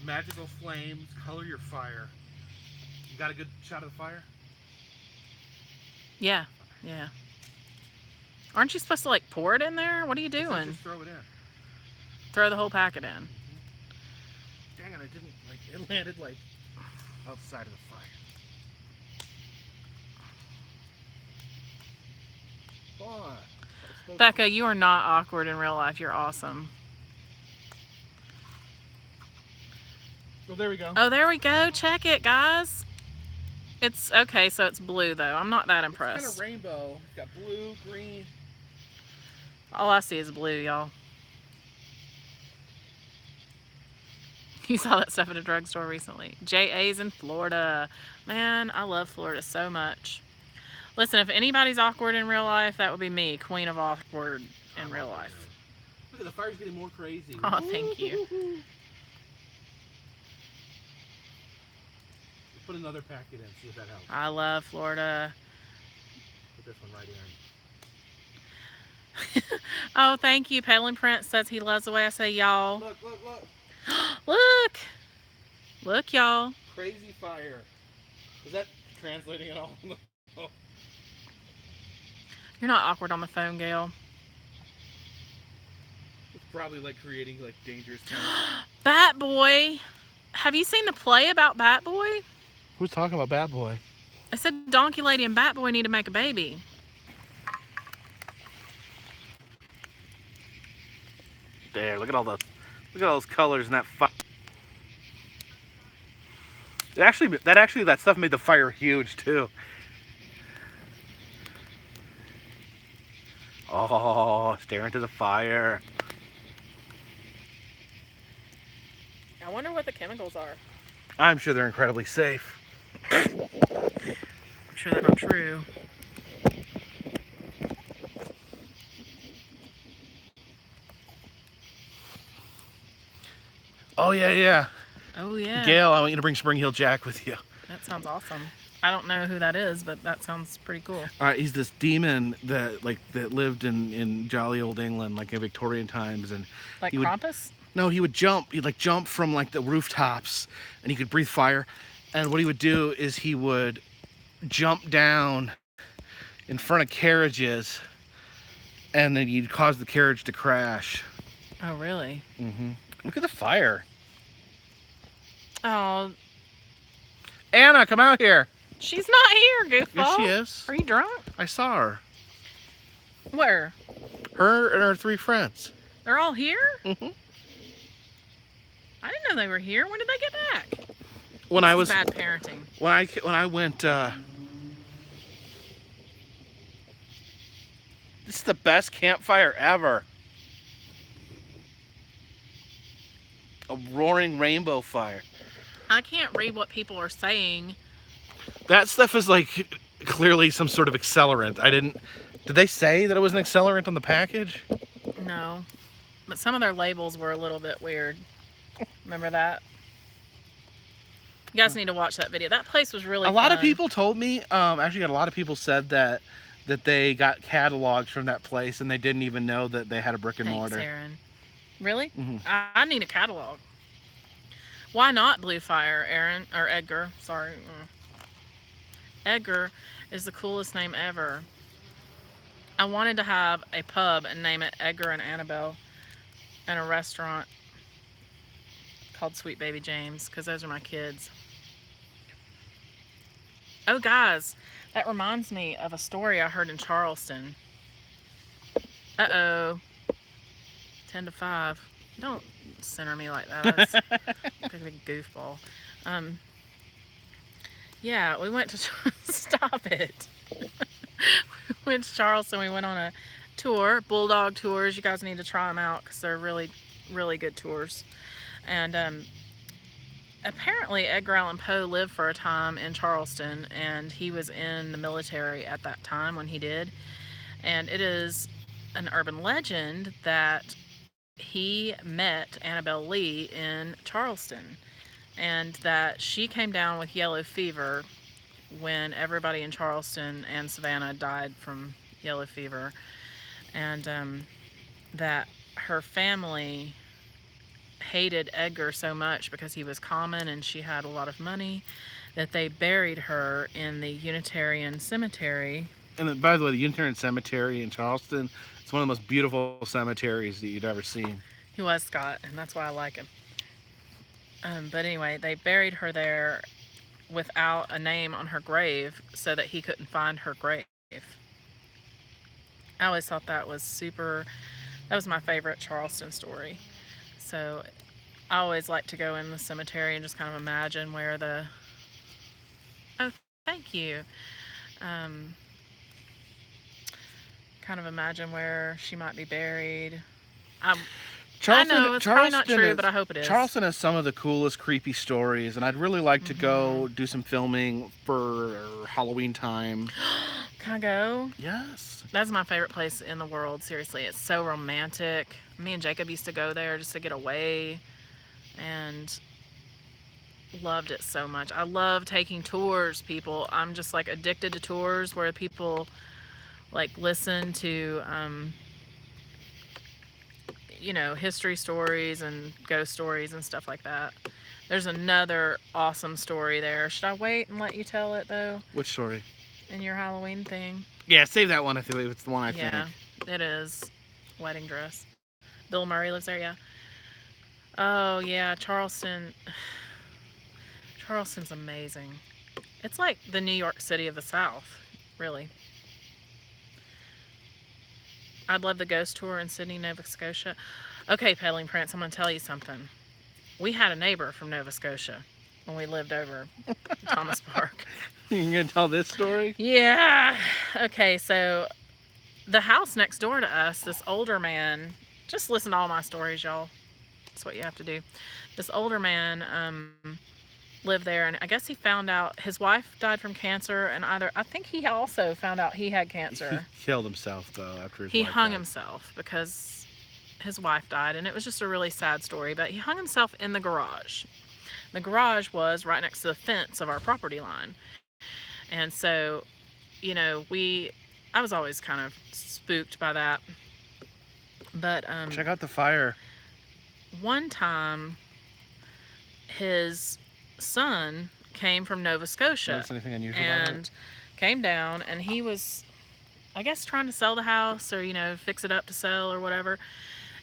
magical flames, color your fire. You got a good shot of the fire? Yeah, yeah. Aren't you supposed to like pour it in there? What are you doing? Just throw it in. Throw the whole packet in. Dang it, I didn't, like, it landed like outside of the fire. Boy. Becca, you are not awkward in real life. You're awesome. Oh, there we go. Oh, there we go. Check it, guys. It's okay, so it's blue though. I'm not that impressed. It's kind of rainbow. It's got blue, green. All I see is blue, y'all. You saw that stuff at a drugstore recently. JA's in Florida. Man, I love Florida so much. Listen, if anybody's awkward in real life, that would be me, queen of awkward in real life. The fire's getting more crazy. Oh, thank you. Put another packet in, see if that helps. I love Florida. Put this one right in. Oh, thank you. Paling Prince says he loves the way I say y'all. Look, look, look. Look. Look, y'all. Crazy fire. Is that translating at all? You're not awkward on the phone, Gail. It's probably like creating like dangerous Bat Boy. Have you seen the play about Bat Boy? Who's talking about Bad Boy? I said Donkey Lady and Bat Boy need to make a baby. There, look at all those colors in that fire. That stuff made the fire huge too. Oh, stare into the fire. I wonder what the chemicals are. I'm sure they're incredibly safe. I'm sure they're not true. Oh yeah. Oh yeah. Gail, I want you to bring Spring Heel Jack with you. That sounds awesome. I don't know who that is, but that sounds pretty cool. He's this demon that lived in jolly old England, like in Victorian times, and Like he would, Krampus? No, he would jump. He'd like jump from like the rooftops, and he could breathe fire. And what he would do is he would jump down in front of carriages, and then he'd cause the carriage to crash. Oh, really? Mm-hmm. Look at the fire. Oh, Anna, come out here. she's not here, goofball. Yes, she is. Are you drunk? I saw her. Where? Her and her 3 friends. They're all here? Mm-hmm. I didn't know they were here. When did they get back? When I was bad parenting. when I went. This is the best campfire ever. A roaring rainbow fire. I can't read what people are saying. That stuff is like clearly some sort of accelerant. Did they say that it was an accelerant on the package? No. But some of their labels were a little bit weird. Remember that? You guys need to watch that video. That place was really A lot of fun. people told me, actually a lot of people said that they got catalogs from that place and they didn't even know that they had a brick and Thanks, mortar. Aaron. Really? Mm-hmm. I need a catalog. Why not Blue Fire, Aaron? Or Edgar, sorry. Edgar is the coolest name ever. I wanted to have a pub and name it Edgar and Annabelle, and a restaurant called Sweet Baby James, because those are my kids. Oh, guys, that reminds me of a story I heard in Charleston. Uh-oh. 10 to 5. Don't center me like that. That's like a big goofball. Yeah, we went to... Stop it. We went to Charleston. We went on a tour, Bulldog tours. You guys need to try them out because they're really, really good tours. And apparently Edgar Allan Poe lived for a time in Charleston, and he was in the military at that time when he did. And it is an urban legend that he met Annabelle Lee in Charleston, and that she came down with yellow fever when everybody in Charleston and Savannah died from yellow fever, and that her family hated Edgar so much because he was common and she had a lot of money that they buried her in the Unitarian Cemetery. And by the way, the Unitarian Cemetery in Charleston, it's one of the most beautiful cemeteries that you'd ever seen. He was Scott, and that's why I like him. But anyway, they buried her there without a name on her grave so that he couldn't find her grave. I always thought that was super, that was my favorite Charleston story. So I always like to go in the cemetery and just kind of imagine where the, oh, thank you. Kind of imagine where she might be buried. I know it's probably not true, but I hope it is. Charleston has some of the coolest creepy stories, and I'd really like to go do some filming for Halloween time. Can I go? Yes. That's my favorite place in the world, seriously. It's so romantic. Me and Jacob used to go there just to get away, and loved it so much. I love taking tours, people. I'm just like addicted to tours where people like listen to you know, history stories and ghost stories and stuff like that. There's another awesome story there. Should I wait and let you tell it though? Which story? In your Halloween thing? Yeah, save that one. I feel like it's the one I think. Yeah, it is. Wedding dress. Bill Murray lives there, yeah. Oh yeah, Charleston. Charleston's amazing. It's like the New York City of the South, really. I'd love the ghost tour in Sydney, Nova Scotia. Okay, Peddling Prince, I'm going to tell you something. We had a neighbor from Nova Scotia when we lived over in Thomas Park. You're going to tell this story? Yeah. Okay, so the house next door to us, this older man, just listen to all my stories, y'all. That's what you have to do. This older man lived there, and I guess he found out his wife died from cancer, and I think he also found out he had cancer. He killed himself, though, after his He wife hung died. himself because his wife died, and it was just a really sad story, but he hung himself in the garage. The garage was right next to the fence of our property line. And so, you know, I was always kind of spooked by that. But Check out the fire. one time his son came from Nova Scotia Notice anything unusual about and it? came down, and he was, I guess, trying to sell the house or, you know, fix it up to sell or whatever.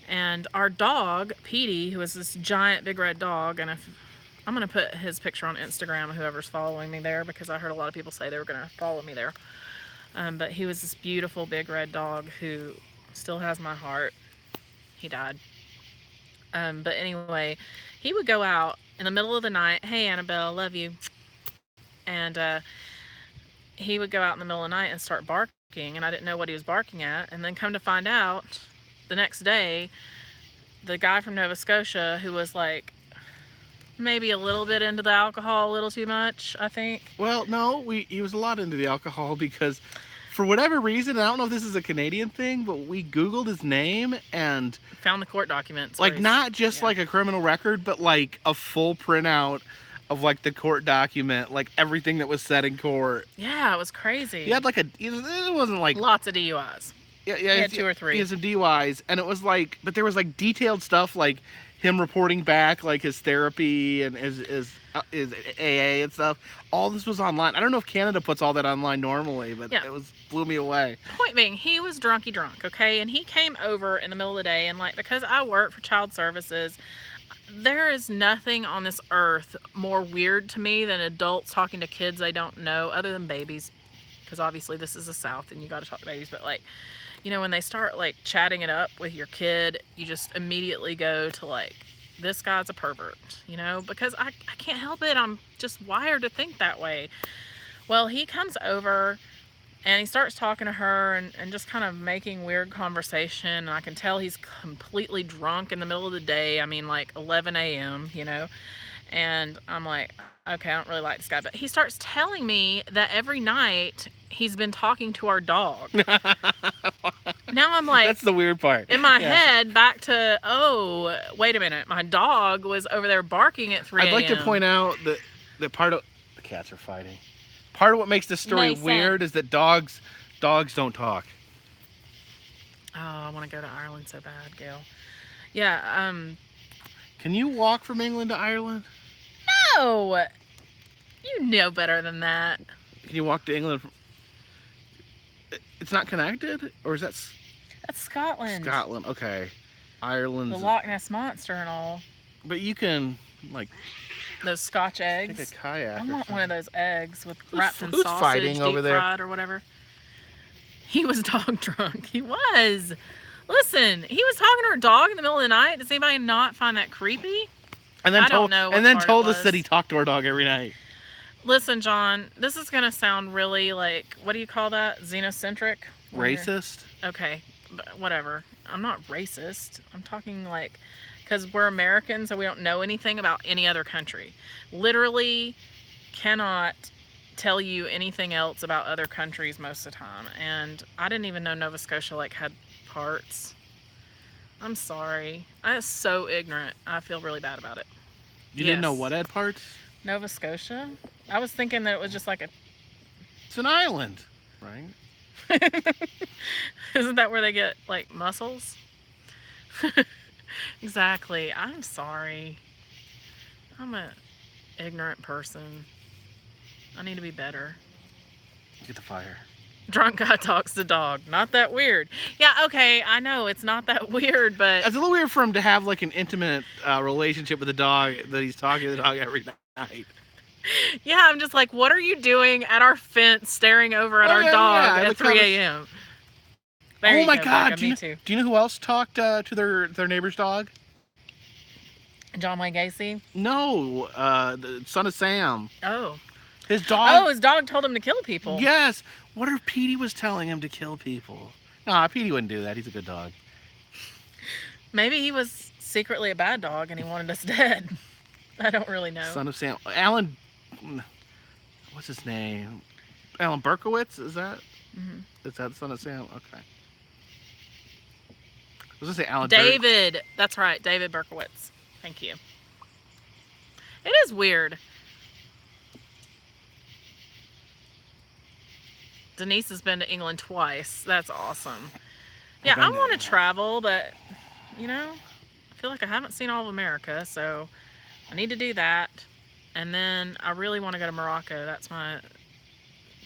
And our dog, Petey, who was this giant big red dog, and I'm going to put his picture on Instagram, whoever's following me there, because I heard a lot of people say they were going to follow me there. But he was this beautiful big red dog who still has my heart. He died. But anyway, he would go out in the middle of the night. Hey, Annabelle, love you. And he would go out in the middle of the night and start barking, and I didn't know what he was barking at. And then come to find out, the next day, the guy from Nova Scotia, who was like maybe a little bit into the alcohol, a little too much, I think. Well, no, he was a lot into the alcohol because for whatever reason, I don't know if this is a Canadian thing, but we Googled his name and Found the court documents. like not just like a criminal record, but like a full printout of like the court document, like everything that was said in court. Yeah, it was crazy. He had like it wasn't like lots of DUIs. yeah, He had 2 or 3. He had some DUIs, and it was like, but there was like detailed stuff like him reporting back like his therapy and his AA and stuff. All this was online. I don't know if Canada puts all that online normally, but Yeah. it blew me away. Point being, he was drunk, okay? And he came over in the middle of the day, and like, because I work for child services, there is nothing on this earth more weird to me than adults talking to kids they don't know, other than babies, because obviously this is the South and you got to talk to babies. But like, you know, when they start like chatting it up with your kid, you just immediately go to like, this guy's a pervert, you know, because I can't help it. I'm just wired to think that way. Well, he comes over and he starts talking to her and just kind of making weird conversation. And I can tell he's completely drunk in the middle of the day. I mean, like 11 a.m., you know. And I'm like, okay, I don't really like this guy. But he starts telling me that every night he's been talking to our dog. Now I'm like, that's the weird part. in my head, back to, oh, wait a minute. My dog was over there barking at 3 a.m. I'd like to point out that part of the cats are fighting. Part of what makes this story Mason. weird is that dogs don't talk. Oh, I want to go to Ireland so bad, Gail. Yeah, Can you walk from England to Ireland? no! You know better than that. Can you walk to England? It's not connected? Or is that That's Scotland. Scotland? Okay. Ireland's... The Loch Ness Monster and all. But you can, like, Those Scotch take eggs. a kayak. I or want one of those eggs with Who's- wrapped in who's sausage, fighting deep over there? fried or whatever. He was dog drunk. He was. Listen, he was talking to her dog in the middle of the night. Does anybody not find that creepy? And then I don't know what part it told us was. that he talked to our dog every night. Listen, John, this is going to sound really like, what do you call that? Xenocentric? When you're- Racist? Okay, but whatever. I'm not racist. I'm talking like, because we're Americans and we don't know anything about any other country. Literally cannot tell you anything else about other countries most of the time. And I didn't even know Nova Scotia like had parts. I'm sorry. I'm so ignorant. I feel really bad about it. You didn't know Yes. what Ed parts? Nova Scotia? I was thinking that it was just like a... It's an island, right? Isn't that where they get, like, mussels? Exactly. I'm sorry. I'm a ignorant person. I need to be better. Get the fire. Drunk guy talks to dog. Not that weird. Yeah, okay, I know it's not that weird, but It's a little weird for him to have like an intimate relationship with the dog that he's talking to the dog every night. yeah, I'm just like, what are you doing at our fence staring over at our dog at 3 a.m.? Oh my God! Becca, me too. Do you know who else talked to their neighbor's dog? John Wayne Gacy? No, the son of Sam. Oh. His dog. Oh, his dog told him to kill people. Yes. What if Petey was telling him to kill people? Nah, Petey wouldn't do that. He's a good dog. Maybe he was secretly a bad dog and he wanted us dead. I don't really know. Son of Sam. Alan. What's his name? Alan Berkowitz? Is that? Mm-hmm. Is that Son of Sam? Okay. I was gonna say Alan. David. That's right. David Berkowitz. Thank you. It is weird. Denise has been to England twice. That's awesome. Yeah, I want to travel, but, you know, I feel like I haven't seen all of America, so I need to do that. And then I really want to go to Morocco. That's my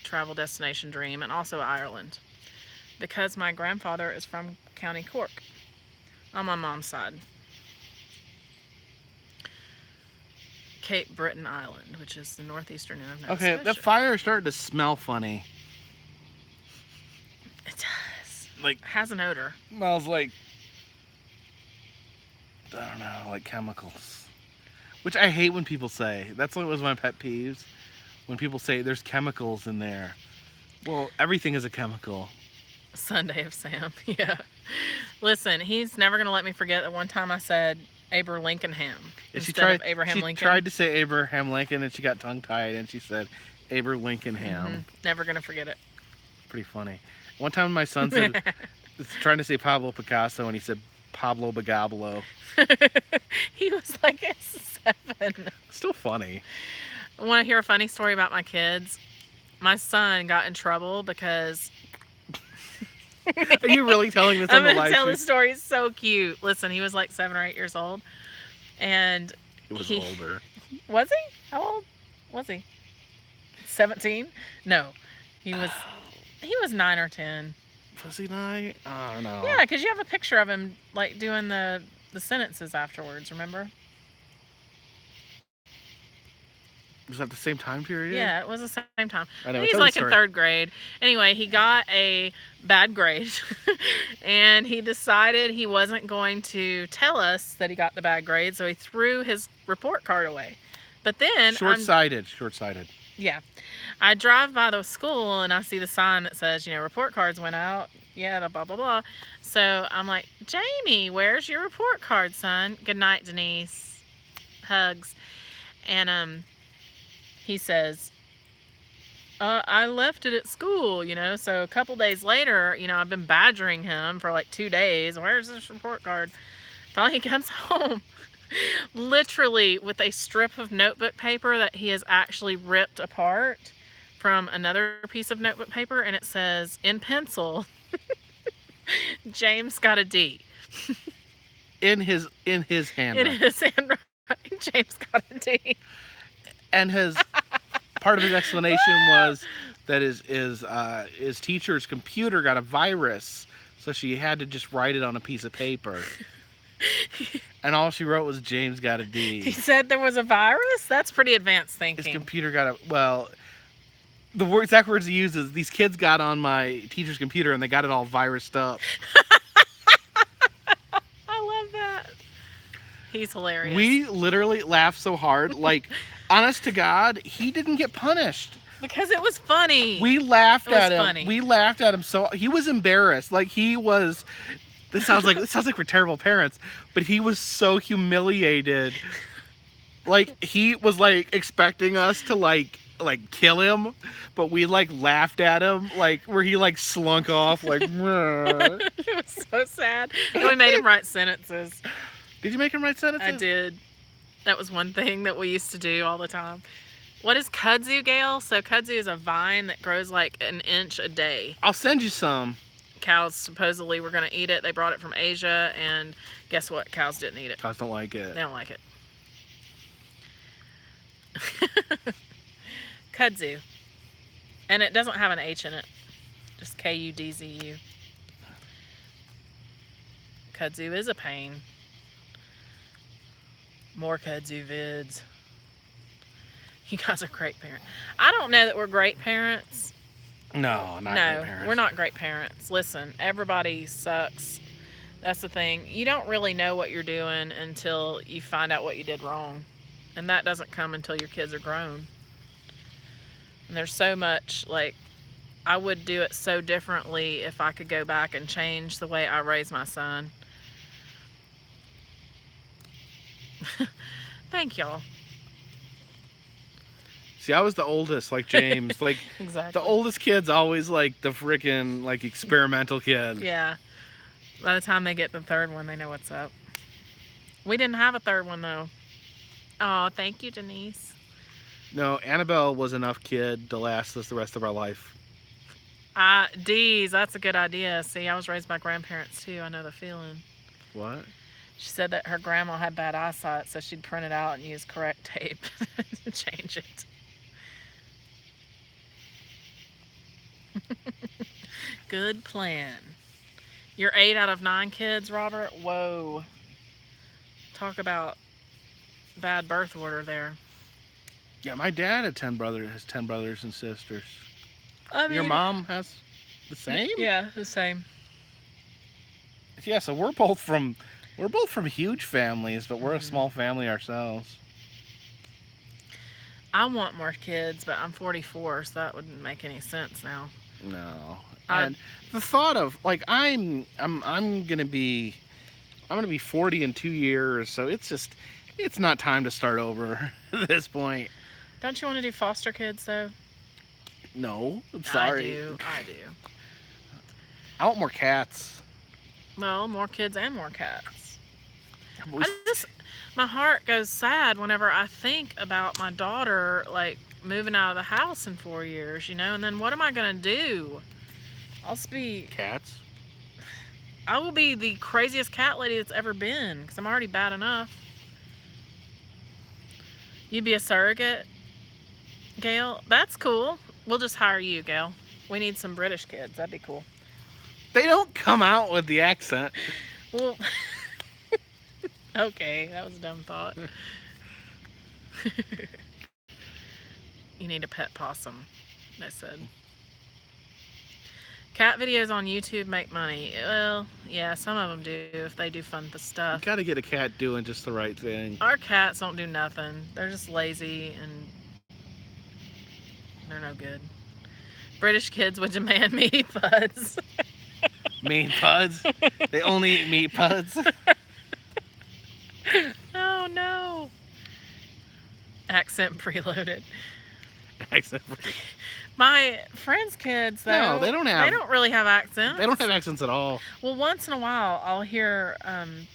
travel destination dream, and also Ireland, because my grandfather is from County Cork on my mom's side. Cape Breton Island, which is the northeastern end of Nova Okay, Scotia. that fire is starting to smell funny. It does. Like, It has an odor. smells like, I don't know, like chemicals. Which I hate when people say. That's what was my pet peeves. When people say there's chemicals in there. Well, everything is a chemical. Sunday of Sam. Yeah. Listen, he's never going to let me forget that one time I said Abraham Lincolnham instead of Abraham Lincoln. She tried to say Abraham Lincoln and she got tongue-tied and she said Abraham Lincoln Ham. Mm-hmm. Never going to forget it. Pretty funny. One time my son said, trying to say Pablo Picasso, and he said Pablo Bagablo. He was like 7. Still funny. I want to hear a funny story about my kids. My son got in trouble because... Are you really telling this on I'm the going live to tell stream? the story. It's so cute. Listen, he was like 7 or 8 years old. And It was older. Was he? How old was he? 17? No. He was 9 or 10. Was he 9? I don't know. Yeah, because you have a picture of him like doing the sentences afterwards, remember? Was that the same time period? Yeah, it was the same time. I know. He's like in 3rd grade. Anyway, he got a bad grade and he decided he wasn't going to tell us that he got the bad grade, so he threw his report card away. But then Short-sighted. Yeah. I drive by the school and I see the sign that says, you know, report cards went out. Yeah, blah, blah, blah. So I'm like, Jamie, where's your report card, son? Good night, Denise. Hugs. And he says, I left it at school, you know. So a couple days later, you know, I've been badgering him for like 2 days. Where's this report card? Finally, he comes home. Literally with a strip of notebook paper that he has actually ripped apart from another piece of notebook paper, and it says in pencil, James got a D. In his handwriting. In his handwriting, James got a D. And his part of his explanation was that his teacher's computer got a virus, so she had to just write it on a piece of paper. And all she wrote was James got a D. He said there was a virus? That's pretty advanced thinking. His computer got the exact words he uses, these kids got on my teacher's computer and they got it all virused up. I love that. He's hilarious. We literally laughed so hard. Like, honest to God, he didn't get punished. Because it was funny. We laughed at him. Funny. We laughed at him so he was embarrassed. Like, he was... This sounds like we're terrible parents, but he was so humiliated. Like, he was like expecting us to like like kill him, but we like laughed at him, like where he like slunk off, like. "Meh." It was so sad. And we made him write sentences. Did you make him write sentences? I did. That was one thing that we used to do all the time. What is kudzu, Gail? So kudzu is a vine that grows like an inch a day. I'll send you some. Cows supposedly were going to eat it. They brought it from Asia, and guess what? Cows didn't eat it. Cows don't like it. They don't like it. Kudzu. And it doesn't have an H in it. Just Kudzu. Kudzu is a pain. More kudzu vids. You guys are great parents. I don't know that we're great parents. No, not No, great parents. we're not great parents. Listen, everybody sucks. That's the thing. You don't really know what you're doing until you find out what you did wrong. And that doesn't come until your kids are grown. And there's so much, like, I would do it so differently if I could go back and change the way I raise my son. Thank y'all. See, I was the oldest, like James. Like, Exactly. the oldest kid's always like the freaking like experimental kid. Yeah. By the time they get the third one, they know what's up. We didn't have a third one, though. Oh, thank you, Denise. No, Annabelle was enough kid to last us the rest of our life. Deez, that's a good idea. See, I was raised by grandparents, too. I know the feeling. What? She said that her grandma had bad eyesight, so she'd print it out and use correct tape to change it. Good plan. You're 8 out of 9 kids, Robert? Whoa. Talk about bad birth order there. Yeah, my dad had 10 brothers. Has 10 brothers and sisters. I mean, Your mom has the same. Yeah, the same. Yeah, so we're both from huge families, but we're a small family ourselves. I want more kids, but I'm 44, so that wouldn't make any sense now. No. And the thought of like I'm gonna be 40 in 2 years, so it's not time to start over at this point. Don't you want to do foster kids though? No, I'm sorry. I do. I want more cats. Well, more kids and more cats. My heart goes sad whenever I think about my daughter like moving out of the house in 4 years, you know, and then what am I gonna do? Cats. I will be the craziest cat lady that's ever been, because I'm already bad enough. You'd be a surrogate, Gail? That's cool. We'll just hire you, Gail. We need some British kids. That'd be cool. They don't come out with the accent. Well, okay, that was a dumb thought. You need a pet possum, they said. Cat videos on YouTube make money. Well, yeah, some of them do if they do fun stuff. You gotta get a cat doing just the right thing. Our cats don't do nothing. They're just lazy and they're no good. British kids would demand meat puds. Meat puds? They only eat meat puds? Oh no. Accent preloaded. Accent preloaded. My friends' kids, though, No, they don't really have accents. They don't have accents at all. Well, once in a while, I'll hear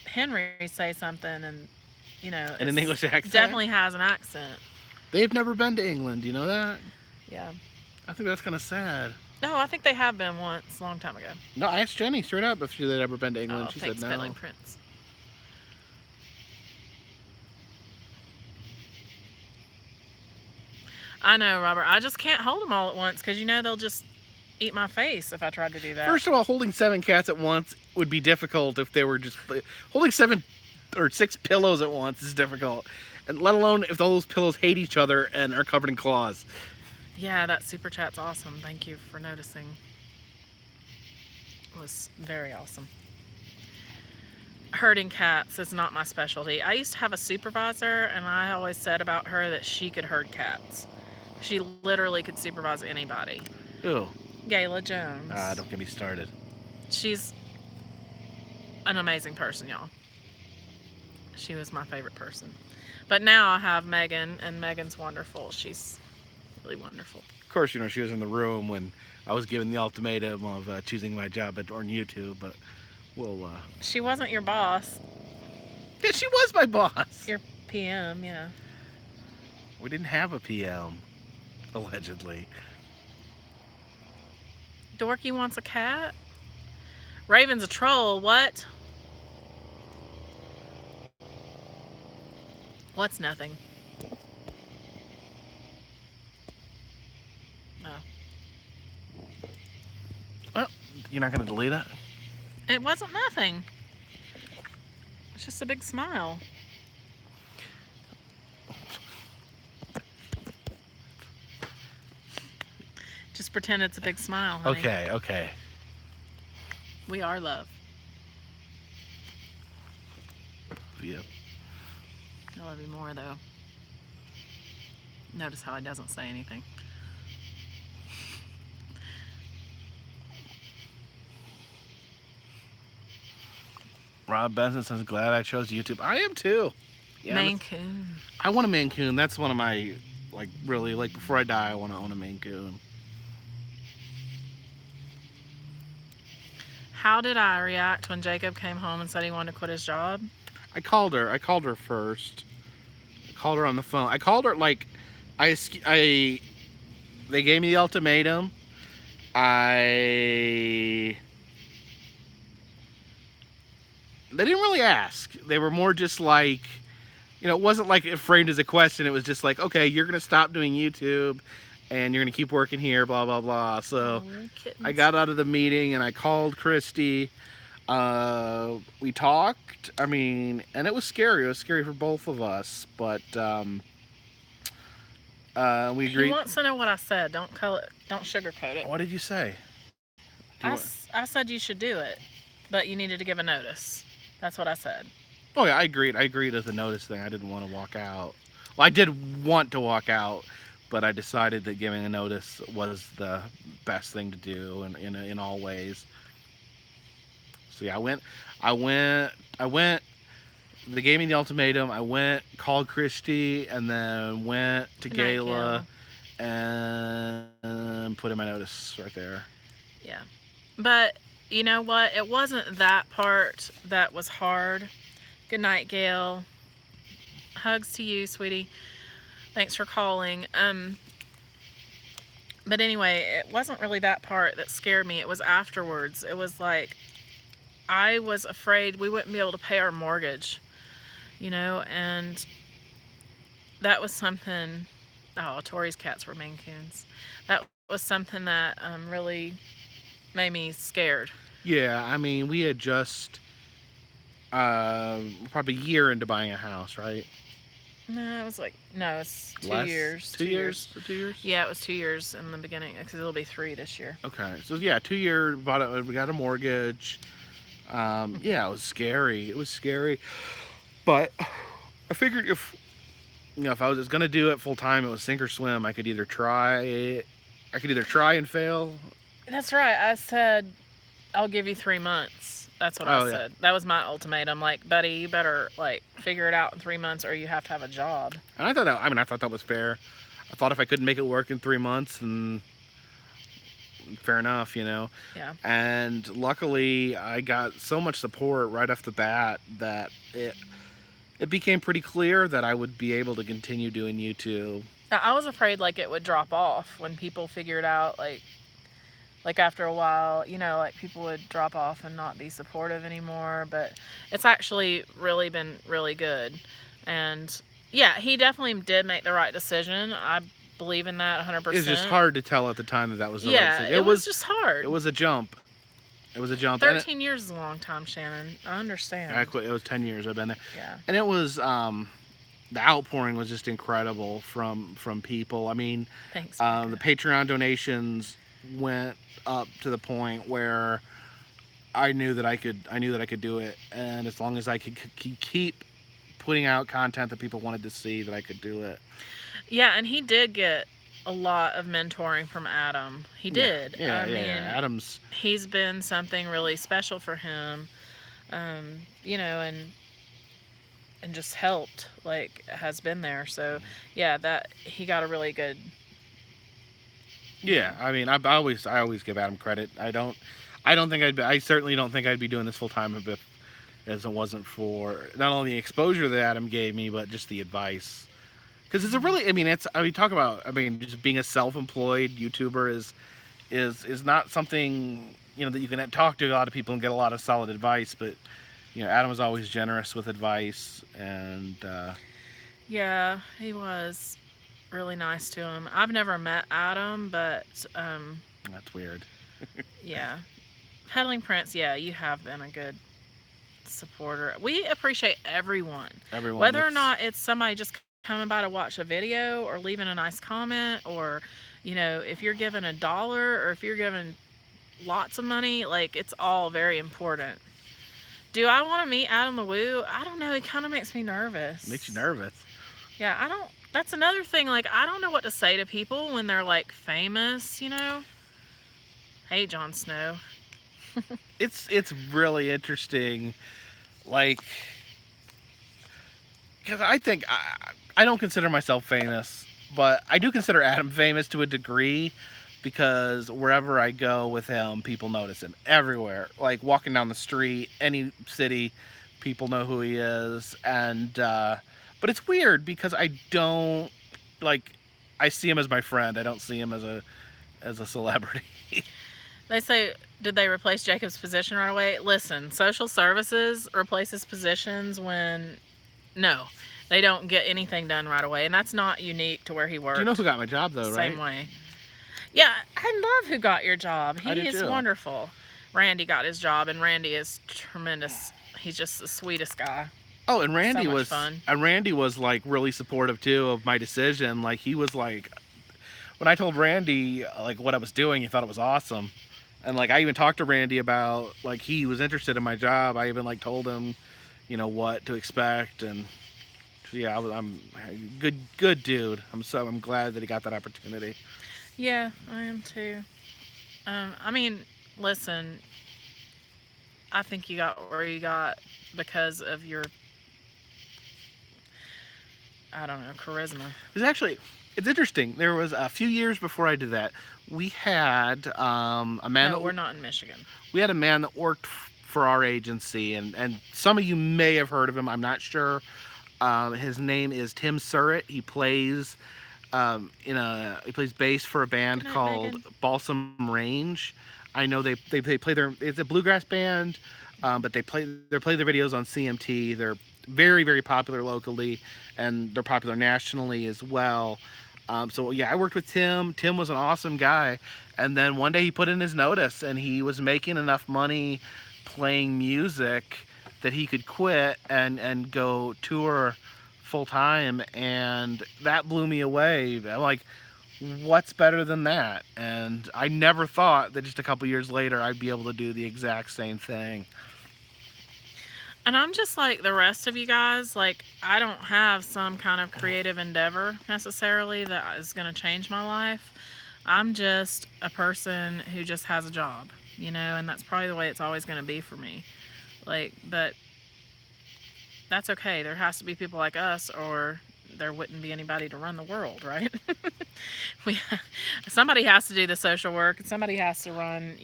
Henry say something, and you know, In an English accent? definitely has an accent. They've never been to England. You know that? Yeah. I think that's kind of sad. No, I think they have been once, a long time ago. No, I asked Jenny straight up if she'd ever been to England. Oh, She thanks, said no. Billy Prince. I know, Robert. I just can't hold them all at once because, you know, they'll just eat my face if I tried to do that. First of all, holding 7 cats at once would be difficult if they were just... Holding 7 or 6 pillows at once is difficult. And let alone if those pillows hate each other and are covered in claws. Yeah, that super chat's awesome. Thank you for noticing. It was very awesome. Herding cats is not my specialty. I used to have a supervisor, and I always said about her that she could herd cats. She literally could supervise anybody. Ew. Gayla Jones. Don't get me started. She's an amazing person, y'all. She was my favorite person. But now I have Megan, and Megan's wonderful. She's really wonderful. Of course, you know, she was in the room when I was given the ultimatum of choosing my job on YouTube, but we'll... She wasn't your boss. Yeah, she was my boss. Your PM, yeah. We didn't have a PM, allegedly. Dorky wants a cat? Raven's a troll, what? What's nothing? Oh. Well, you're not going to delete it? It wasn't nothing. It's just a big smile. Just pretend it's a big smile, honey. Okay, okay. We are love. Yeah. I love you more, though. Notice how he doesn't say anything. Rob Benson says, glad I chose YouTube. I am too. Yeah, Maine Coon. I want a Maine Coon. That's one of my, like, really, like, before I die, I want to own a Maine Coon. How did I react when Jacob came home and said he wanted to quit his job? I called her. I called her first. I called her on the phone. I called her, like, they gave me the ultimatum. They didn't really ask. They were more just like, you know, it wasn't like it framed as a question. It was just like, okay, you're going to stop doing YouTube and you're going to keep working here, blah, blah, blah. So I got out of the meeting and I called Christy. We talked. I mean, and it was scary. It was scary for both of us. But we agreed. He wants to know what I said. Don't sugarcoat it. What did you say? I said you should do it, but you needed to give a notice. That's what I said. Oh yeah, I agreed. I agreed as a notice thing. I didn't want to walk out. Well, I did want to walk out, but I decided that giving a notice was the best thing to do in all ways. So yeah, I went. They gave me the ultimatum. I went, called Christy, and then went to Gayla and put in my notice right there. Yeah, but you know what? It wasn't that part that was hard. Good night, Gail. Hugs to you, sweetie. Thanks for calling. But anyway, it wasn't really that part that scared me. It was afterwards. It was like I was afraid we wouldn't be able to pay our mortgage, you know, and that was something. Oh, Tori's cats were Maine Coons. That was something that really made me scared. Yeah, I mean, we had just probably a year into buying a house, right? No, it was like, no, it's 2 Less? years. 2 years? 2 years? Yeah, it was 2 years in the beginning, because it'll be 3 this year. Okay, so yeah, 2 years, we got a mortgage. Yeah, it was scary. It was scary. But I figured if I was going to do it full time, it was sink or swim. I could either try and fail. That's right. I said, I'll give you 3 months. That's what I said. That was my ultimatum. Like, buddy, you better, like, figure it out in 3 months or you have to have a job. And I thought that was fair. I thought if I couldn't make it work in 3 months, then fair enough, you know. Yeah. And luckily, I got so much support right off the bat that it became pretty clear that I would be able to continue doing YouTube. I was afraid, like, it would drop off when people figured out, like after a while, you know, like people would drop off and not be supportive anymore. But it's actually really been really good. And yeah, he definitely did make the right decision. I believe in that 100%. It's just hard to tell at the time that was the right decision. It was just hard. It was a jump. 13 years is a long time, Shannon. I understand. It was 10 years I've been there. Yeah. And it was, the outpouring was just incredible from people. I mean, thanks. The Patreon donations went up to the point where I knew that I could do it, and as long as I could keep putting out content that people wanted to see, that I could do it. Yeah, and he did get a lot of mentoring from Adam. He did. Yeah, I mean, Adam's. He's been something really special for him, you know, and just helped, like, has been there. So yeah, that he got a really good Yeah, I mean, I always give Adam credit. I certainly don't think I'd be doing this full time if as it wasn't for not only the exposure that Adam gave me, but just the advice. Because it's a really, talk about, just being a self-employed YouTuber is not something, that you can talk to a lot of people and get a lot of solid advice, but, Adam was always generous with advice, and, Yeah, he was really nice to him. I've never met Adam, but that's weird. yeah. Peddling Prince, yeah, you have been a good supporter. We appreciate everyone. Whether or not it's somebody just coming by to watch a video or leaving a nice comment, or, if you're giving $1 or if you're giving lots of money, like, it's all very important. Do I want to meet Adam the Woo? I don't know. He kind of makes me nervous. Makes you nervous. Yeah, I don't. That's another thing. Like, I don't know what to say to people when they're, like, famous, Hey, Jon Snow. It's really interesting, like, because I don't consider myself famous, but I do consider Adam famous to a degree, because wherever I go with him, people notice him everywhere. Like, walking down the street, any city, people know who he is, and but it's weird because I don't I see him as my friend. I don't see him as a celebrity. They say, did they replace Jacob's position right away? Listen, social services replaces positions when, no, they don't get anything done right away. And that's not unique to where he worked. Do you know who got my job, though, right? Same way. Yeah, I love who got your job. He is wonderful. Randy got his job, and Randy is tremendous. He's just the sweetest guy. Oh, and Randy so much was fun. And Randy was like really supportive too of my decision. Like, he was like, when I told Randy like what I was doing, he thought it was awesome. And like, I even talked to Randy about, like, he was interested in my job. I even like told him, what to expect, and yeah, I'm good dude. I'm glad that he got that opportunity. Yeah, I am too. Listen, I think you got where you got because of your, I don't know, charisma. It's interesting. There was a few years before I did that. We had a man. No, we're not in Michigan. We had a man that worked for our agency, and some of you may have heard of him. I'm not sure. His name is Tim Surratt. He plays he plays bass for a band called Megan. Balsam Range. I know they play it's a bluegrass band, but they play their videos on CMT. They're very, very popular locally, and they're popular nationally as well. So yeah, I worked with Tim. Tim was an awesome guy. And then one day he put in his notice, and he was making enough money playing music that he could quit and go tour full time. And that blew me away. I'm like, what's better than that? And I never thought that just a couple years later I'd be able to do the exact same thing. And I'm just like the rest of you guys, like, I don't have some kind of creative endeavor necessarily that is going to change my life. I'm just a person who just has a job, and that's probably the way it's always going to be for me. Like, but that's okay. There has to be people like us, or there wouldn't be anybody to run the world, right? Somebody has to do the social work, and somebody has to run,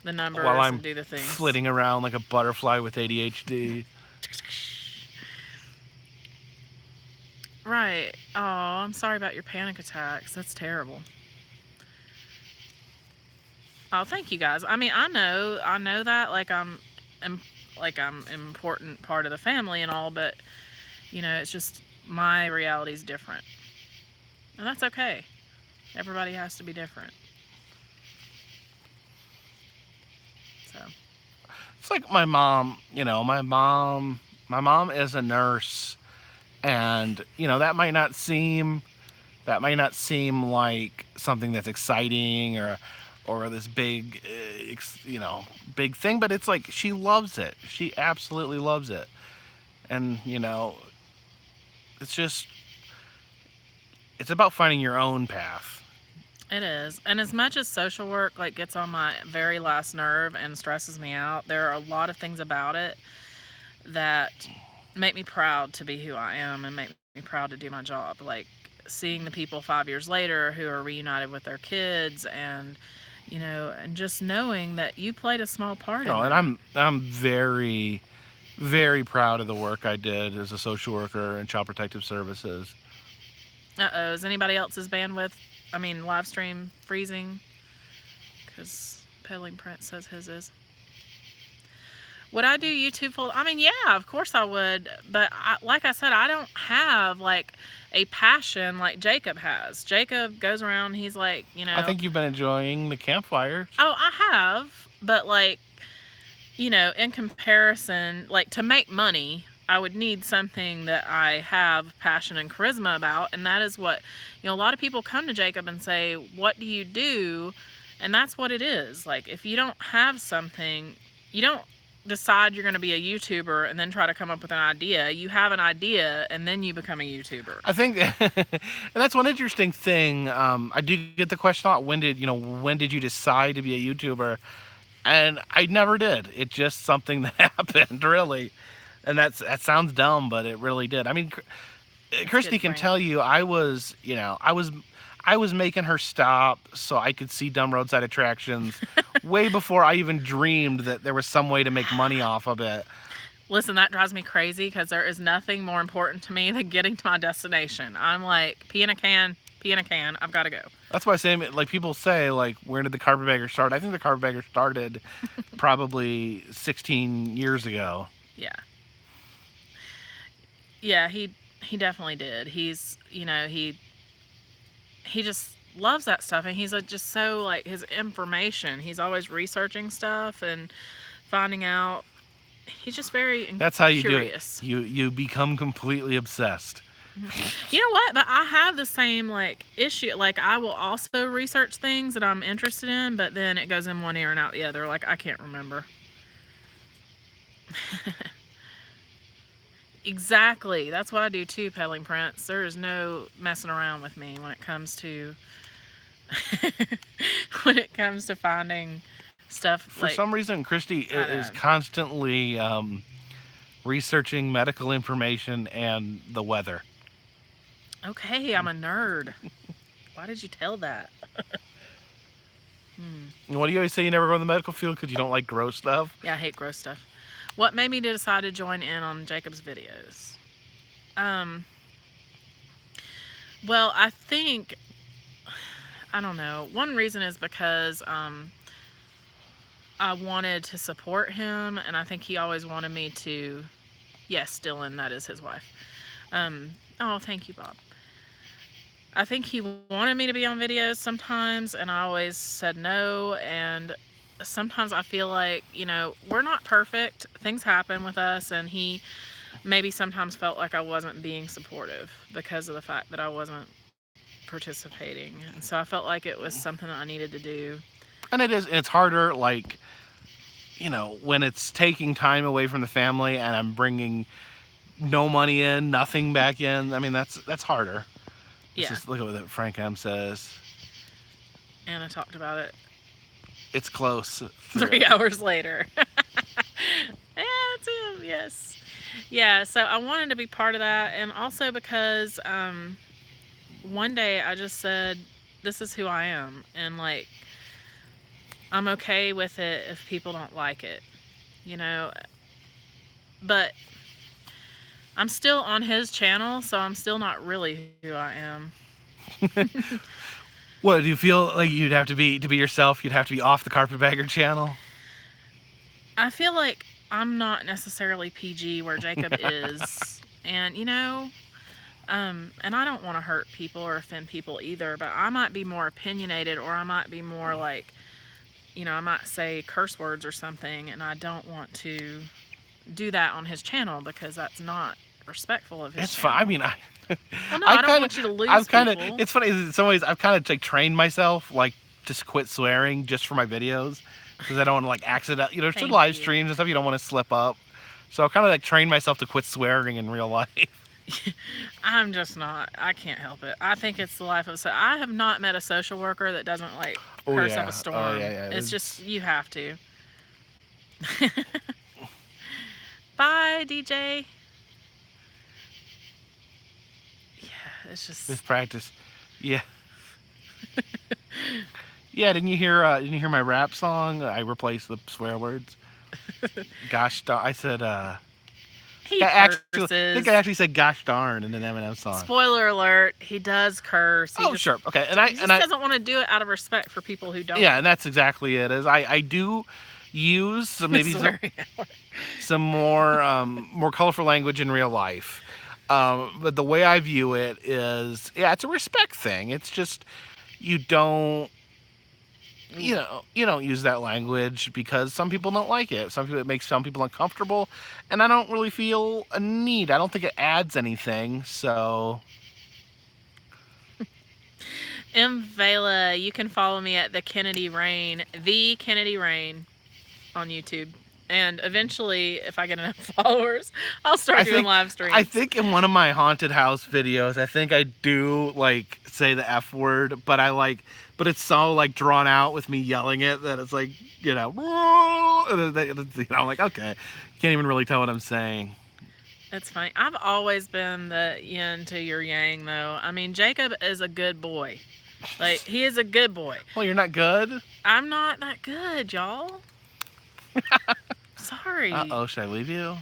the numbers and do the things. While I'm flitting around like a butterfly with ADHD. Right. Oh, I'm sorry about your panic attacks. That's terrible. Oh, thank you guys. I know that, like, I'm an important part of the family and all, but it's just my reality is different, and that's okay. Everybody has to be different. So it's like my mom. My mom is a nurse, and that might not seem like something that's exciting or this big big thing, but it's like she loves it. She absolutely loves it. And it's about finding your own path. it is. And as much as social work like gets on my very last nerve and stresses me out, there are a lot of things about it that make me proud to be who I am and make me proud to do my job. Like, seeing the people 5 years later who are reunited with their kids, and and just knowing that you played a small part in Oh, that. and I'm very, very proud of the work I did as a social worker in Child Protective Services. Uh-oh, is anybody else's bandwidth, live stream freezing? Because Peddling Prince says his is. Would I do YouTube full? Yeah, of course I would. But like I said, I don't have like a passion like Jacob has. Jacob goes around, he's like, I think you've been enjoying the campfires. Oh, I have. But like, in comparison, like to make money, I would need something that I have passion and charisma about. And that is what, a lot of people come to Jacob and say, what do you do? And that's what it is. Like, if you don't have something, you don't decide you're going to be a YouTuber and then try to come up with an idea. You have an idea and then you become a YouTuber. I think, and that's one interesting thing. I do get the question a lot, when did you decide to be a YouTuber? And I never did. It's just something that happened, really. And that sounds dumb, but it really did. Christy can tell you, I was making her stop so I could see dumb roadside attractions way before I even dreamed that there was some way to make money off of it. Listen, that drives me crazy because there is nothing more important to me than getting to my destination. I'm like, pee in a can, I've got to go. That's why I say, like, people say, like, where did the Carpetbagger start? I think the Carpetbagger started probably 16 years ago. Yeah. Yeah, he definitely did. He's, he just loves that stuff, and he's just so, like, his information. He's always researching stuff and finding out. He's just very curious. That's how you do it. You become completely obsessed. You know what? But I have the same, like, issue. Like, I will also research things that I'm interested in, but then it goes in one ear and out the other. Like, I can't remember. Exactly. That's what I do too, Peddling Prince. There is no messing around with me when it comes to finding stuff. For some reason, Christy is constantly researching medical information and the weather. Okay, I'm a nerd. Why did you tell that? What do you always say? You never go in the medical field because you don't like gross stuff? Yeah, I hate gross stuff. What made me decide to join in on Jacob's videos? Well, I think, I don't know. One reason is because I wanted to support him, and I think he always wanted me to. Yes, Dylan, that is his wife. Oh, thank you, Bob. I think he wanted me to be on videos sometimes, and I always said no, and sometimes I feel like, we're not perfect. Things happen with us, and he maybe sometimes felt like I wasn't being supportive because of the fact that I wasn't participating. And so I felt like it was something that I needed to do. And it's harder, like, when it's taking time away from the family and I'm bringing no money in, nothing back in. That's harder. Yeah. Just look at what Frank M says. Anna talked about it. It's close. 3 hours later. Yeah, that's him. Yes. Yeah, so I wanted to be part of that, and also because one day I just said, this is who I am, and, like, I'm okay with it if people don't like it, but I'm still on his channel, so I'm still not really who I am. What, do you feel like you'd have to be yourself, you'd have to be off the Carpetbagger channel? I feel like I'm not necessarily PG where Jacob is, and and I don't want to hurt people or offend people either, but I might be more opinionated, or I might be more like, I might say curse words or something, and I don't want to do that on his channel because that's not respectful of his channel. Fine. I don't want you to lose people. It's funny, in some ways I've kind of like trained myself like to quit swearing just for my videos, because I don't want to like accident, to live streams and stuff, you don't want to slip up. So I kind of like trained myself to quit swearing in real life. I'm just not. I can't help it. I think it's the life of. So I have not met a social worker that doesn't like curse up a storm. Oh, yeah. It's just, you have to. Bye, DJ. Yeah, it's just. With practice. Yeah. Yeah, didn't you hear my rap song? I replaced the swear words. Gosh darn, I said He I curses. think I actually said gosh darn in an Eminem song. Spoiler alert, he does curse. He Sure. Okay. He just doesn't want to do it out of respect for people who don't. Yeah, and that's exactly it. Is I do use some more colorful language in real life. But the way I view it is, it's a respect thing. It's just you don't use that language because some people don't like it. It makes some people uncomfortable, and I don't really feel a need. I don't think it adds anything. So, M. Vela, you can follow me at the Kennedy Rain on YouTube. And eventually, if I get enough followers, I'll start doing live streams. I think in one of my haunted house videos, I think I do say the F word, but it's so drawn out with me yelling it that it's I'm like, okay, can't even really tell what I'm saying. That's funny. I've always been the yin to your yang, though. I mean, Jacob is a good boy. He is a good boy. Well, you're not good? I'm not that good, y'all. Sorry. Uh-oh, should I leave you?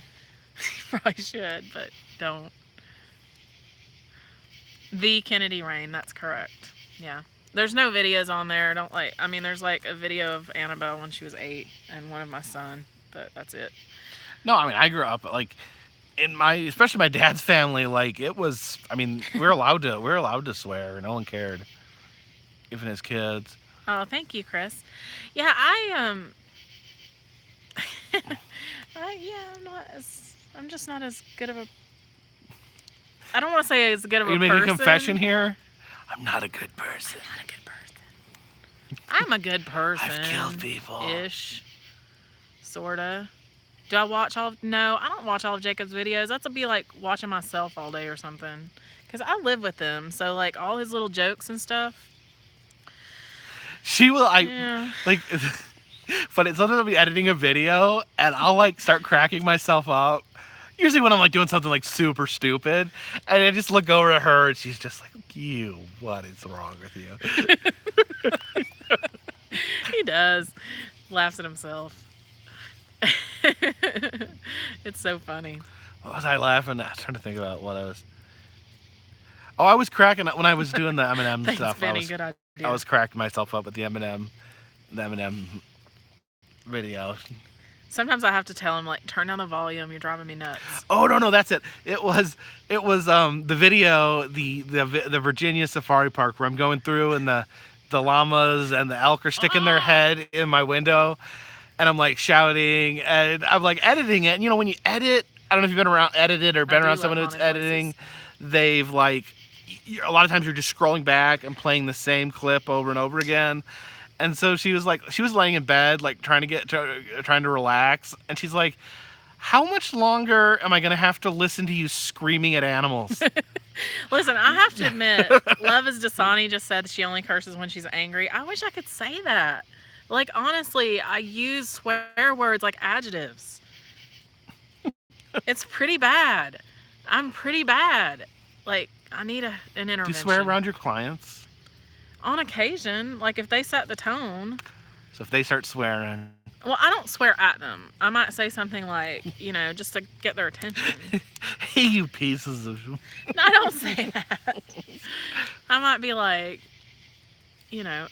Probably should, but don't. The Kennedy Rain, that's correct. Yeah. There's no videos on there. There's a video of Annabelle when she was 8 and one of my son, but that's it. No, I grew up especially my dad's family, it was, we're allowed to swear. No one cared. Even his kids. Oh, thank you, Chris. Yeah, I'm just not as good of a. I don't want to say as good of a person. You making a confession here? I'm not a good person. I'm a good person. I've killed people. Ish. Sorta. Do I watch all of... No, I don't watch all of Jacob's videos. That's be like watching myself all day or something. Because I live with him. So, all his little jokes and stuff. She will, but it's sometimes I'll be editing a video and I'll start cracking myself up. Usually when I'm doing something super stupid, and I just look over at her and she's just like, what is wrong with you? He does. Laughs at himself. It's so funny. What was I laughing at? I was trying to think about what I was. Oh, I was cracking up when I was doing the Eminem Thanks, stuff. Benny, good idea. I was cracking myself up with the Eminem video. Sometimes I have to tell him turn down the volume. You're driving me nuts. Oh no, that's it. It was the video, the Virginia Safari Park where I'm going through and the llamas and the elk are sticking their head in my window, and I'm shouting and I'm editing it. And when you edit, I don't know if you've been around edited or been around someone who's editing. They've a lot of times you're just scrolling back and playing the same clip over and over again. And so she was laying in bed, trying to relax. And she's like, how much longer am I going to have to listen to you screaming at animals? Listen, I have to admit, Love is Dasani just said she only curses when she's angry. I wish I could say that. Honestly, I use swear words like adjectives. It's pretty bad. I'm pretty bad. I need an intervention. Do you swear around your clients? On occasion, if they set the tone. So if they start swearing. Well, I don't swear at them. I might say something just to get their attention. Hey, you pieces of... No, I don't say that. I might be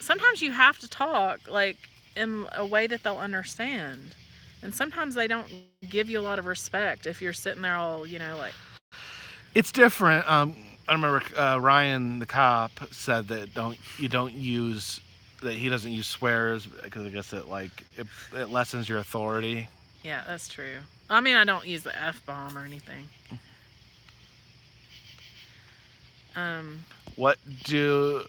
sometimes you have to talk, in a way that they'll understand. And sometimes they don't give you a lot of respect if you're sitting there all, It's different. I remember Ryan, the cop, said that he doesn't use swears because I guess it lessens your authority. Yeah, that's true. I don't use the F-bomb or anything. What do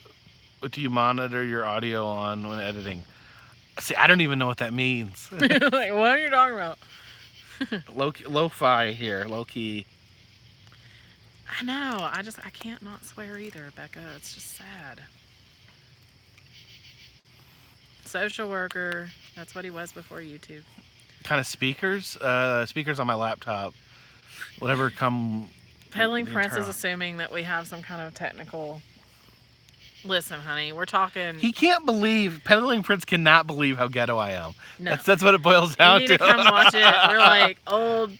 you monitor your audio on when editing? See, I don't even know what that means. What are you talking about? Lo-fi here, low-key. I know. I can't not swear either, Becca. It's just sad. Social worker. That's what he was before YouTube. Kind of speakers? Speakers on my laptop. Whatever come Peddling the Prince is internal. assuming that we have some kind of technical. Listen, honey, we're talking. He can't believe, Peddling Prince cannot believe how ghetto I am. No. That's what it boils You down need to come watch it. We're like old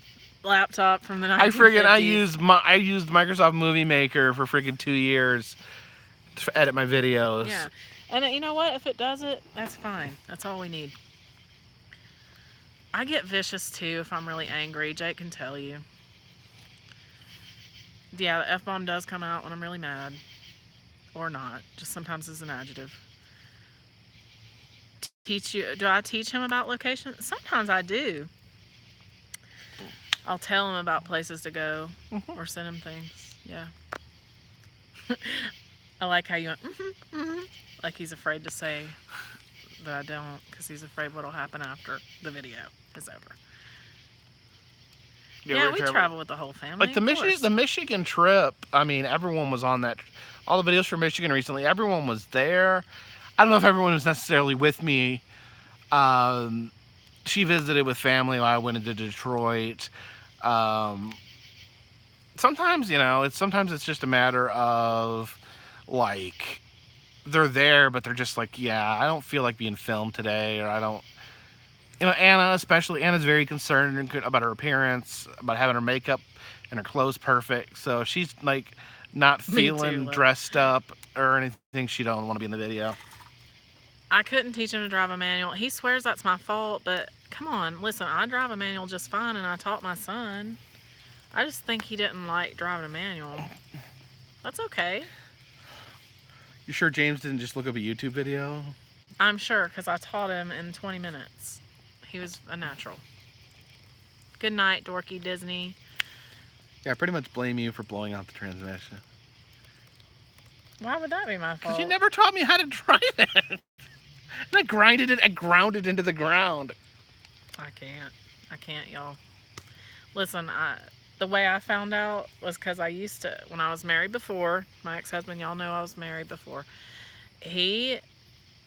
laptop from the 1950s. I used Microsoft Movie Maker for freaking 2 years to edit my videos. Yeah. And you know what? If it does it, that's fine. That's all we need. I get vicious too if I'm really angry. Jake can tell you. Yeah, the F-bomb does come out when I'm really mad. Or not. Just sometimes it's an adjective. Do I teach him about locations? Sometimes I do. I'll tell him about places to go or send him things. Yeah. I like how you went, like he's afraid to say that I don't, because he's afraid what'll happen after the video is over. Yeah, we travel with the whole family. Like the Michigan trip, I mean, everyone was on that. All the videos from Michigan recently, everyone was there. I don't know if everyone was necessarily with me. She visited with family while I went into Detroit. Sometimes, you know, it's just a matter of, like, they're there, but they're just like, yeah, I don't feel like being filmed today, or I don't, you know, Anna's very concerned about her appearance, about having her makeup and her clothes perfect, so she's, like, not feeling dressed up or anything. She don't want to be in the video. I couldn't teach him to drive a manual. He swears that's my fault, but come on, listen, I drive a manual just fine, and I taught my son. I just think he didn't like driving a manual. That's okay. You sure James didn't just look up a YouTube video? I'm sure, because I taught him in 20 minutes. He was a natural. Good night, dorky Disney. Yeah, I pretty much blame you for blowing out the transmission. Why would that be my fault? Because you never taught me how to drive it. And I ground it into the ground. I can't, y'all. Listen, the way I found out was because I used to, when I was married before, my ex-husband, y'all know I was married before, he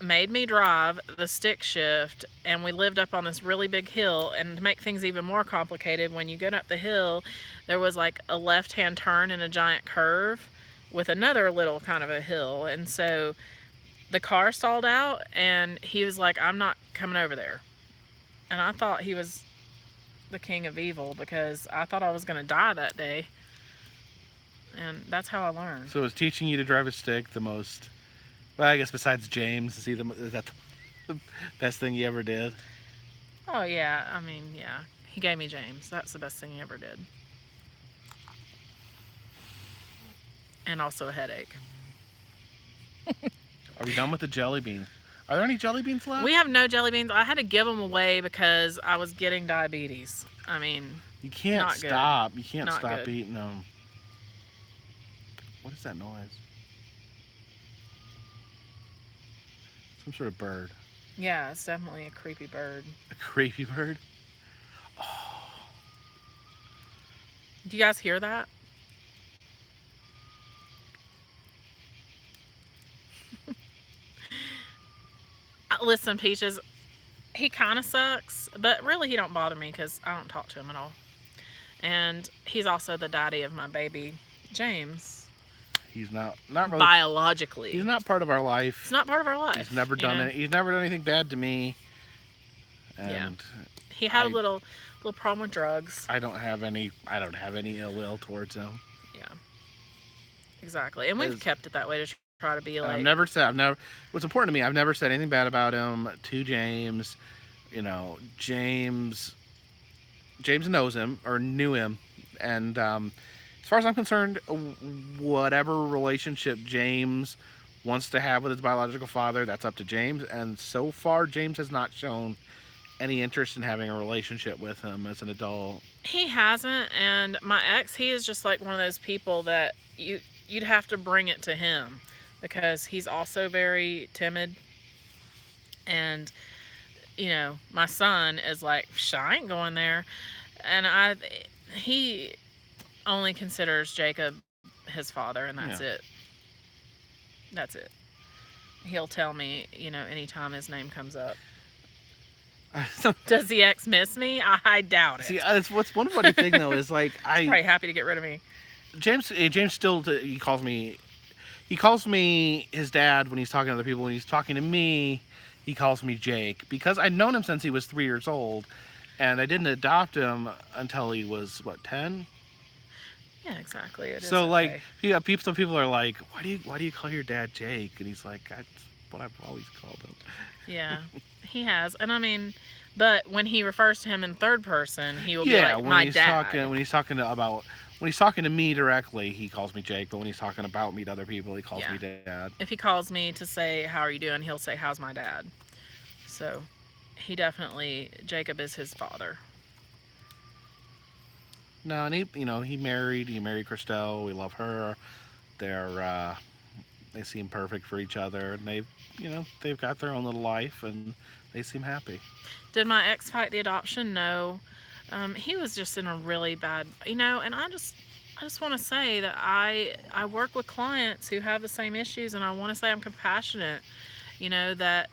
made me drive the stick shift, and we lived up on this really big hill, and to make things even more complicated, when you get up the hill, there was like a left-hand turn and a giant curve with another little kind of a hill, and so the car stalled out, and he was like, I'm not coming over there. And I thought he was the king of evil, because I thought I was going to die that day. And that's how I learned. So is teaching you to drive a stick the most, well, I guess besides James, is that the best thing you ever did? Oh, yeah. I mean, yeah. He gave me James. That's the best thing he ever did. And also a headache. Are we done with the jelly beans? Are there any jelly beans left? We have no jelly beans. I had to give them away because I was getting diabetes. I mean, you can't not stop. Good. You can't not stop good. eating them. What is that noise? Some sort of bird. Yeah, it's definitely a creepy bird. A creepy bird? Oh. Do you guys hear that? Listen, Peaches, he kind of sucks, but really he don't bother me because I don't talk to him at all. And he's also the daddy of my baby, James. He's not really biologically. He's not part of our life. He's not part of our life. He's never done it. He's never done anything bad to me. And yeah. He had a little problem with drugs. I don't have any ill will towards him. Yeah. Exactly. And we've kept it that way to try to be like. What's important to me, I've never said anything bad about him to James. You know, James knows him or knew him, and as far as I'm concerned, whatever relationship James wants to have with his biological father, that's up to James. And so far, James has not shown any interest in having a relationship with him as an adult. He hasn't, and my ex, he is just like one of those people that you'd have to bring it to him, because he's also very timid. And you know, my son is like, I ain't going there. And he only considers Jacob his father, and that's it. That's it. He'll tell me, you know, anytime his name comes up. Does the ex miss me? I doubt it. See, what's one funny thing though is like He's probably happy to get rid of me. James still he calls me his dad when he's talking to other people. When he's talking to me, he calls me Jake because I'd known him since he was 3 years old, and I didn't adopt him until he was what 10. Yeah, exactly. It So is like, okay. yeah, some people are like, why do you call your dad Jake? And he's like, that's what I've always called him. Yeah, he has, and I mean, but when he refers to him in third person, he will Yeah, be like my dad. when he's talking to me directly, he calls me Jake. But when he's talking about me to other people, he calls Yeah. me Dad. If he calls me to say how are you doing, he'll say how's my dad. So he definitely, Jacob is his father. No, and he married Christelle. We love her. They seem perfect for each other, and they've got their own little life, and they seem happy. Did my ex fight the adoption? No. He was just in a really bad, and I just want to say that I work with clients who have the same issues, and I want to say I'm compassionate, that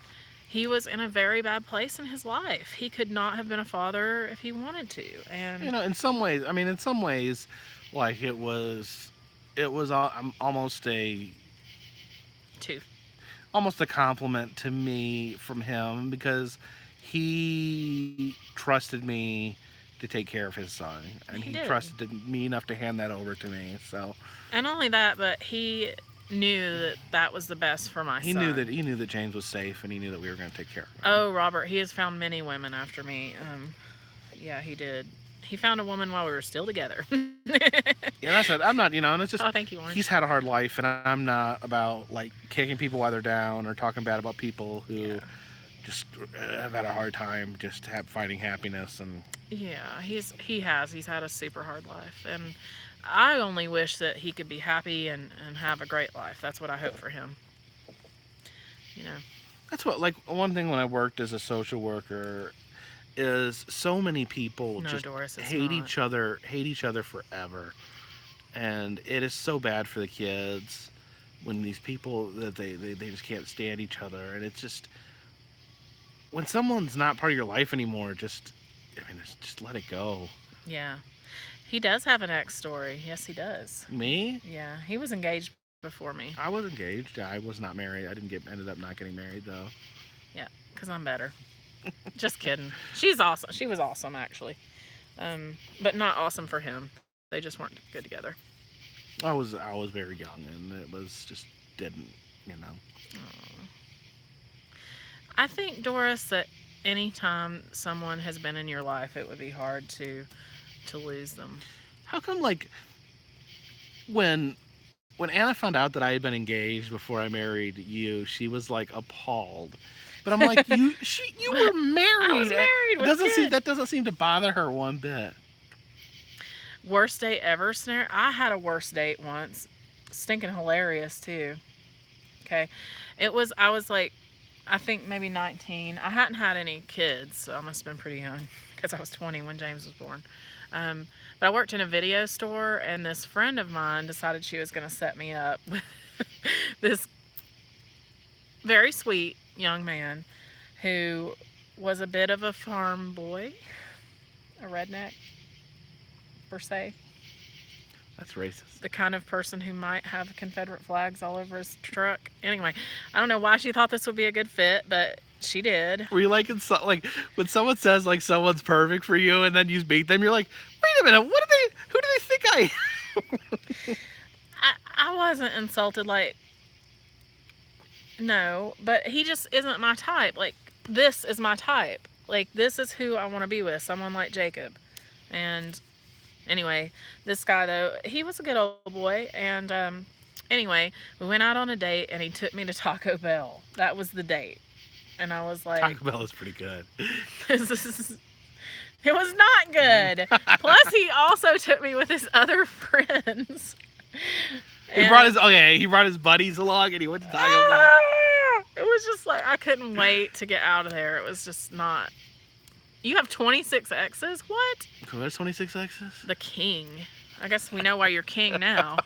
he was in a very bad place in his life. He could not have been a father if he wanted to. And In some ways, like it was two. almost a compliment to me from him because he trusted me to take care of his son, and He he did. trusted me enough to hand that over to me. So, And not only that, but he knew that that was the best for my he son. knew that James was safe, and he knew that we were going to take care of him. Oh, Robert, he has found many women after me. Yeah, he did. He found a woman while we were still together. Yeah, that's it. I'm not, and it's just, Oh, thank you, Lauren. he's had a hard life, and I'm not about like kicking people while they're down or talking bad about people who just have had a hard time just finding happiness. And Yeah, he's had a super hard life, and I only wish that he could be happy and have a great life. That's what I hope for him. that's what, like, one thing when I worked as a social worker is so many people No, just Doris, it's hate not. each other forever, and it is so bad for the kids when these people that they just can't stand each other. And it's just, when someone's not part of your life anymore, just let it go. Yeah, he does have an ex story. Yes, he does. Me, Yeah, he was engaged before me. I was engaged. I was not married. I ended up not getting married though. Yeah, because I'm better. Just kidding. She's awesome. She was awesome, actually. But not awesome for him. They just weren't good together. I was very young, and it was just didn't. I think, Doris, that anytime someone has been in your life, it would be hard to lose them. How come, like, when Anna found out that I had been engaged before I married you, she was like appalled. But I'm like, you were married. I was married with kids. That doesn't seem to bother her one bit. Worst date ever, Snare? I had a worst date once. Stinking hilarious, too. Okay. I was like, I think maybe 19. I hadn't had any kids, so I must have been pretty young because I was 20 when James was born. But I worked in a video store, and this friend of mine decided she was going to set me up with this very sweet young man who was a bit of a farm boy, a redneck, per se. That's racist. The kind of person who might have Confederate flags all over his truck. Anyway, I don't know why she thought this would be a good fit, but she did. Were you like when someone says like someone's perfect for you and then you meet them, you're like, wait a minute, who do they think I am? I wasn't insulted, like, no, but he just isn't my type. Like, this is my type. Like, this is who I want to be with, someone like Jacob. And anyway, this guy, though, he was a good old boy. And anyway, we went out on a date, and he took me to Taco Bell. That was the date. And I was like... Taco Bell is pretty good. It was not good. Plus, he also took me with his other friends. He brought his buddies along, and he went to Taco Bell. It was just like, I couldn't wait to get out of there. It was just not... You have 26 exes? What? Who has 26 exes? The king. I guess we know why you're king now.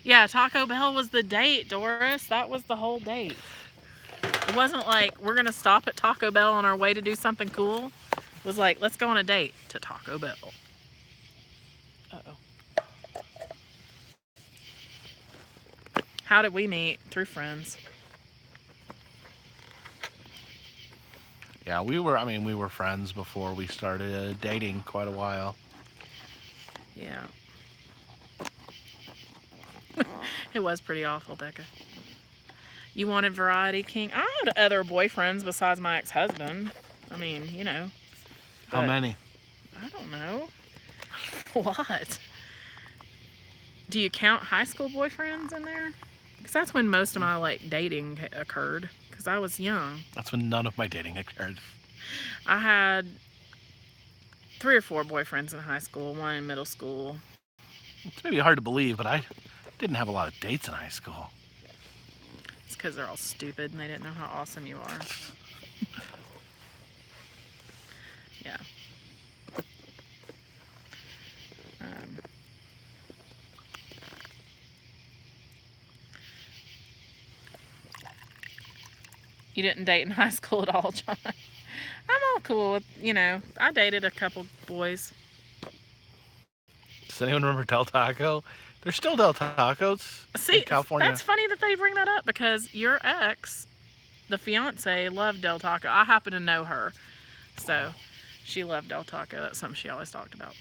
Yeah, Taco Bell was the date, Doris. That was the whole date. It wasn't like, we're going to stop at Taco Bell on our way to do something cool. It was like, let's go on a date to Taco Bell. How did we meet? Through friends. Yeah, we were friends before we started dating quite a while. Yeah. It was pretty awful, Becca. You wanted variety, King? I had other boyfriends besides my ex-husband. I mean, you know. How many? I don't know. What? Do you count high school boyfriends in there? Because that's when most of my, like, dating occurred. Because I was young. That's when none of my dating occurred. I had 3 or 4 boyfriends in high school, 1 in middle school. It's maybe hard to believe, but I didn't have a lot of dates in high school. It's because they're all stupid and they didn't know how awesome you are. Yeah. You didn't date in high school at all, John? I'm all cool with, you know, I dated a couple boys. Does anyone remember Del Taco? There's still Del Tacos in California. That's funny that they bring that up because your ex, the fiance, loved Del Taco. I happen to know her. So she loved Del Taco. That's something she always talked about.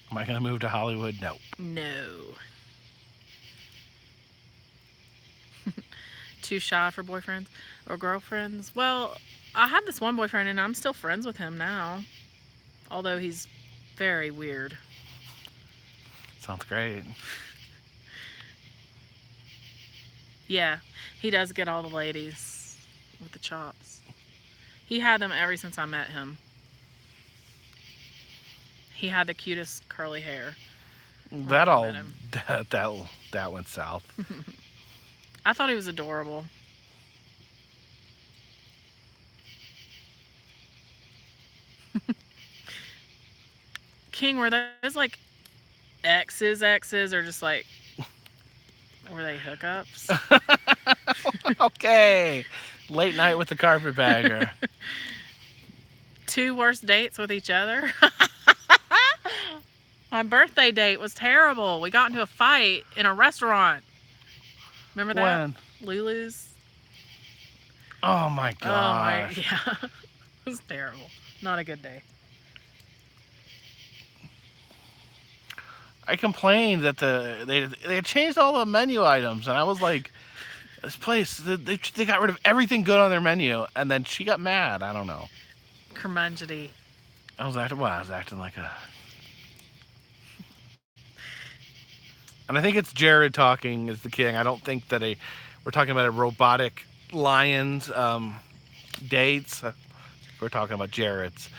Am I going to move to Hollywood? No. No. Too shy for boyfriends or girlfriends? Well, I had this one boyfriend and I'm still friends with him now. Although he's very weird. Sounds great. Yeah, he does get all the ladies with the chops. He had them ever since I met him. He had the cutest curly hair. That went south. I thought he was adorable. King, were those like exes or just like, were they hookups? Okay. Late night with the Carpetbagger. 2 worst dates with each other? My birthday date was terrible. We got into a fight in a restaurant. Remember that? When? Lulu's. Oh my gosh. Yeah. It was terrible. Not a good day. I complained that they had changed all the menu items, and I was like, this place, they got rid of everything good on their menu, and then she got mad. I don't know. Curmudgeony. I was acting like a... And I think it's Jared talking as the king. I don't think that we're talking about a robotic lion's dates. We're talking about Jared's.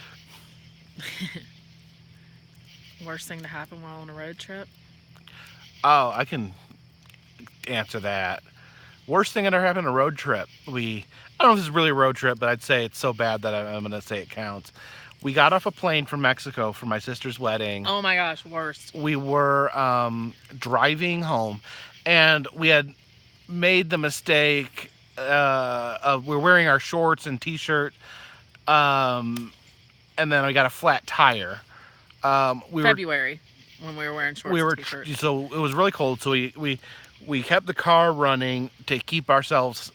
Worst thing to happen while on a road trip? Oh, I can answer that. Worst thing that ever happened on a road trip. I don't know if this is really a road trip, but I'd say it's so bad that I'm going to say it counts. We got off a plane from Mexico for my sister's wedding. Oh my gosh, worst. We were driving home, and we had made the mistake of we're wearing our shorts and t-shirt, and then I got a flat tire. February, when we were wearing shorts and t-shirts. So it was really cold, so we kept the car running to keep ourselves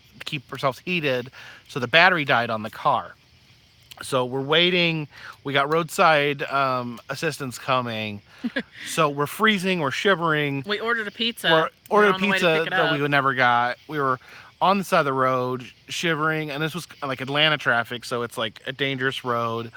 heated, so the battery died on the car. So we're waiting. We got roadside assistance coming. So we're freezing. We're shivering. We ordered a pizza. Ordered a pizza that we never got. We were on the side of the road, shivering, and this was like Atlanta traffic, so it's like a dangerous road.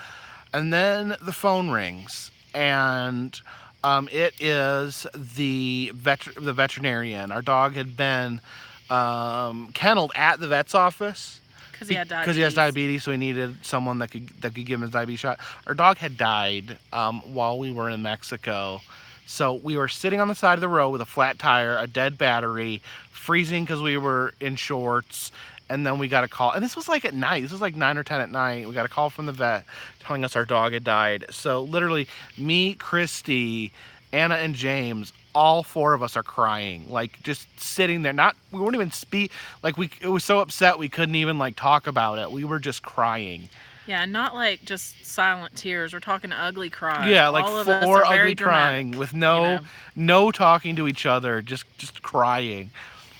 And then the phone rings, and it is the veterinarian. Our dog had been kenneled at the vet's office. Because he had diabetes. Because he has diabetes, so he needed someone that could give him his diabetes shot. Our dog had died while we were in Mexico. So we were sitting on the side of the road with a flat tire, a dead battery, freezing because we were in shorts. And then we got a call. And this was like at night. This was like 9 or 10 at night. We got a call from the vet telling us our dog had died. So literally, me, Christy, Anna, and James, all 4 of us are crying, like just sitting there. We wouldn't even speak. Like it was so upset we couldn't even like talk about it. We were just crying. Yeah, not like just silent tears. We're talking ugly cries. Yeah, like All of us four are very ugly dramatic, crying with you no know. no talking to each other, just crying.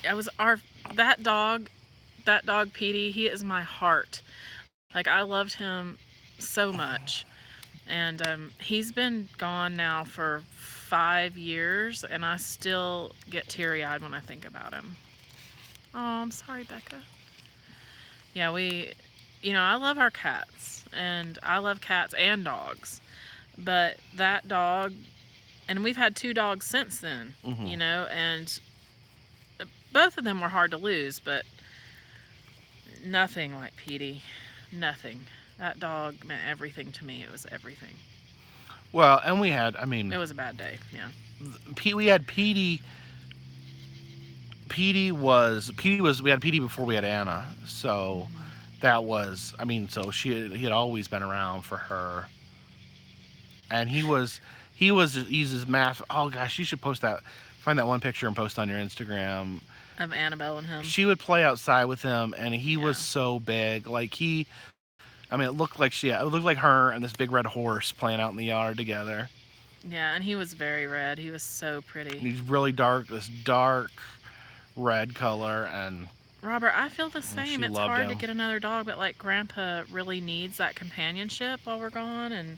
It was that dog, Petey. He is my heart. Like I loved him so much, and he's been gone now for 5 years, and I still get teary eyed when I think about him. Oh, I'm sorry, Becca. Yeah, I love our cats, and I love cats and dogs, but that dog, and we've had 2 dogs since then, Hmm. and both of them were hard to lose, but nothing like Petey. Nothing. That dog meant everything to me. It was everything. Well, and we had, It was a bad day. Yeah. We had Petey. Petey was we had Petey before we had Anna, so that was, so he had always been around for her, and he's his math. Oh gosh, you should post that, find that one picture and post on your Instagram. Of Annabelle and him. She would play outside with him, and he Yeah. was so big. It looked like it looked like her and this big red horse playing out in the yard together. Yeah, and he was very red. He was so pretty. He's really dark, this dark red color, and Robert, I feel the she same. It's loved hard to him. get another dog, but like Grandpa really needs that companionship while we're gone,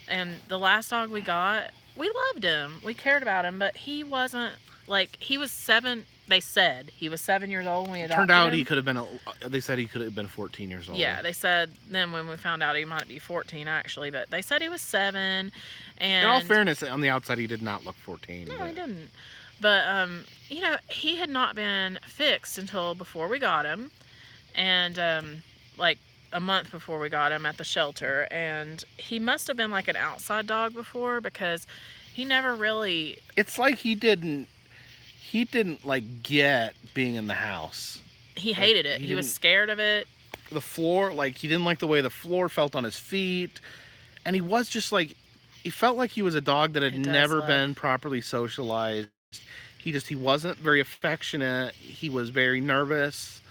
and the last dog we got, we loved him. We cared about him, but he wasn't like he was 7. They said he was 7 years old when we adopted Turned out him. he could have been. They said he could have been 14 years old. Yeah, they said then when we found out he might be 14 actually, but they said he was 7. And in all fairness, on the outside he did not look 14. no, but... he didn't. But he had not been fixed until before we got him, and like a month before we got him at the shelter, and he must have been like an outside dog before because he never really. It's like he didn't like get being in the house. He hated it. He was scared of it. The floor, like he didn't like the way the floor felt on his feet, and he was just like, he felt like he was a dog that had never been properly socialized. He wasn't very affectionate. He was very nervous.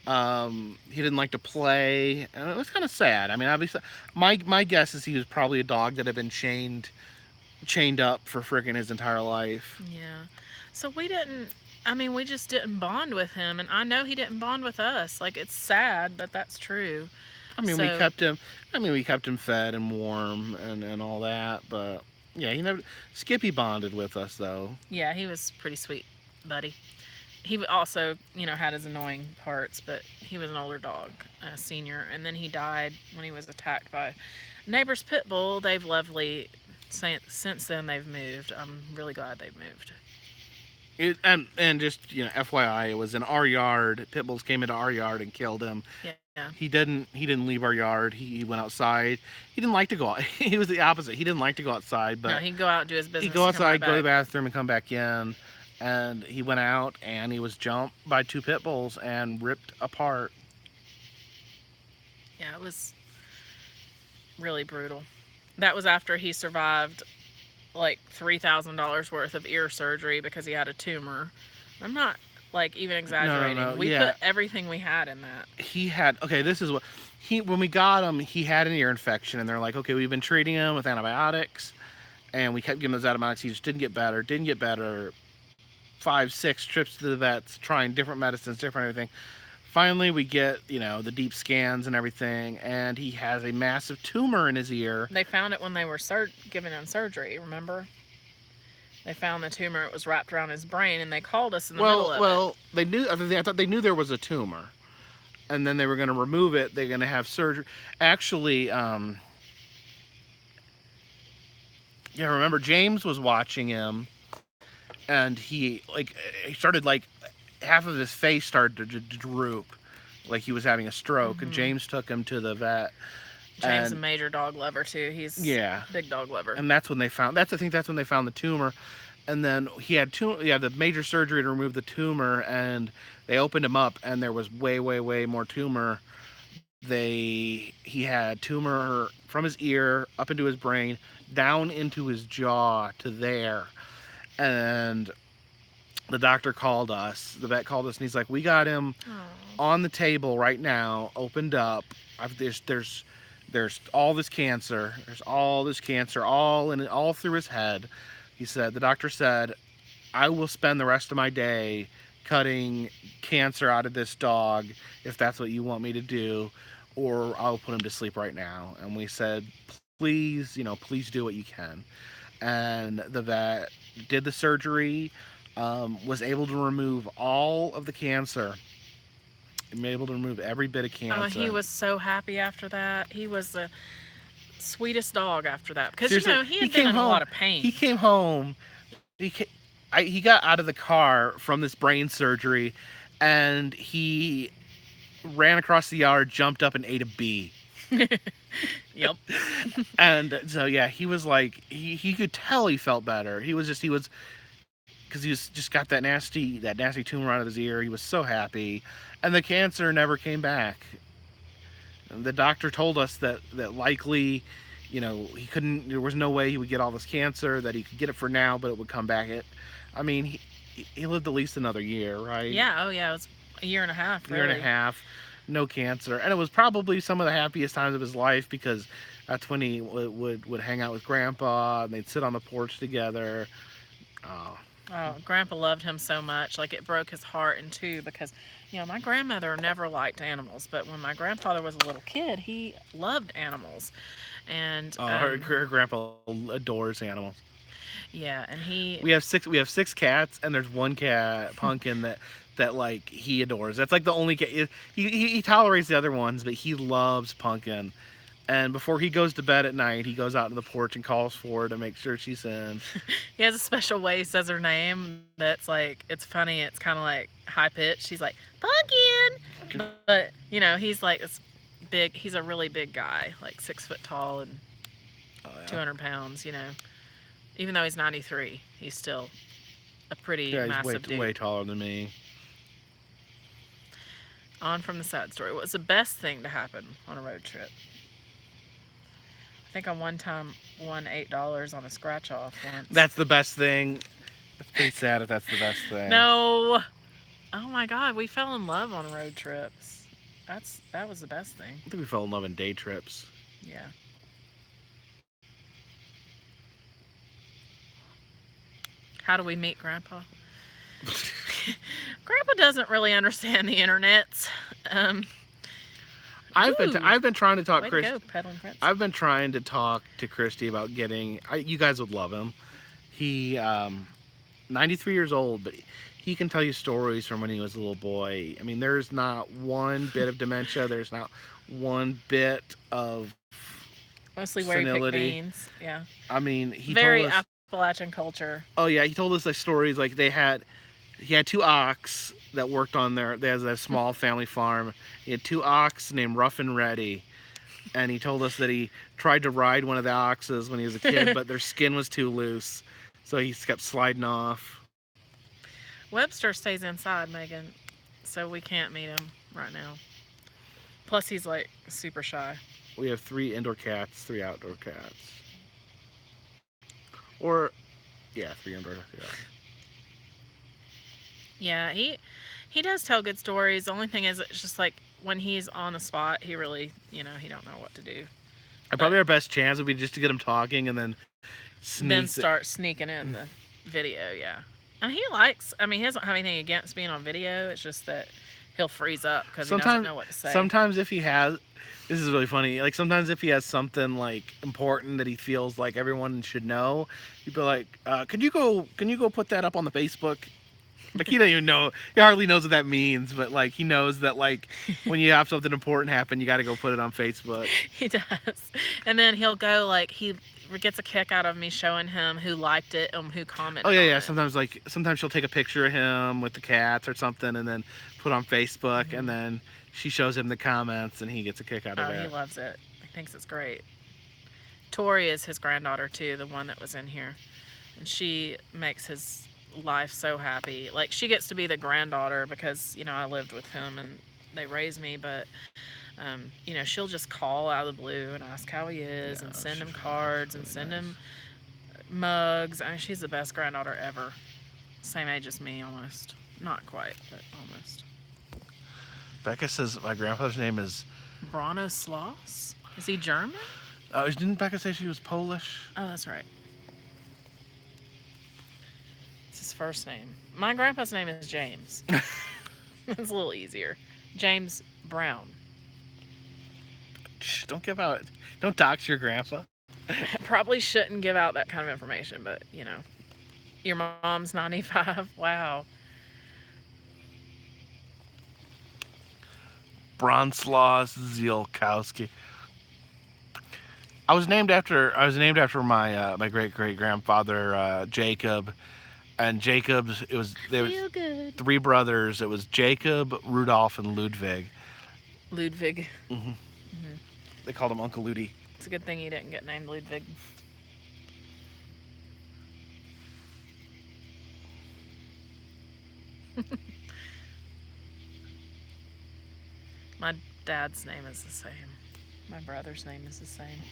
He didn't like to play, and it was kind of sad. Obviously, my guess is he was probably a dog that had been chained up for freaking his entire life. Yeah. So we just didn't bond with him, and I know he didn't bond with us. Like, it's sad, but that's true. We kept him fed and warm and all that, but yeah, Skippy bonded with us though. Yeah, he was pretty sweet, buddy. He also, had his annoying parts, but he was an older dog, a senior, and then he died when he was attacked by a neighbor's pit bull. They've lovely, since then they've moved. I'm really glad they've moved. And just, FYI, it was in our yard. Pit bulls came into our yard and killed him. Yeah. He didn't leave our yard. He went outside. He didn't like to go out. He was the opposite. He didn't like to go outside, but no, he'd go out and do his business. He'd go outside, go to the bathroom, and come back in. And he went out, and he was jumped by 2 pit bulls and ripped apart. Yeah, it was really brutal. That was after he survived like $3,000 worth of ear surgery because he had a tumor. I'm not like even exaggerating. No, we put everything we had in that. This is what when we got him, he had an ear infection, and they're like, okay, we've been treating him with antibiotics, and we kept giving those antibiotics. He just didn't get better. 5, 6 trips to the vets, trying different medicines, different everything. Finally, we get, the deep scans and everything, and he has a massive tumor in his ear. They found it when they were giving him surgery, remember? They found the tumor. It was wrapped around his brain, and they called us in the middle of it. Well, I thought they knew there was a tumor, and then they were going to remove it. They're going to have surgery. Actually, remember James was watching him, and he started half of his face started to droop, like he was having a stroke. Mm-hmm. And James took him to the vet. James is a major dog lover too. He's big dog lover. And that's when they found. I think that's when they found the tumor. And then he had the major surgery to remove the tumor, and they opened him up, and there was way more tumor. He had tumor from his ear up into his brain, down into his jaw to there. And the doctor called us. The vet called us, and he's like, "We got him on the table right now, opened up. There's all this cancer. There's all this cancer all through his head." He said, the doctor said, "I will spend the rest of my day cutting cancer out of this dog if that's what you want me to do, or I'll put him to sleep right now." And we said, "Please, please do what you can." And the vet did the surgery, was able to remove all of the cancer. Able to remove every bit of cancer. Oh, he was so happy after that. He was the sweetest dog after that. Because, Seriously, he had been in a lot of pain. He came home. He got out of the car from this brain surgery, and he ran across the yard, jumped up, and ate a bee. Yep. And so, yeah, he was like, he could tell he felt better. Because he was just got that nasty tumor out of his ear. He was so happy. And the cancer never came back. And the doctor told us that likely, there was no way he would get all this cancer, that he could get it for now, but it would come back. He lived at least another year, right? Yeah, it was a year and a half, really. Year and a half, no cancer. And it was probably some of the happiest times of his life, because that's when he would hang out with Grandpa, and they'd sit on the porch together. Oh, Grandpa loved him so much. Like, it broke his heart in two, because, my grandmother never liked animals, but when my grandfather was a little kid, he loved animals. And her grandpa adores animals. Yeah, and we have six cats, and there's one cat, Pumpkin, that like he adores. That's like the only cat. He tolerates the other ones, but he loves Pumpkin. And before he goes to bed at night, he goes out to the porch and calls for her to make sure she's in. He has a special way he says her name that's like, it's funny. It's kind of like high pitched. He's like, Pumpkin! But, he's like this big, he's a really big guy, like 6 foot tall and 200 pounds, Even though he's 93, he's still a pretty massive dude. He's way taller than me. On from the sad story. What was the best thing to happen on a road trip? I think I one time won $8 on a scratch off once. That's the best thing. It's pretty sad if that's the best thing. No. Oh my God, we fell in love on road trips. That was the best thing. I think we fell in love on day trips. Yeah. How do we meet Grandpa? Grandpa doesn't really understand the internets. I've been trying to talk Way Chris. to go, peddling Prince. I've been trying to talk to Christy about getting. You guys would love him. He 93 years old, but he can tell you stories from when he was a little boy. I mean, there's not one bit of dementia. There's not one bit of mostly where senility. He picked beans. Yeah. I mean, he very told us, Appalachian culture. Oh yeah, he told us like stories like he had 2 ox that worked on there's a small family farm. He had 2 ox named Rough and Ready, and he told us that he tried to ride one of the oxes when he was a kid, but their skin was too loose, so he kept sliding off. Webster stays inside, Megan, so we can't meet him right now. Plus, he's like super shy. We have 3 indoor cats, 3 outdoor cats. Or, yeah, 3 indoor cats. Yeah, he does tell good stories. The only thing is, it's just like when he's on the spot, he really, he don't know what to do. Probably our best chance would be just to get him talking and then start sneaking in the video, yeah. And he doesn't have anything against being on video. It's just that he'll freeze up because he doesn't know what to say. Sometimes if he has, this is really funny, like sometimes if he has something like important that he feels like everyone should know, he'd be like, can you go put that up on the Facebook? Like, he doesn't even know, he hardly knows what that means, but like he knows that like when you have something important happen, you got to go put it on Facebook. He does. And then he'll go, like, he gets a kick out of me showing him who liked it and who commented. Oh yeah, on yeah. it. Sometimes she'll take a picture of him with the cats or something and then put on Facebook, and then she shows him the comments and he gets a kick out of it. Oh, he loves it. He thinks it's great. Tori is his granddaughter too, the one that was in here. And she makes his life so happy. Like, she gets to be the granddaughter because, I lived with him and they raised me, but she'll just call out of the blue and ask how he is, and send him cards and send him mugs. I mean, she's the best granddaughter ever. Same age as me, almost. Not quite, but almost. Becca says my grandfather's name is... Bronislaus? Is he German? Didn't Becca say she was Polish? Oh, that's right. It's his first name. My grandpa's name is James. It's a little easier. James Brown. Shh, don't give out... Don't dox your grandpa. Probably shouldn't give out that kind of information, but, you know. Your mom's 95? Wow. Bronislaus Zielkowski. I was named after my my great grandfather Jacob, and Jacob's there was good. 3 brothers. It was Jacob, Rudolph, and Ludwig. Ludwig. Mm-hmm. They called him Uncle Ludi. It's a good thing you didn't get named Ludwig. My dad's name is the same. My brother's name is the same.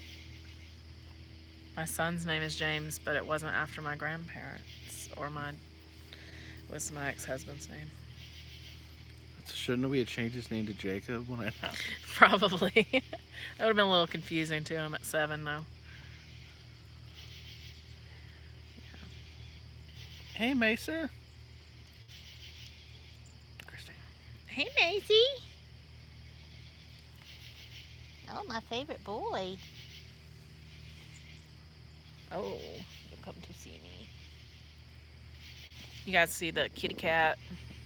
My son's name is James, but it wasn't after my grandparents or it was my ex-husband's name. Shouldn't we have changed his name to Jacob when I... Probably. That would have been a little confusing to him at 7, though. Hey, Mesa. Hey, Macy. Oh, my favorite boy. Oh, you'll come to see me. You guys see the kitty cat?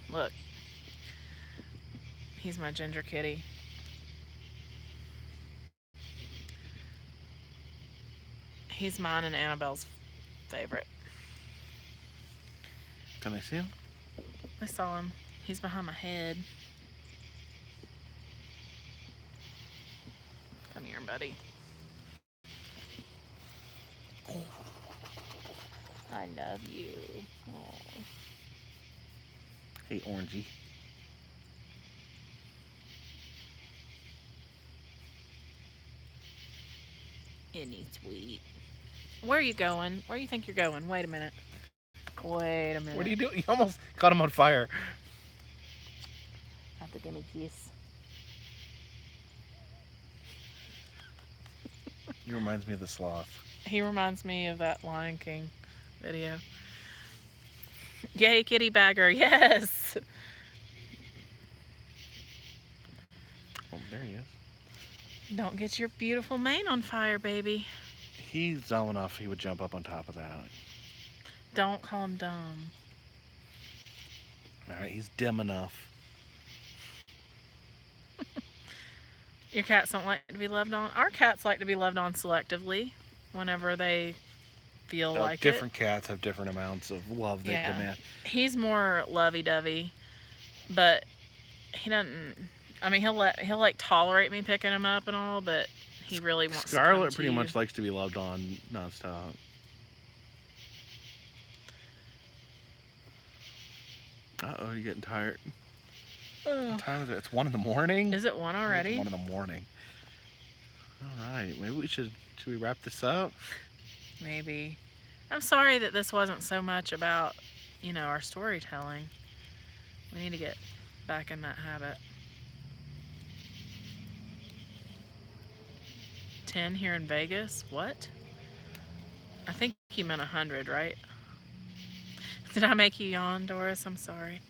Look. He's my ginger kitty. He's mine and Annabelle's favorite. Can I see him? I saw him. He's behind my head. Come here, buddy. I love you. Oh. Hey, Orangey. Isn't he sweet? Where are you going? Where do you think you're going? Wait a minute. Wait a minute. What are you doing? You almost caught him on fire. Have to give me a kiss. He reminds me of the sloth. He reminds me of that Lion King video. Yay, kitty bagger. Yes. Oh, there he is. Don't get your beautiful mane on fire, baby. He's dumb enough he would jump up on top of that. Don't call him dumb. Alright, he's dim enough. Your cats don't like to be loved on? Our cats like to be loved on selectively whenever they feel like different cats have different amounts of love they demand. He's more lovey-dovey, but he doesn't... I mean, he'll like tolerate me picking him up and all, but he really wants Scarlet to pretty much likes to be loved on nonstop. Uh-oh, you're getting tired. What time is it? It's 1 in the morning? Is it 1 already? It's 1 in the morning. Alright, maybe should we wrap this up? Maybe. I'm sorry that this wasn't so much about, you know, our storytelling. We need to get back in that habit. 10 here in Vegas? What? I think you meant 100, right? Did I make you yawn, Doris? I'm sorry.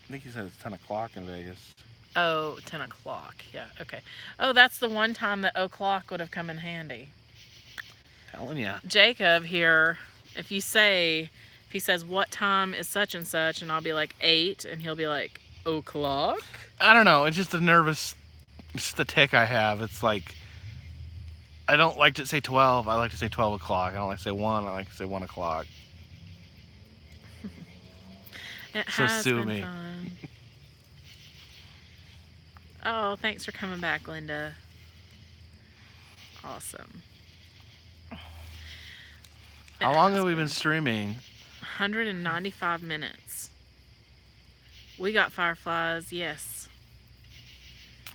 I think you said it's 10 o'clock in Vegas. Oh, 10 o'clock. Yeah, okay. Oh, that's the one time that o'clock would have come in handy. Telling ya. Jacob here, if he says, what time is such and such, and I'll be like 8, and he'll be like, o'clock? I don't know. It's just the tick I have. It's like, I don't like to say 12. I like to say 12 o'clock. I don't like to say 1. I like to say 1 o'clock. It So has sue been me. fun. Oh, thanks for coming back, Linda. Awesome. How long have we been streaming? 195 minutes. We got fireflies, yes.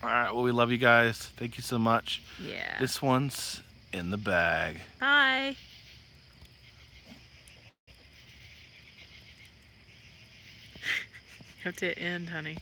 Alright, well, we love you guys. Thank you so much. Yeah. This one's in the bag. Bye. Have to end, honey.